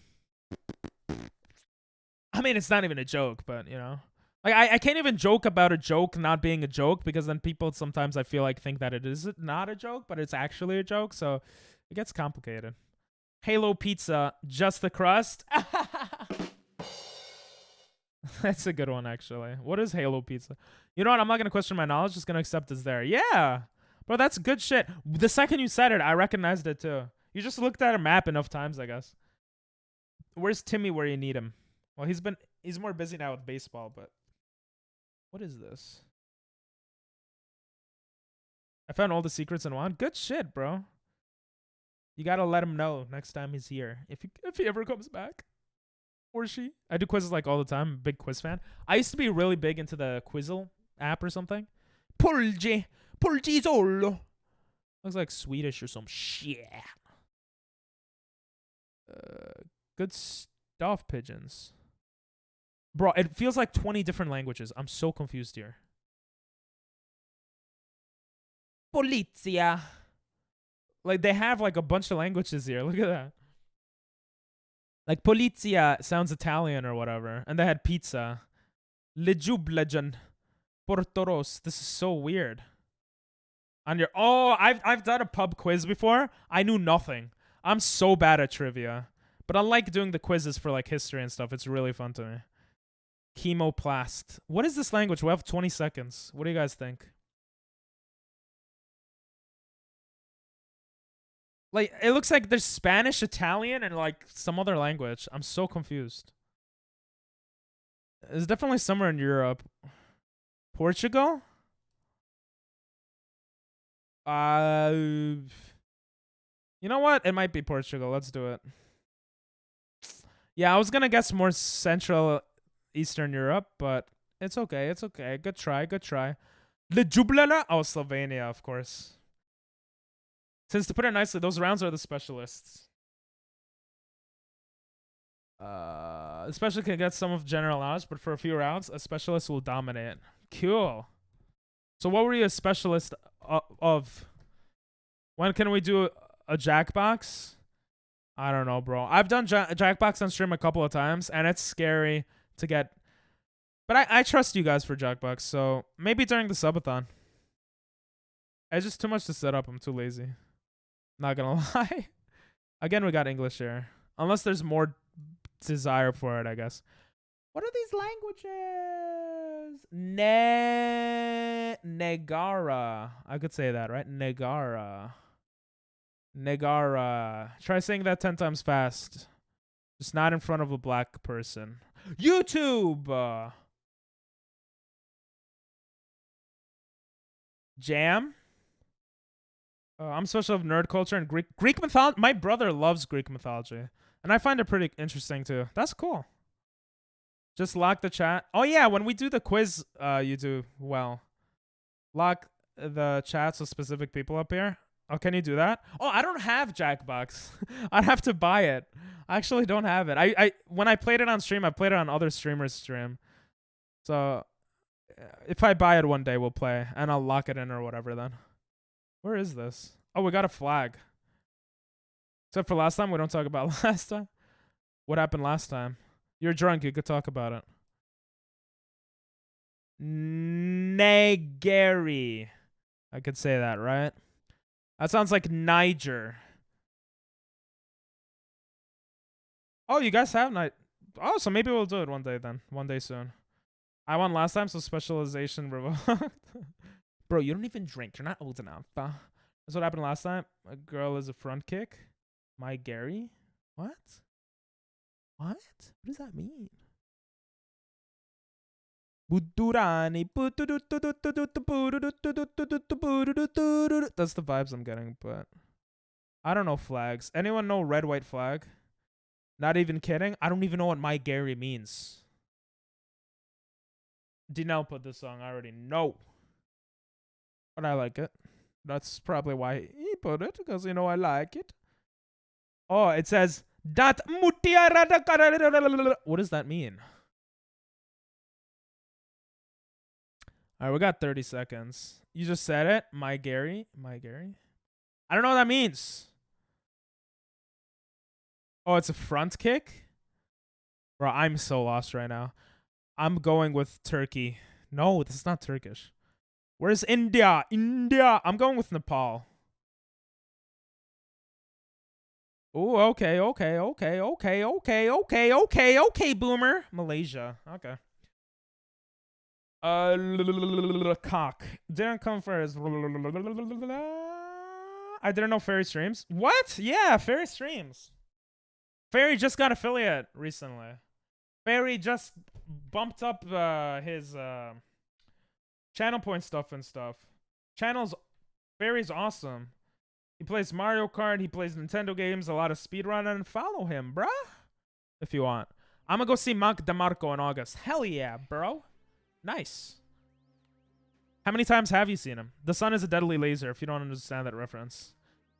I mean, it's not even a joke, but, you know. Like, I can't even joke about a joke not being a joke, because then people sometimes, I feel like, think that it is not a joke, but it's actually a joke, so it gets complicated. Halo Pizza, just the crust? That's a good one, actually. What is Halo Pizza? You know what? I'm not going to question my knowledge. Just going to accept it's there. Yeah. Bro, that's good shit. The second you said it, I recognized it, too. You just looked at a map enough times, I guess. Where's Timmy where you need him? Well, he's more busy now with baseball, but... What is this? I found all the secrets in one. Good shit, bro. You got to let him know next time he's here. If he ever comes back. Or she. I do quizzes like all the time. I'm a big quiz fan. I used to be really big into the Quizzle app or something. Pulgizolo. Looks like Swedish or some shit. Good stuff, pigeons. Bro, it feels like 20 different languages. I'm so confused here. Polizia. Like, they have like a bunch of languages here. Look at that. Like, polizia sounds Italian or whatever. And they had pizza. Lejublejan. Portoros. This is so weird. I've done a pub quiz before. I knew nothing. I'm so bad at trivia. But I like doing the quizzes for like history and stuff. It's really fun to me. Chemoplast. What is this language? We have 20 seconds. What do you guys think? Like, it looks like there's Spanish, Italian, and like some other language. I'm so confused. It's definitely somewhere in Europe. Portugal? You know what? It might be Portugal. Let's do it. Yeah, I was gonna guess more Central Eastern Europe, but it's okay. It's okay. Good try. Good try. Ljubljana? Oh, Slovenia, of course. Since to put it nicely, those rounds are the specialists. The specialist can get some of general knowledge, but for a few rounds, a specialist will dominate. Cool. So what were you a specialist of? When can we do a Jackbox? I don't know, bro. I've done Jackbox on stream a couple of times, and it's scary to get. But I trust you guys for Jackbox, so maybe during the subathon. It's just too much to set up. I'm too lazy. Not gonna lie. Again, we got English here. Unless there's more desire for it, I guess. What are these languages? Negara. I could say that, right? Negara. Negara. Try saying that 10 times fast. Just not in front of a black person. YouTube! Jam? I'm special of nerd culture and Greek mythology. My brother loves Greek mythology. And I find it pretty interesting too. That's cool. Just lock the chat. Oh yeah, when we do the quiz, you do well. Lock the chats of specific people up here. Oh, can you do that? Oh, I don't have Jackbox. I'd have to buy it. I actually don't have it. I when I played it on stream, I played it on other streamers' stream. So if I buy it one day, we'll play. And I'll lock it in or whatever then. Where is this? Oh, we got a flag. Except for last time, we don't talk about last time. What happened last time? You're drunk, you could talk about it. Negeri. I could say that, right? That sounds like Niger. Oh, you guys have night. Oh, so maybe we'll do it one day then. One day soon. I won last time, so specialization revoked. Bro, you don't even drink. You're not old enough. That's what happened last time. A girl is a front kick. My Gary? What? What? What does that mean? That's the vibes I'm getting, but I don't know flags. Anyone know red, white flag? Not even kidding. I don't even know what My Gary means. Dinell put this song. I already know. But I like it. That's probably why he put it, because, you know, I like it. Oh, it says, what does that mean? All right, we got 30 seconds. You just said it. My Gary. My Gary. I don't know what that means. Oh, it's a front kick? Bro, I'm so lost right now. I'm going with Turkey. No, this is not Turkish. Where's India? India. I'm going with Nepal. Oh, okay, boomer. Malaysia. Okay. Cock. Didn't come first. I didn't know Fairy streams. What? Yeah, Fairy streams. Fairy just got affiliate recently. Fairy just bumped up his channel point stuff and stuff. Fairy's awesome. He plays Mario Kart. He plays Nintendo games. A lot of speedrunning. Follow him, bruh. If you want. I'm gonna go see Monk DeMarco in August. Hell yeah, bro. Nice. How many times have you seen him? The sun is a deadly laser, if you don't understand that reference.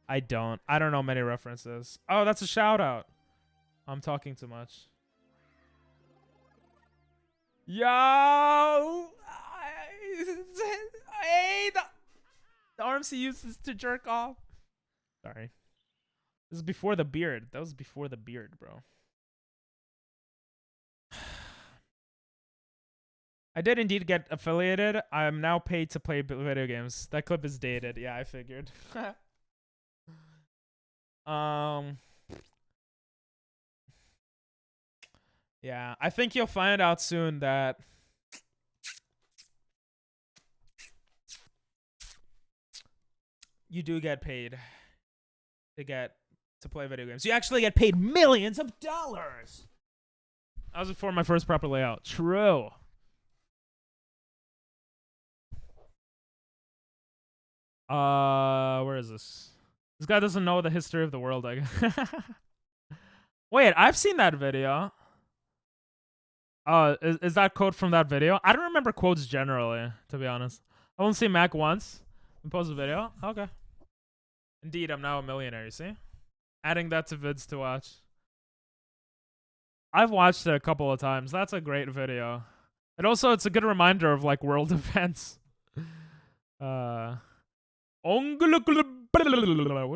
I don't. I don't know many references. Oh, that's a shout out. I'm talking too much. Yo! Hey, the arms he uses to jerk off. Sorry. This is before the beard. That was before the beard, bro. I did indeed get affiliated. I am now paid to play video games. That clip is dated. Yeah, I figured. Yeah, I think you'll find out soon that you do get paid to play video games. You actually get paid millions of dollars. That was before my first proper layout. True. Where is this? This guy doesn't know the history of the world, I guess. Wait, I've seen that video. Is that quote from that video? I don't remember quotes generally, to be honest. I only see Mac once and post a video. Okay. Indeed, I'm now a millionaire, you see? Adding that to vids to watch. I've watched it a couple of times. That's a great video. And also, it's a good reminder of, like, world events. What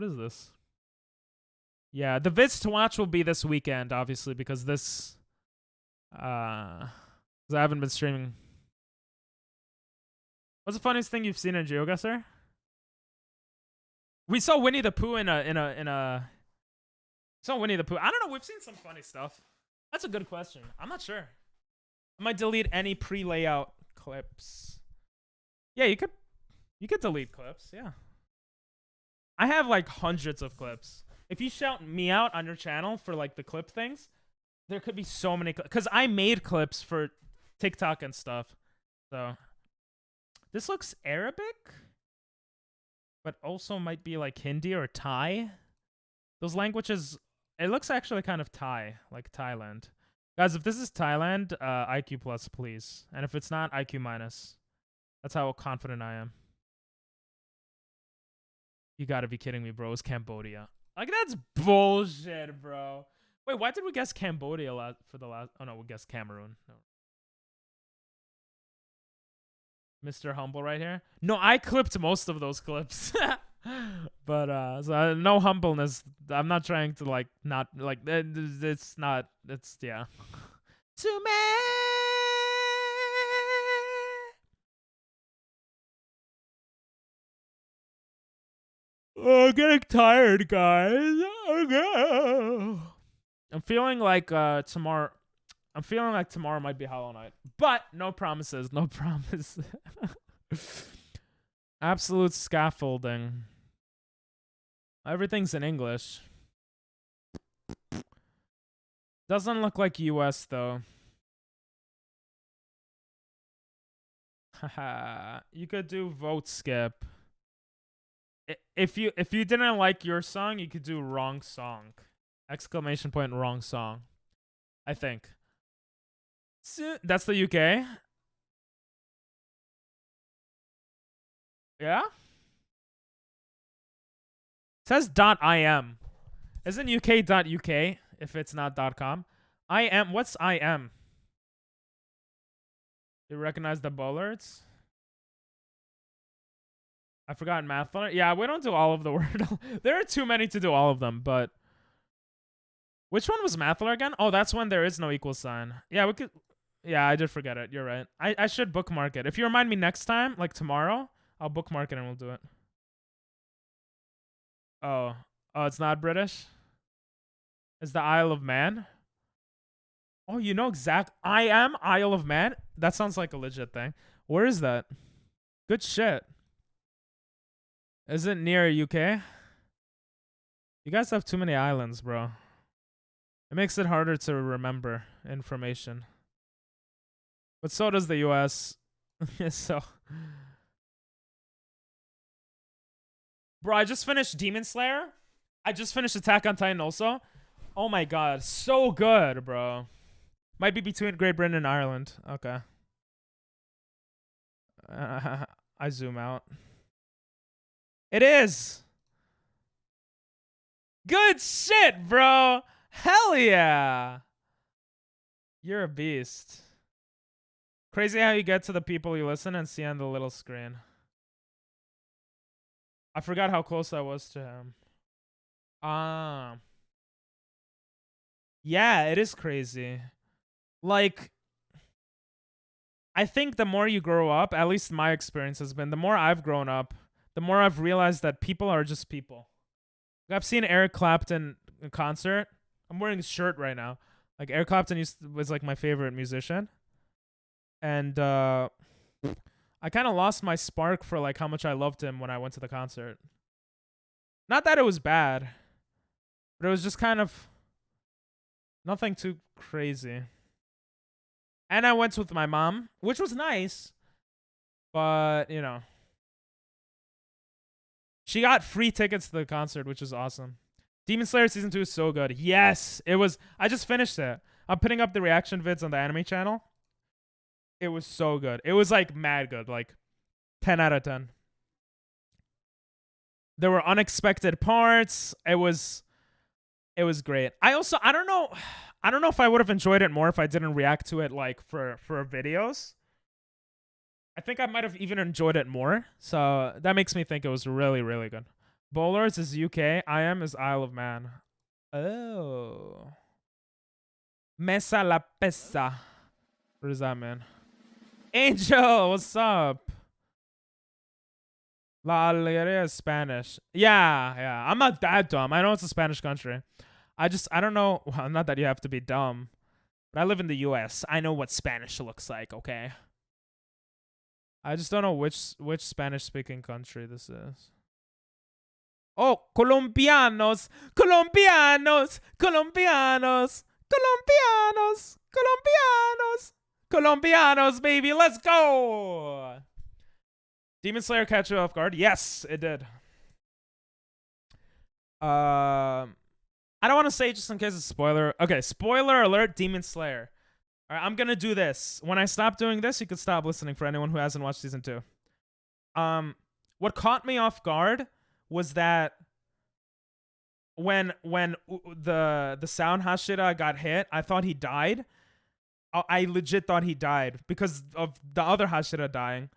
is this? Yeah, the vids to watch will be this weekend, obviously, because this... because I haven't been streaming. What's the funniest thing you've seen in GeoGuessr? We saw Winnie the Pooh in a saw Winnie the Pooh. I don't know, we've seen some funny stuff. That's a good question. I'm not sure. I might delete any pre-layout clips. Yeah, you could delete clips, yeah. I have like hundreds of clips. If you shout me out on your channel for like the clip things, there could be so many because I made clips for TikTok and stuff. So this looks Arabic, but also might be like Hindi or Thai. Those languages, it looks actually kind of Thai, like Thailand. Guys, if this is Thailand, IQ plus, please. And if it's not, IQ minus. That's how confident I am. You gotta be kidding me, bro. It's Cambodia. Like, that's bullshit, bro. Wait, why did we guess Cambodia for the last... Oh, no, we guessed Cameroon. No. Mr. Humble right here. No, I clipped most of those clips. But, so, no humbleness. I'm not trying to, like, not... Like, it's not... It's, yeah. To me! Oh, getting tired, guys. Okay. I'm feeling like tomorrow might be Hollow Knight. But no promises, no promise. Absolute scaffolding. Everything's in English. Doesn't look like US though. Haha. You could do vote skip. If you didn't like your song, you could do wrong song. Exclamation point, wrong song. I think. That's the UK? Yeah? It says .im. Isn't UK.uk if it's not .com? IM, what's IM? You recognize the bollards? I forgot Mathler. Yeah, we don't do all of the Wordle. There are too many to do all of them, but... Which one was Mathler again? Oh, that's when there is no equal sign. Yeah, we could... Yeah, I did forget it. You're right. I should bookmark it. If you remind me next time, like tomorrow, I'll bookmark it and we'll do it. Oh. Oh, it's not British? It's the Isle of Man? Oh, you know exact... I am Isle of Man? That sounds like a legit thing. Where is that? Good shit. Is it near UK? You guys have too many islands, bro. It makes it harder to remember information. But so does the US. So. Bro, I just finished Demon Slayer. I just finished Attack on Titan also. Oh my god. So good, bro. Might be between Great Britain and Ireland. Okay. I zoom out. It is. Good shit, bro. Hell yeah. You're a beast. Crazy how you get to the people you listen and see on the little screen. I forgot how close I was to him. Yeah, it is crazy. Like, I think the more you grow up, at least my experience has been, the more I've grown up, the more I've realized that people are just people. I've seen Eric Clapton in concert. I'm wearing his shirt right now. Like Eric Clapton was like my favorite musician, and I kind of lost my spark for like how much I loved him when I went to the concert. Not that it was bad, but it was just kind of nothing too crazy. And I went with my mom, which was nice, but you know, she got free tickets to the concert, which is awesome. Demon Slayer Season 2 is so good. Yes, it was. I just finished it. I'm putting up the reaction vids on the anime channel. It was so good. It was like mad good, like 10 out of 10. There were unexpected parts. It was great. I don't know if I would have enjoyed it more if I didn't react to it like for videos. I think I might have even enjoyed it more. So that makes me think it was really, really good. Bowlers is UK. I am is Isle of Man. Oh. Mesa la Pesa. What does that mean? Angel, what's up? La Alegría is Spanish. Yeah. I'm not that dumb. I know it's a Spanish country. I don't know. Well, not that you have to be dumb. But I live in the US. I know what Spanish looks like, okay? I just don't know which Spanish-speaking country this is. Oh, Colombianos, Colombianos, Colombianos, Colombianos, Colombianos, Colombianos, baby, let's go! Demon Slayer catch you off guard? Yes, it did. I don't want to say just in case it's spoiler. Okay, spoiler alert, Demon Slayer. All right, I'm going to do this. When I stop doing this, you can stop listening for anyone who hasn't watched Season 2. What caught me off guard was that when the sound Hashira got hit, I thought he died. I legit thought he died because of the other Hashira dying.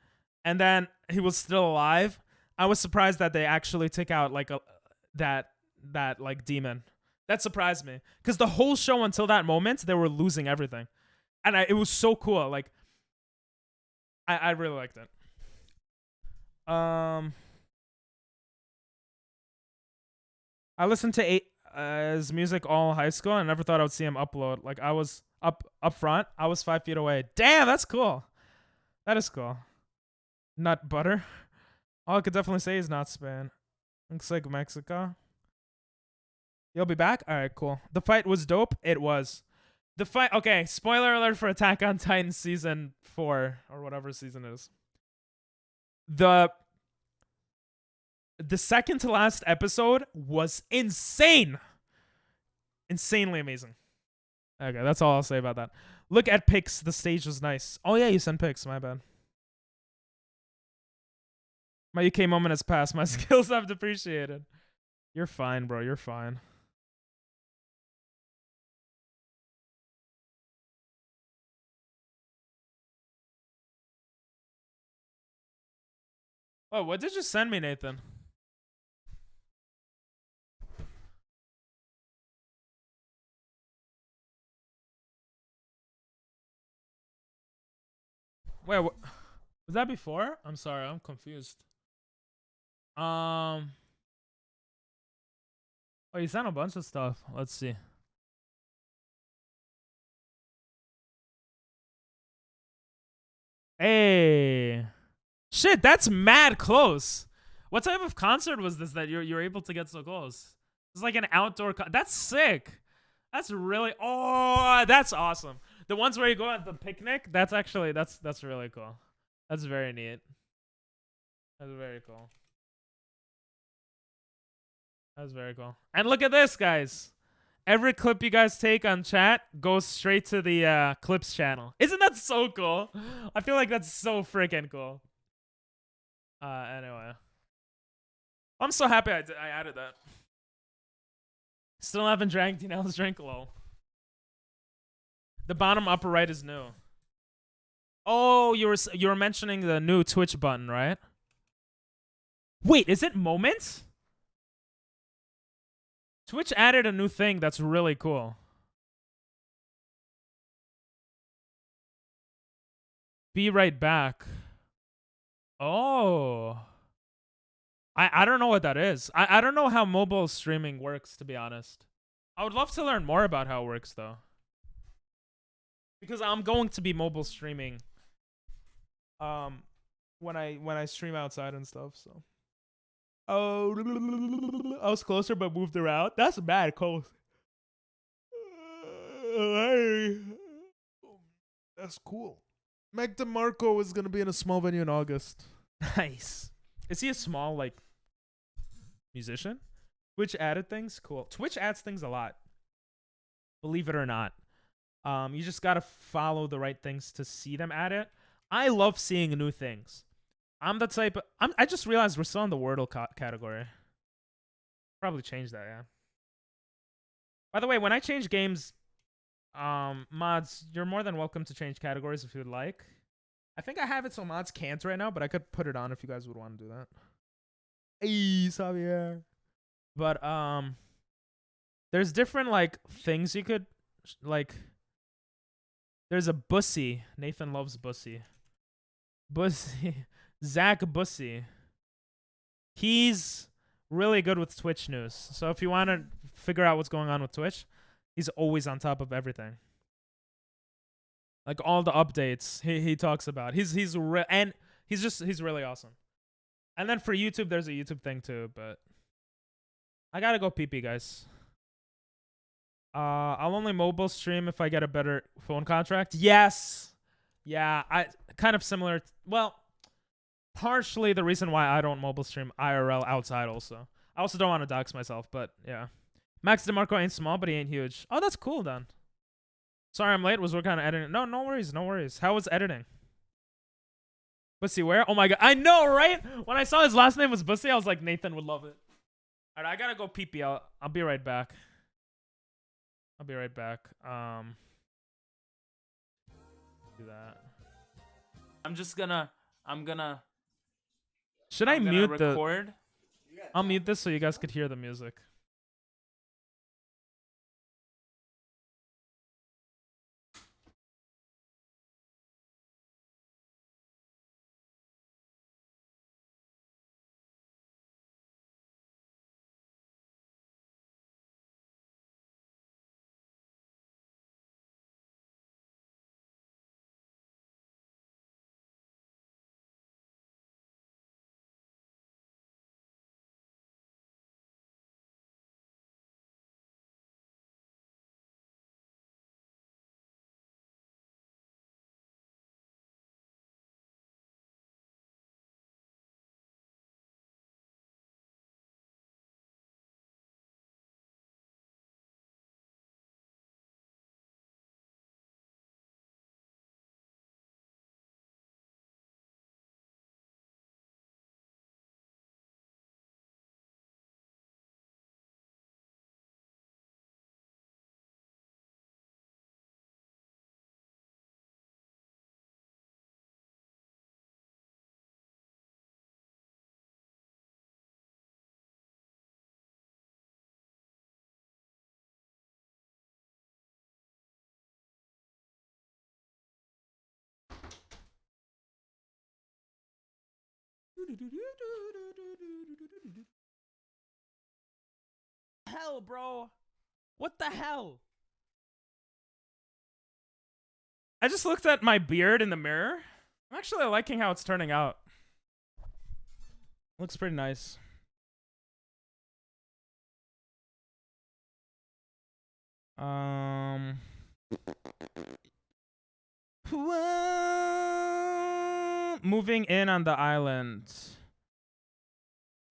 And then he was still alive. I was surprised that they actually took out like that like demon. That surprised me because the whole show until that moment they were losing everything, and it was so cool. Like I really liked it. I listened to his music all high school and never thought I would see him upload. Like I was up front. I was 5 feet away. Damn, that's cool. That is cool. Nut butter. All I could definitely say is not Spain. Looks like Mexico. You'll be back? All right, cool. The fight was dope. It was. The fight. Okay, spoiler alert for Attack on Titan season 4 or whatever season it is. The second to last episode was insane. Insanely amazing. Okay, that's all I'll say about that. Look at pics. The stage was nice. Oh yeah, you sent pics. My bad. My UK moment has passed. My skills have depreciated. You're fine, bro. You're fine. Oh, what did you send me, Nathan? Wait, was that before? I'm sorry, I'm confused. Oh, you sent a bunch of stuff. Let's see. Hey. Shit, that's mad close. What type of concert was this that you're able to get so close? It's like an outdoor that's sick. That's really that's awesome. The ones where you go at the picnic, that's actually that's really cool. That's very neat. That's very cool. That's very cool. And look at this, guys. Every clip you guys take on chat goes straight to the clips channel. Isn't that so cool? I feel like that's so freaking cool. Anyway. I'm so happy I added that. Still haven't drank Dinel's drink, lol. The bottom upper right is new. Oh, you were mentioning the new Twitch button, right? Wait, is it moments? Twitch added a new thing that's really cool. Be right back. Oh. I don't know what that is. I don't know how mobile streaming works, to be honest. I would love to learn more about how it works, though. because I'm going to be mobile streaming. When I stream outside and stuff. So. Oh, I was closer but moved around. That's bad, close. That's cool. Meg DeMarco is gonna be in a small venue in August. Nice. Is he a small like musician? Twitch added things? Cool. Twitch adds things a lot. Believe it or not. You just gotta follow the right things to see them add it. I love seeing new things. I'm the type of, I just realized we're still in the Wordle category. Probably change that, yeah. By the way, when I change games, mods, you're more than welcome to change categories if you would like. I think I have it so mods can't right now, but I could put it on if you guys would want to do that. Hey, Xavier. But there's different like things you could like. There's a Bussy. Nathan loves Bussy. Bussy. Zach Bussy. He's really good with Twitch news. So if you want to figure out what's going on with Twitch, he's always on top of everything. Like all the updates he talks about. He's really awesome. And then for YouTube, there's a YouTube thing too, but I gotta go pee-pee, guys. I'll only mobile stream if I get a better phone contract. Yes. Yeah, I kind of similar. Well, partially the reason why I don't mobile stream IRL outside also. I also don't want to dox myself, but yeah. Max DeMarco ain't small, but he ain't huge. Oh, that's cool then. Sorry I'm late. Was working on editing. No worries, no worries. How was editing? Bussy where? Oh my god. I know, right? When I saw his last name was Bussy, I was like, Nathan would love it. Alright, I gotta go pee-pee. I'll be right back. I'll be right back. Do that. Should I mute record? I'll mute this so you guys could hear the music. Hell, bro. What the hell? I just looked at my beard in the mirror. I'm actually liking how it's turning out. Looks pretty nice. Moving in on the island.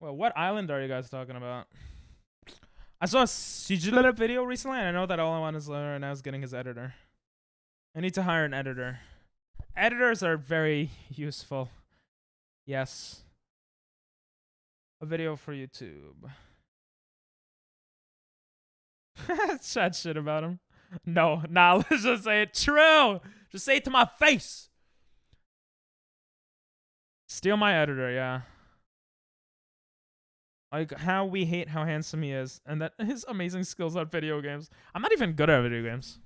Well, what island are you guys talking about? I saw a Sigillet video recently, and I know that all I want is learn right now is getting his editor. I need to hire an editor. Editors are very useful. Yes. A video for YouTube. Chat shit about him. No, nah, let's just say it true. Just say it to my face. Steal my editor, yeah. Like how we hate how handsome he is and that his amazing skills at video games. I'm not even good at video games.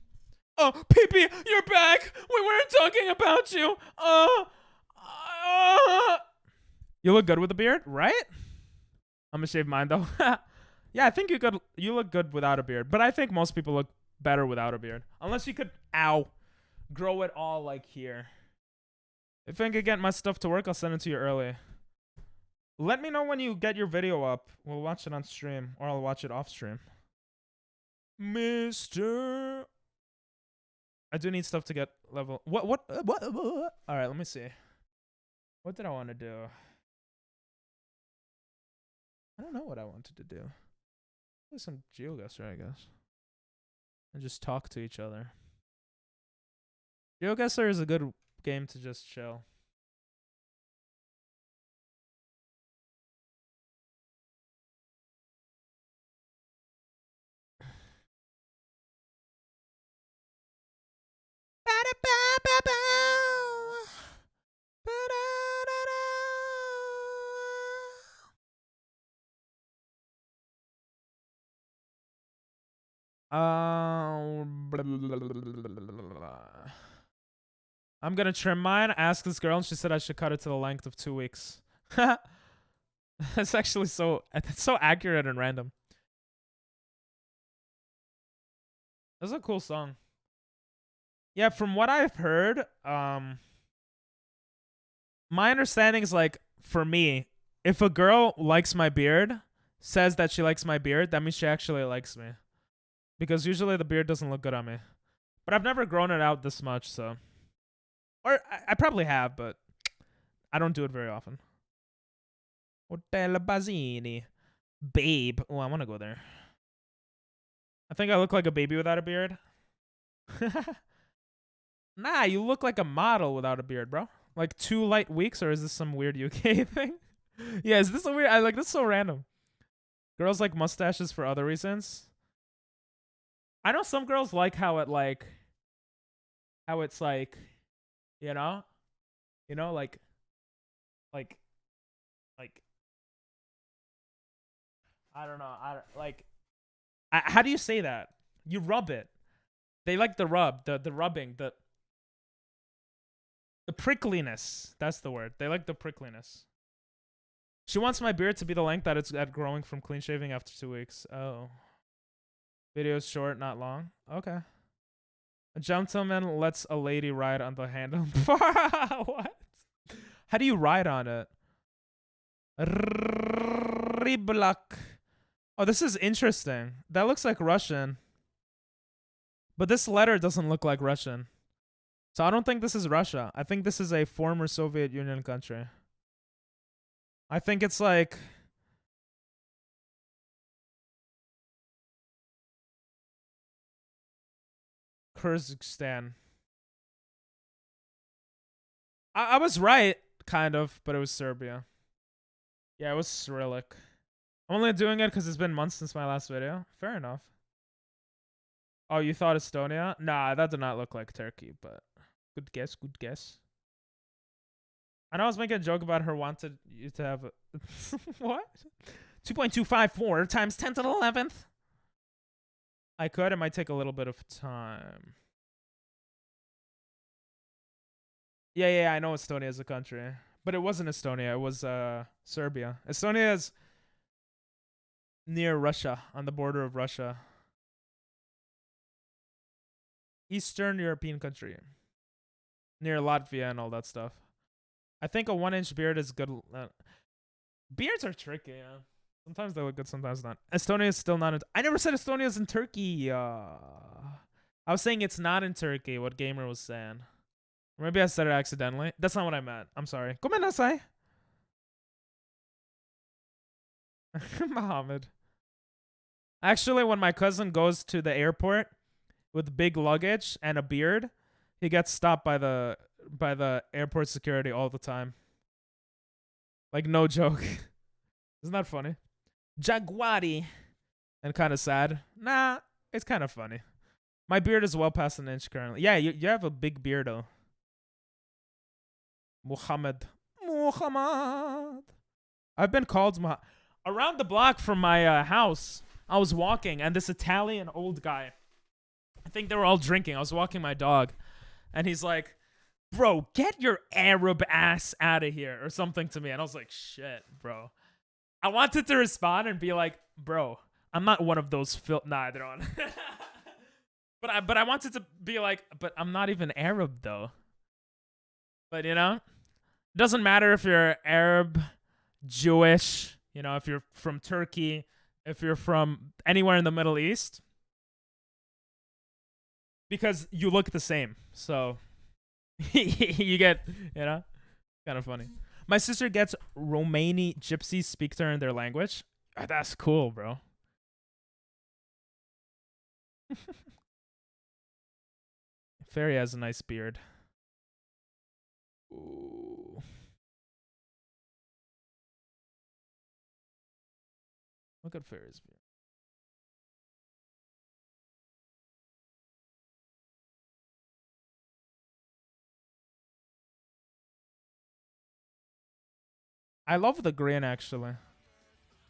Oh, Pee-Pee, you're back. We weren't talking about you. You look good with a beard, right? I'm gonna shave mine though. Yeah, I think you look good without a beard, but I think most people look better without a beard. Unless you could, ow. grow it all like here. If I can get my stuff to work, I'll send it to you early. Let me know when you get your video up. We'll watch it on stream, or I'll watch it off stream. Mr. I do need stuff to get level. What? All right, let me see. What did I want to do? I don't know what I wanted to do. Play some GeoGuessr, I guess. And just talk to each other. GeoGuessr is a good game to just chill. I'm gonna trim mine. Ask this girl, and she said I should cut it to the length of 2 weeks. That's actually it's so accurate and random. That's a cool song. Yeah, from what I've heard, my understanding is like, for me, if a girl likes my beard, says that she likes my beard, that means she actually likes me. Because usually the beard doesn't look good on me. But I've never grown it out this much, so. Or I probably have, but I don't do it very often. Hotel Bazzini. Babe. Oh, I want to go there. I think I look like a baby without a beard. Nah, you look like a model without a beard, bro. Like 2 light weeks, or is this some weird UK thing? Yeah, is this a weird... this is so random. Girls like mustaches for other reasons. I know some girls like how it's like, you know, like, I don't know, how do you say that? You rub it. They like the rub, the rubbing, the prickliness. That's the word. They like the prickliness. She wants my beard to be the length that it's at growing from clean shaving after 2 weeks. Oh. Video's short, not long. Okay. A gentleman lets a lady ride on the handlebar. What? How do you ride on it? Riblak. Oh, this is interesting. That looks like Russian. But this letter doesn't look like Russian. So I don't think this is Russia. I think this is a former Soviet Union country. I think it's like... Kyrgyzstan. I was right, kind of, but it was Serbia. Yeah, it was Cyrillic. I'm only doing it because it's been months since my last video. Fair enough. Oh, you thought Estonia? Nah, that did not look like Turkey, but good guess, good guess. I know I was making a joke about her wanted you to have a... What? 2.254 times 10 to the 11th? I could. It might take a little bit of time. Yeah, I know Estonia is a country. But it wasn't Estonia. It was Serbia. Estonia is near Russia, on the border of Russia. Eastern European country. Near Latvia and all that stuff. I think a 1-inch beard is good. Beards are tricky, yeah. Sometimes they look good, sometimes not. Estonia is still not in... I never said Estonia is in Turkey. I was saying it's not in Turkey, what Gamer was saying. Or maybe I said it accidentally. That's not what I meant. I'm sorry. Gomenasai. Mohammed. Actually, when my cousin goes to the airport with big luggage and a beard, he gets stopped by the airport security all the time. Like, no joke. Isn't that funny? Jaguari. And kind of sad. Nah, it's kind of funny. My beard is well past an inch currently. Yeah, you have a big beard, though. Muhammad. I've been called around the block from my house. I was walking, and this Italian old guy, I think they were all drinking. I was walking my dog, and he's like, bro, get your Arab ass out of here, or something to me. And I was like, shit, bro. I wanted to respond and be like, bro, I'm not one of those Nah, I don't. But I wanted to be like, but I'm not even Arab though. But you know, it doesn't matter if you're Arab, Jewish, you know, if you're from Turkey, if you're from anywhere in the Middle East, because you look the same. So you get, you know, kind of funny. My sister gets Romani gypsies speak to her in their language. That's cool, bro. Fairy has a nice beard. Ooh. Look at Fairy's beard. I love the green actually.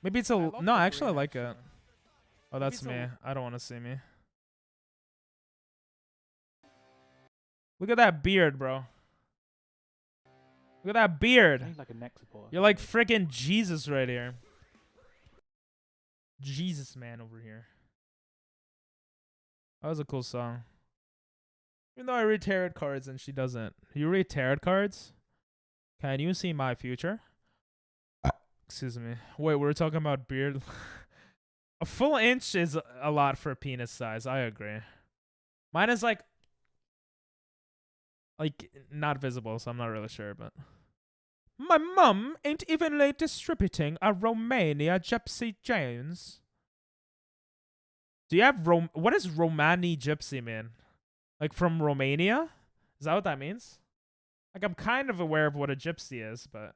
Maybe it's a no. Actually, I like it. Oh, that's me. I don't want to see me. Look at that beard, bro. Look at that beard. Like a neck support. You're like freaking Jesus right here. Jesus man over here. That was a cool song. Even though I read tarot cards and she doesn't. You read tarot cards? Can you see my future? Excuse me. Wait, we were talking about beard. A full inch is a lot for penis size. I agree. Mine is like not visible, so I'm not really sure, but my mum ain't even late distributing a Romania Gypsy Jones. Do you have what does Romani Gypsy mean? Like from Romania? Is that what that means? Like I'm kind of aware of what a gypsy is, but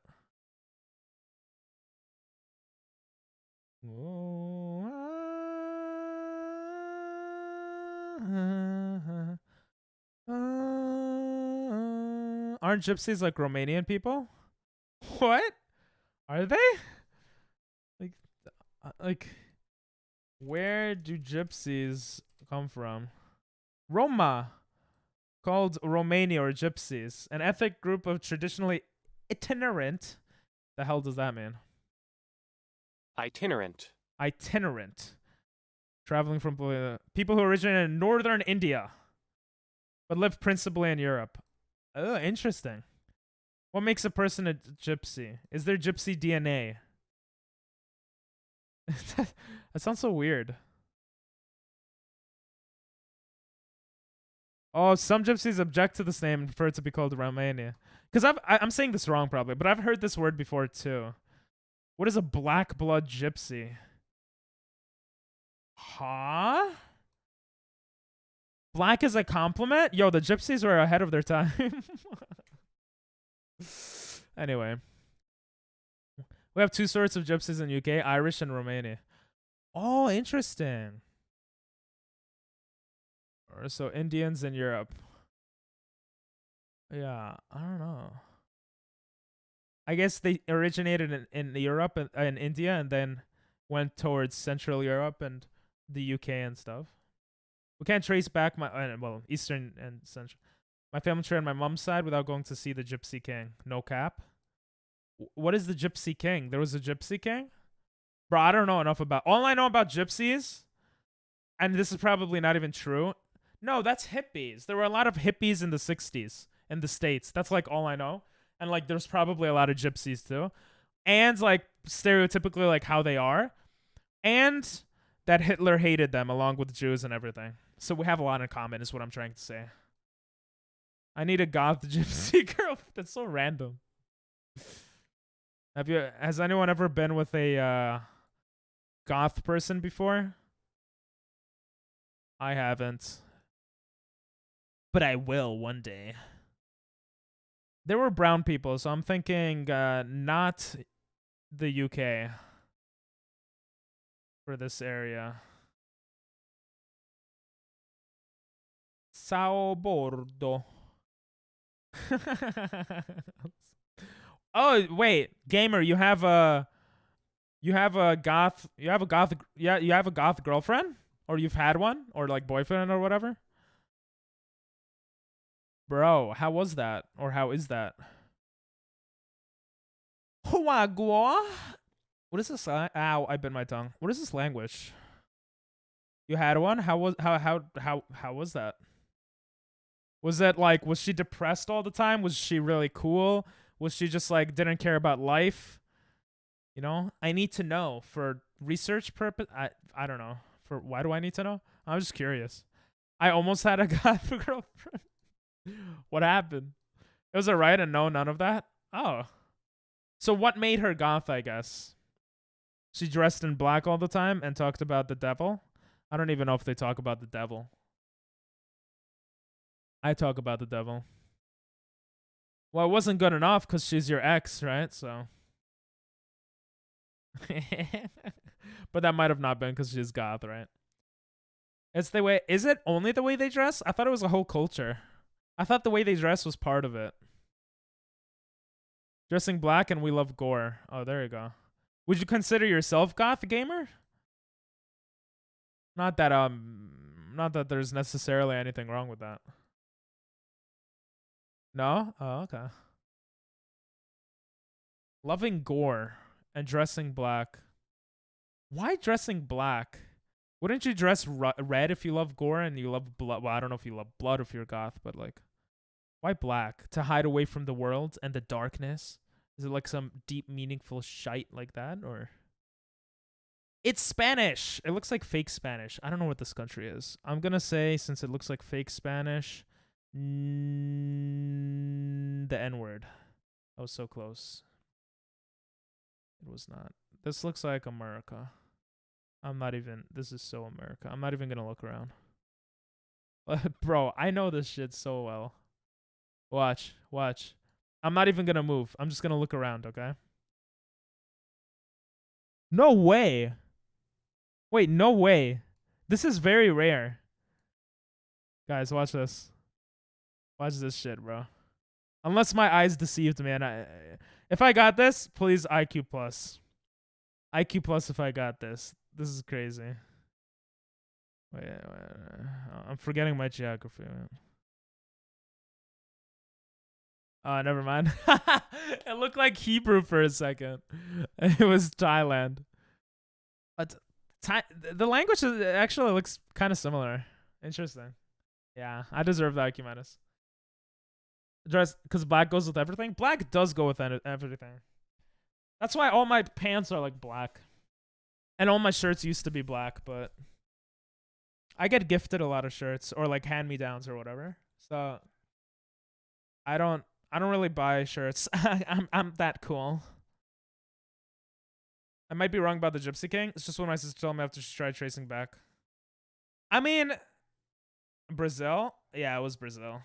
aren't gypsies like Romanian people? What? Are they? Like, where do gypsies come from? Roma, called Romania or gypsies, an ethnic group of traditionally itinerant. The hell does that mean? Itinerant. Itinerant. Traveling from people who originated in northern India, but live principally in Europe. Oh, interesting. What makes a person a gypsy? Is there gypsy DNA? That sounds so weird. Oh, some gypsies object to this name and prefer it to be called Romania. Because I'm saying this wrong probably, but I've heard this word before too. What is a black blood gypsy? Huh? Black is a compliment? Yo, the gypsies were ahead of their time. Anyway. We have two sorts of gypsies in UK, Irish and Romania. Oh, interesting. So Indians in Europe. Yeah, I don't know. I guess they originated in Europe and in India and then went towards Central Europe and the UK and stuff. We can't trace back my Eastern and Central. My family tree on my mom's side without going to see the Gypsy King. No cap. What is the Gypsy King? There was a Gypsy King? Bro, I don't know enough about... All I know about gypsies, and this is probably not even true. No, that's hippies. There were a lot of hippies in the 60s in the States. That's like all I know. And like there's probably a lot of gypsies too. And like stereotypically like how they are. And that Hitler hated them along with Jews and everything. So we have a lot in common is what I'm trying to say. I need a goth gypsy girl. That's so random. Has anyone ever been with a goth person before? I haven't. But I will one day. There were brown people, so I'm thinking not the UK for this area. Sao Bordo. Oh wait, gamer, you have a goth girlfriend, or you've had one, or like boyfriend or whatever. Bro, how was that, or how is that? Huagua. What is this? Ow! I bit my tongue. What is this language? You had one? How was that? Was that like, was she depressed all the time? Was she really cool? Was she just like didn't care about life? You know, I need to know for research purpose. I don't know. For why do I need to know? I'm just curious. I almost had a goth girlfriend. What happened? It was alright and no, none of that? Oh. So what made her goth, I guess? She dressed in black all the time and talked about the devil? I don't even know if they talk about the devil. I talk about the devil. Well, it wasn't good enough because she's your ex, right? So. But that might have not been because she's goth, right? It's the way. Is it only the way they dress? I thought it was a whole culture. I thought the way they dress was part of it. Dressing black and we love gore. Oh, there you go. Would you consider yourself goth gamer? Not that there's necessarily anything wrong with that. No? Oh, okay. Loving gore and dressing black. Why dressing black? Wouldn't you dress red if you love gore and you love blood? Well, I don't know if you love blood if you're goth, but like, why black? To hide away from the world and the darkness? Is it like some deep, meaningful shite like that, or? It's Spanish. It looks like fake Spanish. I don't know what this country is. I'm gonna say, since it looks like fake Spanish, the N-word. I was so close. It was not. This looks like America. This is so America. I'm not even gonna look around. Bro, I know this shit so well. Watch. I'm not even gonna move. I'm just gonna look around, okay? No way. Wait, no way. This is very rare. Guys, watch this. Watch this shit, bro. Unless my eyes deceived me, and if I got this, please IQ plus. IQ plus if I got this. This is crazy. Wait, I'm forgetting my geography, man. Oh, never mind. It looked like Hebrew for a second. It was Thailand. But the language actually looks kind of similar. Interesting. Yeah, I deserve the IQ minus. Dress, because black goes with everything. Black does go with everything. That's why all my pants are like black. And all my shirts used to be black, but I get gifted a lot of shirts or like hand-me-downs or whatever. So I don't really buy shirts. I'm that cool. I might be wrong about the Gypsy King. It's just when my sister told me I have to try tracing back. I mean, Brazil? Yeah, it was Brazil.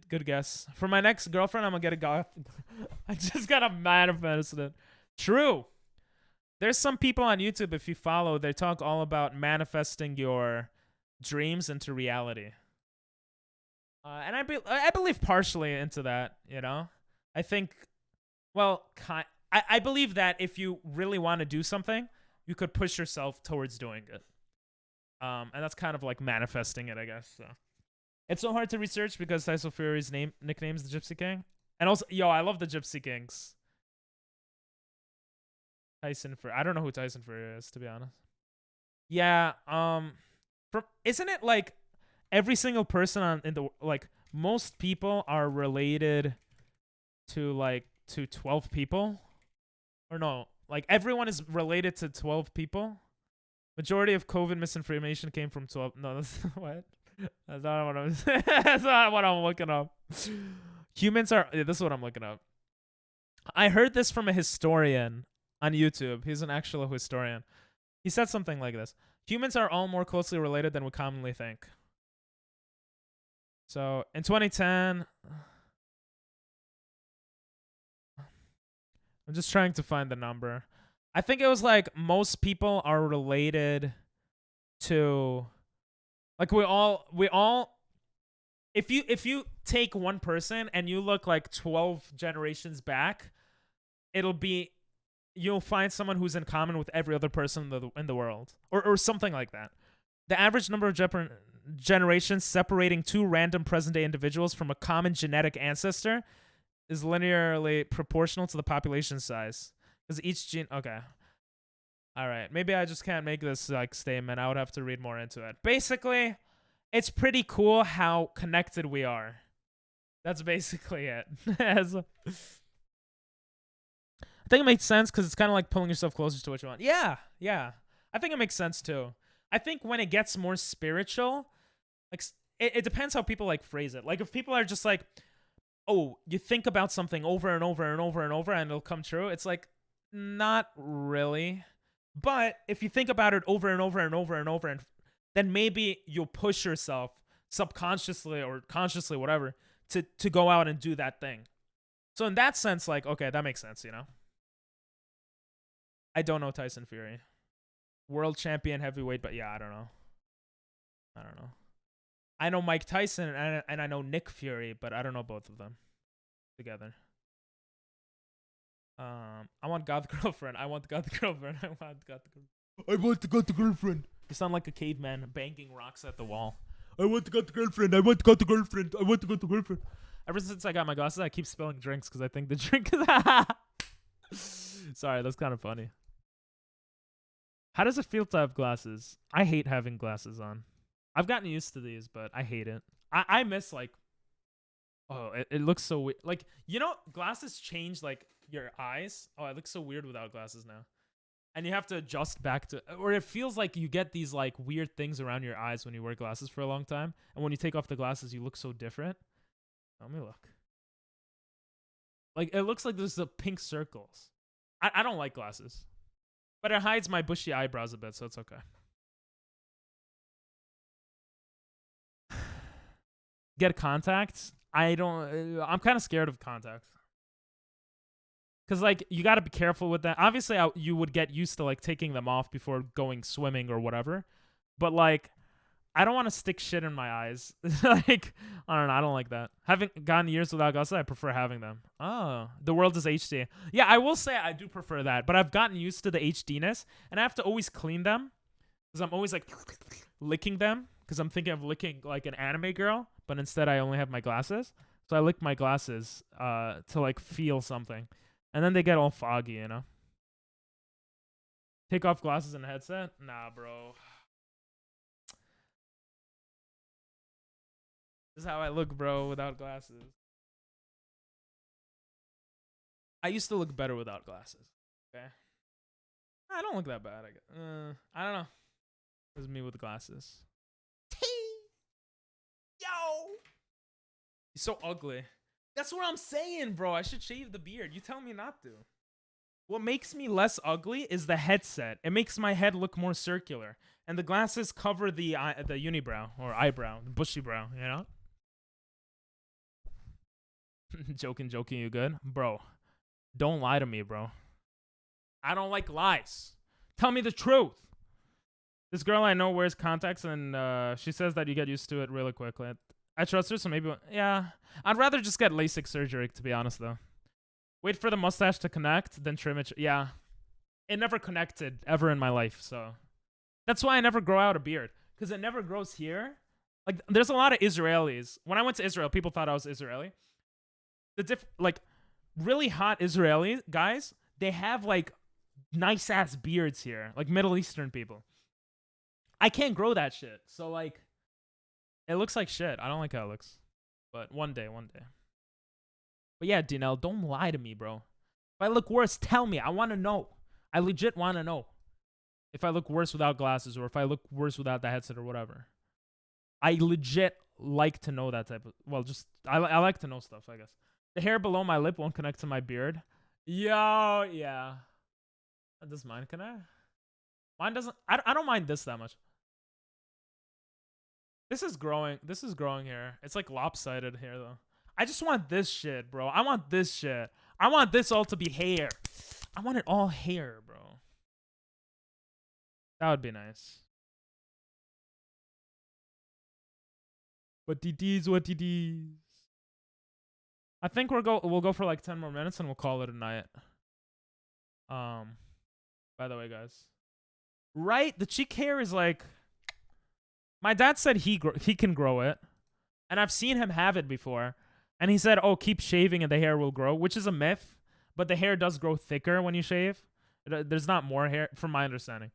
Good guess. For my next girlfriend, I'm gonna get a goth. I just gotta manifest it. True. There's some people on YouTube, if you follow, they talk all about manifesting your dreams into reality. And I believe partially into that, you know? I think, well, I believe that if you really want to do something, you could push yourself towards doing it. And that's kind of like manifesting it, I guess. So it's so hard to research because Tyson Fury's nickname is the Gypsy King. And also, yo, I love the Gypsy Kings. Tyson Fury. I don't know who Tyson Fury is, to be honest. Yeah, isn't it like every single person like most people are related to 12 people? Or no, like everyone is related to 12 people? Majority of COVID misinformation came from 12. No, that's what? That's not what I'm that's not what I'm looking up. Humans are this is what I'm looking up. I heard this from a historian on YouTube. He's an actual historian. He said something like this. Humans are all more closely related than we commonly think. So, in 2010, I'm just trying to find the number. I think it was like most people are related to, like we all if you take one person and you look like 12 generations back, you'll find someone who's in common with every other person in the world, or something like that. The average number of generations separating two random present-day individuals from a common genetic ancestor is linearly proportional to the population size. Because each gene... Okay. All right, maybe I just can't make this like statement. I would have to read more into it. Basically, it's pretty cool how connected we are. That's basically it. I think it makes sense because it's kind of like pulling yourself closer to what you want. Yeah, yeah. I think it makes sense too. I think when it gets more spiritual, like it depends how people like phrase it. Like if people are just like, oh, you think about something over and over and over and over and it'll come true. It's like, not really. But if you think about it over and over and over and over, and then maybe you'll push yourself subconsciously or consciously, whatever, to go out and do that thing. So in that sense, like, okay, that makes sense, you know? I don't know Tyson Fury. World champion heavyweight, but yeah, I don't know. I know Mike Tyson and I know Nick Fury, but I don't know both of them together. I want God the girlfriend. I want God the girlfriend. I want God the girlfriend. I want to got the girlfriend. You sound like a caveman banging rocks at the wall. I want to got the girlfriend. I want to got the girlfriend. I want to got the girlfriend. Ever since I got my glasses, I keep spilling drinks because I think the drink is... Sorry, that's kind of funny. How does it feel to have glasses? I hate having glasses on. I've gotten used to these, but I hate it. I miss, like... Oh, it looks so weird. Like, you know, glasses change, like, your eyes. Oh, it looks so weird without glasses now. And you have to adjust back to... Or it feels like you get these, like, weird things around your eyes when you wear glasses for a long time. And when you take off the glasses, you look so different. Let me look. Like, it looks like there's the pink circles. I don't like glasses. But it hides my bushy eyebrows a bit, so it's okay. Get contacts? I'm kind of scared of contacts. Because, like, you got to be careful with that. Obviously, you would get used to, like, taking them off before going swimming or whatever. But, like, I don't want to stick shit in my eyes. Like, I don't know. I don't like that. Having gone years without glasses, I prefer having them. Oh, the world is HD. Yeah, I will say I do prefer that. But I've gotten used to the HDness. And I have to always clean them. Because I'm always, like, licking them. Because I'm thinking of licking, like, an anime girl. But instead, I only have my glasses. So I lick my glasses to, like, feel something. And then they get all foggy, you know? Take off glasses and a headset? Nah, bro. This is how I look, bro, without glasses. I used to look better without glasses. Okay? I don't look that bad, I guess. I don't know. This is me with glasses. Yo! He's so ugly. That's what I'm saying, bro. I should shave the beard. You tell me not to. What makes me less ugly is the headset. It makes my head look more circular. And the glasses cover the unibrow or eyebrow, the bushy brow, you know? Joking, you good? Bro, don't lie to me, bro. I don't like lies. Tell me the truth. This girl I know wears contacts and she says that you get used to it really quickly. I trust her, so maybe... Yeah. I'd rather just get LASIK surgery, to be honest, though. Wait for the mustache to connect, then trim it. Yeah. It never connected ever in my life, so... That's why I never grow out a beard. Because it never grows here. Like, there's a lot of Israelis. When I went to Israel, people thought I was Israeli. Like, really hot Israeli guys, they have, like, nice-ass beards here. Like, Middle Eastern people. I can't grow that shit. So, like... It looks like shit. I don't like how it looks. But one day. But yeah, Dinell, don't lie to me, bro. If I look worse, tell me. I want to know. I legit want to know. If I look worse without glasses or if I look worse without the headset or whatever. I legit like to know that type of... Well, just... I like to know stuff, I guess. The hair below my lip won't connect to my beard. Yo, yeah. Does mine connect? Mine doesn't... I don't mind this that much. This is growing here. It's like lopsided here, though. I just want this shit, bro. I want this shit. I want this all to be hair. I want it all hair, bro. That would be nice. What DDs? I think we'll go for like 10 more minutes and we'll call it a night. By the way, guys. Right? The cheek hair is like... My dad said he can grow it. And I've seen him have it before. And he said, oh, keep shaving and the hair will grow, which is a myth. But the hair does grow thicker when you shave. There's not more hair, from my understanding.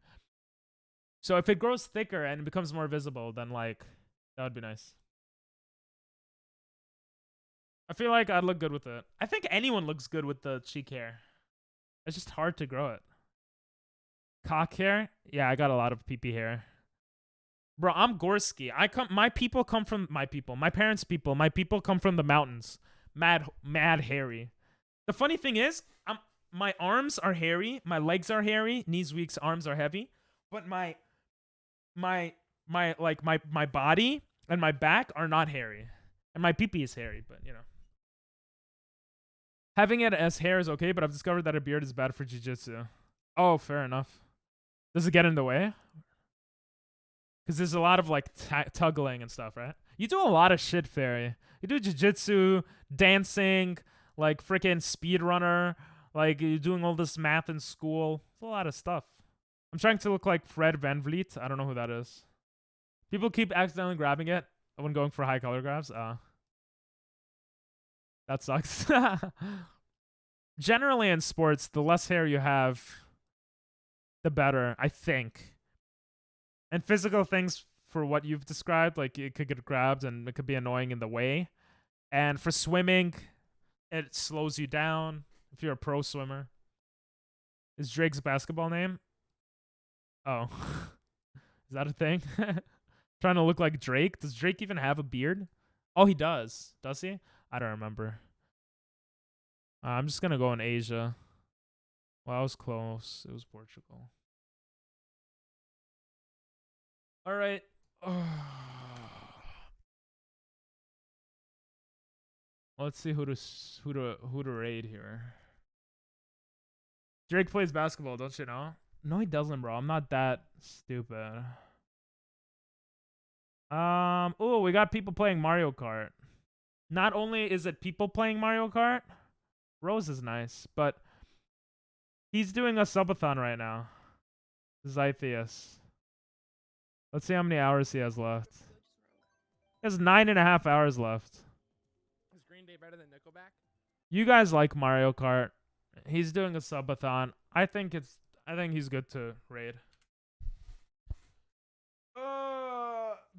So if it grows thicker and it becomes more visible, then like that would be nice. I feel like I'd look good with it. I think anyone looks good with the cheek hair. It's just hard to grow it. Cock hair? Yeah, I got a lot of pee-pee hair. Bro, I'm Gorski. My people come from my people. My parents' people. My people come from the mountains. Mad hairy. The funny thing is, my arms are hairy. My legs are hairy. Knees weak, arms are heavy. But my body and my back are not hairy. And my pee-pee is hairy, but you know. Having it as hair is okay, but I've discovered that a beard is bad for jiu-jitsu. Oh, fair enough. Does it get in the way? Because there's a lot of like tuggling and stuff, right? You do a lot of shit, Fairy. You do jiu-jitsu, dancing, like freaking speedrunner. Like you're doing all this math in school. It's a lot of stuff. I'm trying to look like Fred Van Vliet. I don't know who that is. People keep accidentally grabbing it when going for high color grabs. That sucks. Generally in sports, the less hair you have, the better, I think. And physical things for what you've described, like it could get grabbed and it could be annoying in the way. And for swimming, it slows you down if you're a pro swimmer. Is Drake's basketball name? Oh. Is that a thing? Trying to look like Drake? Does Drake even have a beard? Oh, he does. Does he? I don't remember. I'm just going to go in Asia. Well, I was close. It was Portugal. All right. Let's see who to raid here. Drake plays basketball, don't you know? No, he doesn't, bro. I'm not that stupid. Oh, we got people playing Mario Kart. Not only is it people playing Mario Kart, Rose is nice, but he's doing a subathon right now. Zytheus. Let's see how many hours he has left. He has 9.5 hours left. Is Green Day better than Nickelback? You guys like Mario Kart. He's doing a subathon. I think he's good to raid.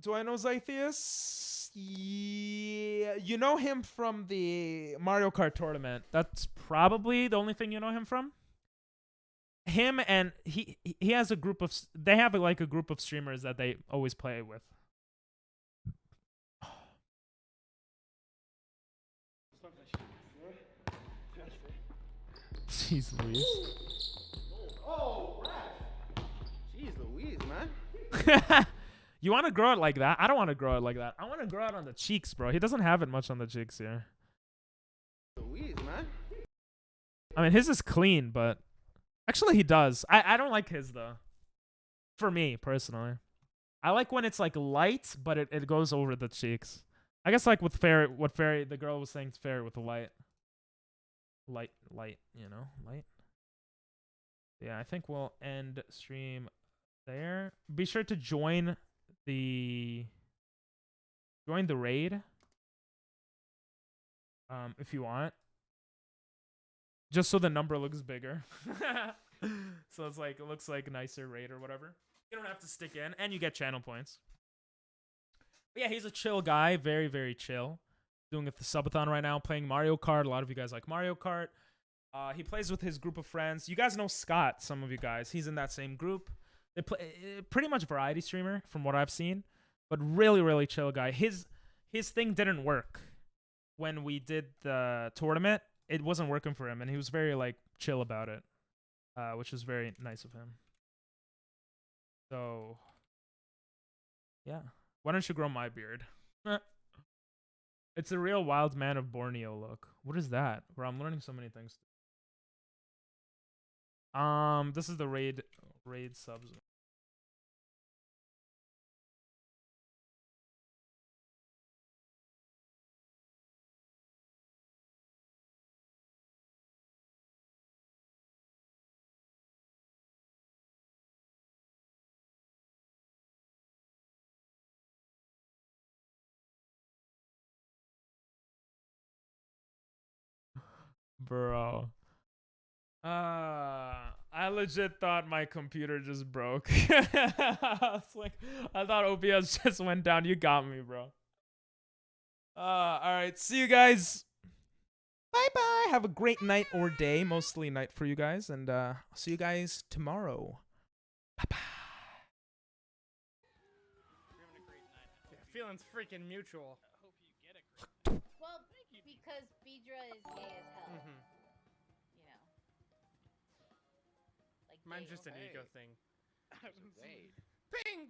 Do I know Zytheus? Yeah, you know him from the Mario Kart tournament. That's probably the only thing you know him from. Him and he has a group of, they have like a group of streamers that they always play with. Jeez Louise. Oh, jeez Louise, man. You want to grow it like that? I don't want to grow it like that. I want to grow it on the cheeks, bro. He doesn't have it much on the cheeks here. Louise, man. I mean, his is clean, but actually he does. I don't like his, though. For me, personally. I like when it's, like, light, but it goes over the cheeks. I guess, like, with Fairy, what Fairy, the girl was saying to Fairy with the light. Light, you know? Light. Yeah, I think we'll end stream there. Be sure to join the raid if you want, just so the number looks bigger. So it's like, it looks like a nicer raid or whatever. You don't have to stick in, and you get channel points. But yeah, he's a chill guy, very, very chill. Doing the subathon right now, playing Mario Kart. A lot of you guys like Mario Kart. He plays with his group of friends. You guys know Scott, some of you guys. He's in that same group. They play pretty much variety streamer from what I've seen, but really, really chill guy. His thing didn't work when we did the tournament. It wasn't working for him, and he was very like chill about it, which was very nice of him. So, yeah. Why don't you grow my beard? It's a real wild man of Borneo look. What is that? Bro, I'm learning so many things. This is the raid subs. Bro. I legit thought my computer just broke. I was like, I thought OBS just went down. You got me, bro. All right. See you guys. Bye bye. Have a great night or day. Mostly night for you guys. And I'll see you guys tomorrow. Bye bye. Feelings freaking mutual. Well, because Beedra is gay as hell. Mm-hmm. You know. Like Mine's gay just an over- ego thing. Wait. Ping